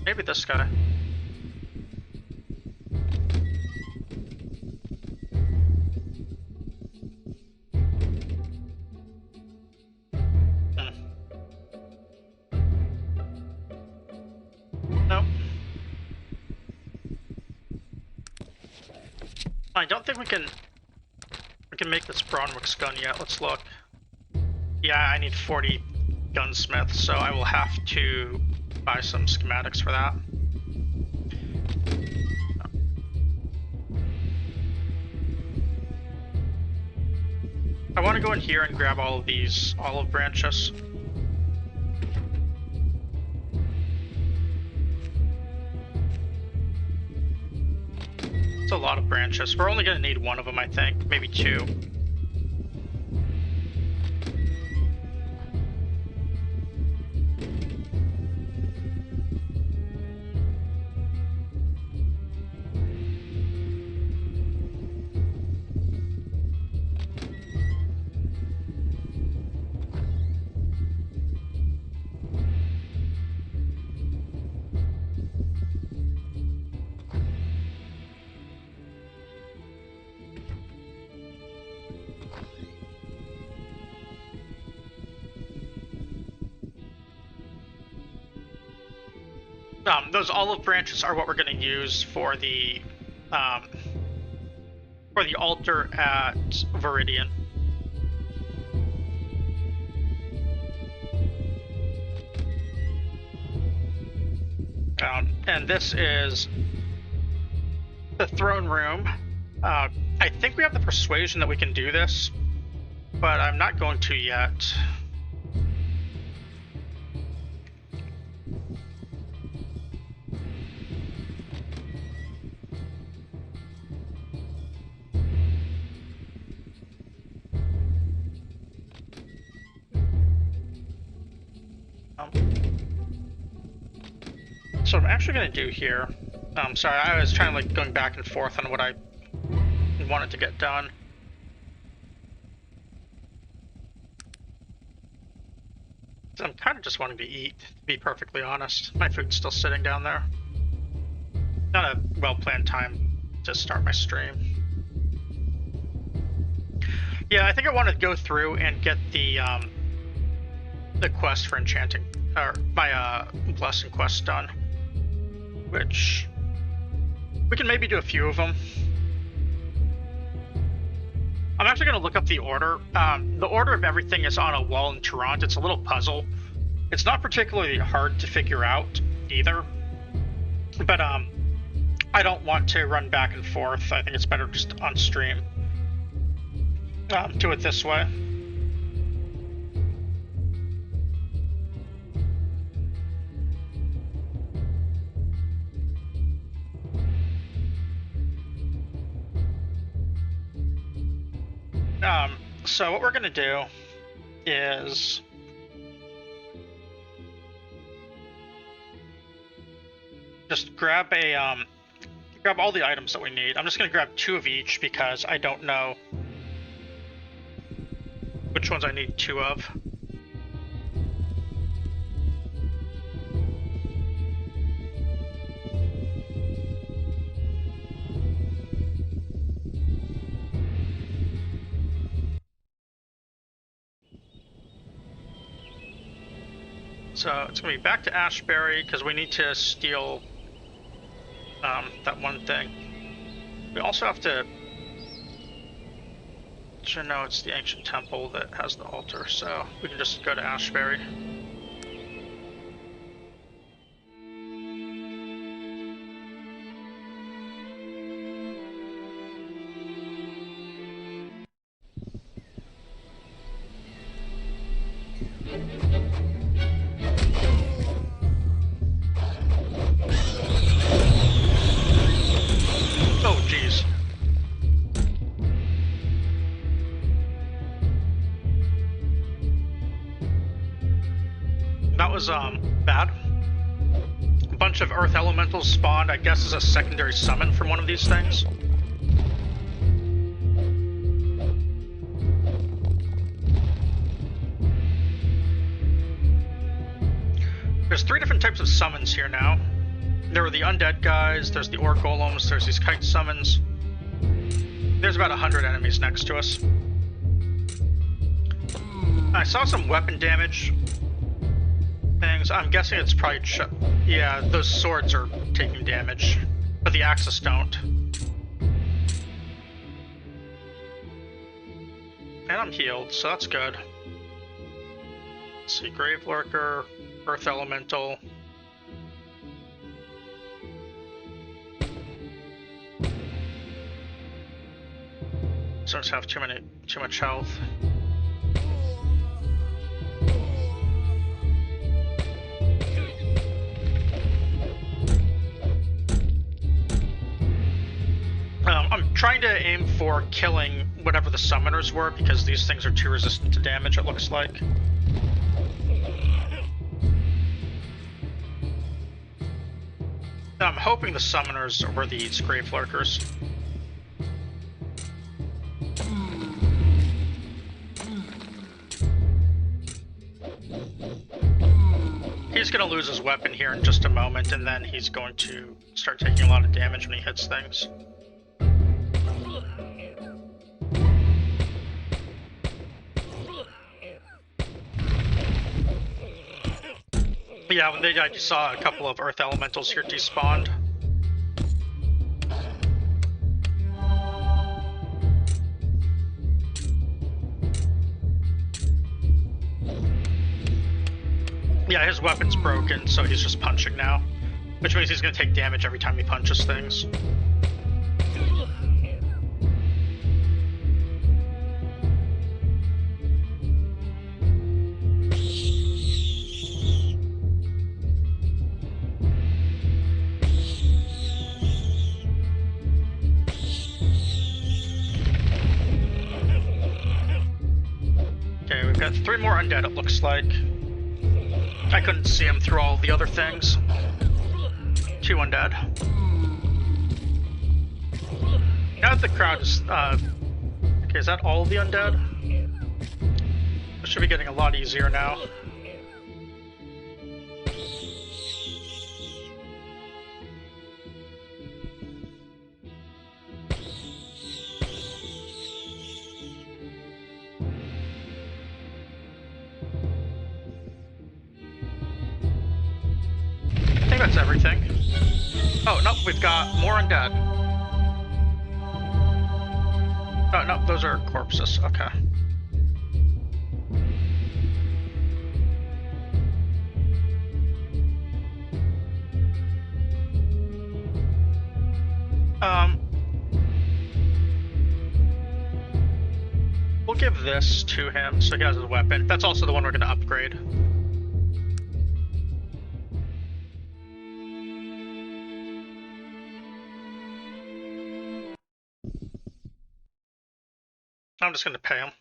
Maybe this guy. Nope. I don't think we can make this Bronwick's gun yet. Let's look. Yeah, I need 40 gunsmiths, so I will have to buy some schematics for that. I want to go in here and grab all of these olive branches. It's a lot of branches. We're only going to need one of them, I think. Maybe two. Those olive branches are what we're going to use for the altar at Viridian. And this is the throne room. I think we have the persuasion that we can do this, but I'm not going to yet. So what I'm actually going to do here, sorry, I was trying to like going back and forth on what I wanted to get done. So I'm kind of just wanting to eat, to be perfectly honest. My food's still sitting down there. Not a well-planned time to start my stream. Yeah, I think I want to go through and get the quest for enchanting, or my blessing quest done. Which we can maybe do a few of them. I'm actually going to look up the order. The order of everything is on a wall in Toronto. It's a little puzzle. It's not particularly hard to figure out either. But I don't want to run back and forth. I think it's better just on stream. Do it this way. So what we're going to do is just grab all the items that we need. I'm just going to grab 2 of each because I don't know which ones I need 2 of. So it's going to be back to Ashbury because we need to steal that one thing. We also have to know it's the ancient temple that has the altar, so we can just go to Ashbury. Bad. A bunch of earth elementals spawned, I guess, as a secondary summon from one of these things. There's 3 different types of summons here now. There are the undead guys, there's the ore golems, there's these kite summons. There's about 100 enemies next to us. I saw some weapon damage things. I'm guessing it's probably yeah, those swords are taking damage, but the axes don't. And I'm healed, so that's good. Let's see, Grave Lurker, Earth Elemental. So I just have too much health. I'm trying to aim for killing whatever the summoners were, because these things are too resistant to damage, it looks like. I'm hoping the summoners were these Grave Lurkers. He's going to lose his weapon here in just a moment, and then he's going to start taking a lot of damage when he hits things. Yeah, when they died, you saw a couple of Earth Elementals here despawned. Yeah, his weapon's broken, so he's just punching now. Which means he's gonna take damage every time he punches things. Okay, we've got 3 more undead, it looks like. I couldn't see him through all the other things. 2 undead. Now that the crowd is, okay, is that all of the undead? It should be getting a lot easier now. I think that's everything. Oh, no, we've got more undead. Oh, no, those are corpses. Okay. We'll give this to him so he has his weapon. That's also the one we're going to upgrade. I'm just going to pay him.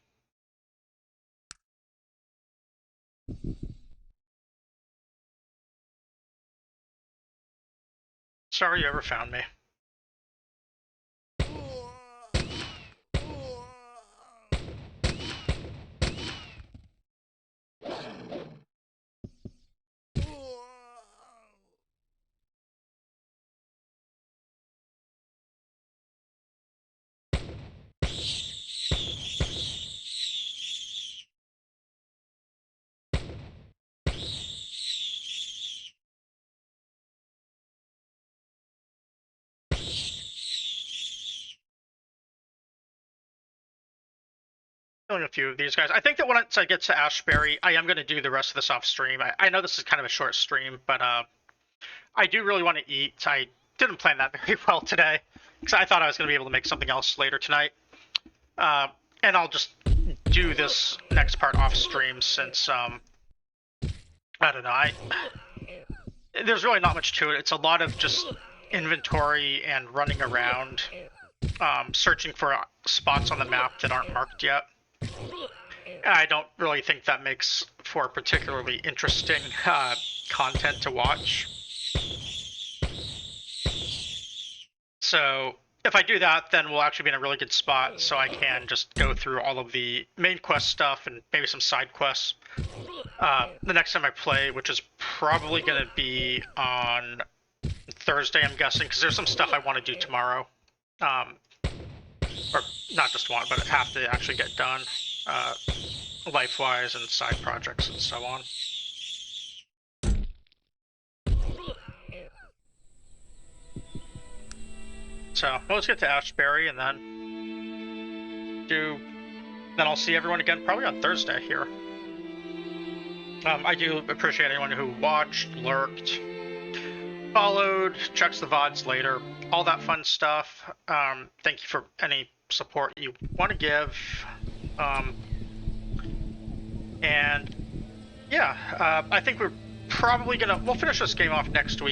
Sorry you ever found me. Killing a few of these guys. I think that once I get to Ashbury, I am going to do the rest of this off stream. I know this is kind of a short stream, but I do really want to eat. I didn't plan that very well today because I thought I was going to be able to make something else later tonight. And I'll just do this next part off stream since I don't know. There's really not much to it. It's a lot of just inventory and running around, searching for spots on the map that aren't marked yet. I don't really think that makes for particularly interesting content to watch. So if I do that, then we'll actually be in a really good spot so I can just go through all of the main quest stuff and maybe some side quests. The next time I play, which is probably going to be on Thursday, I'm guessing, because there's some stuff I want to do tomorrow. Or not just want, but have to actually get done, life-wise and side projects and so on. So, well, let's get to Ashbury and then then I'll see everyone again probably on Thursday here. I do appreciate anyone who watched, lurked, followed, checks the VODs later, all that fun stuff. Thank you for any support you want to give. And yeah, I think we'll finish this game off next week.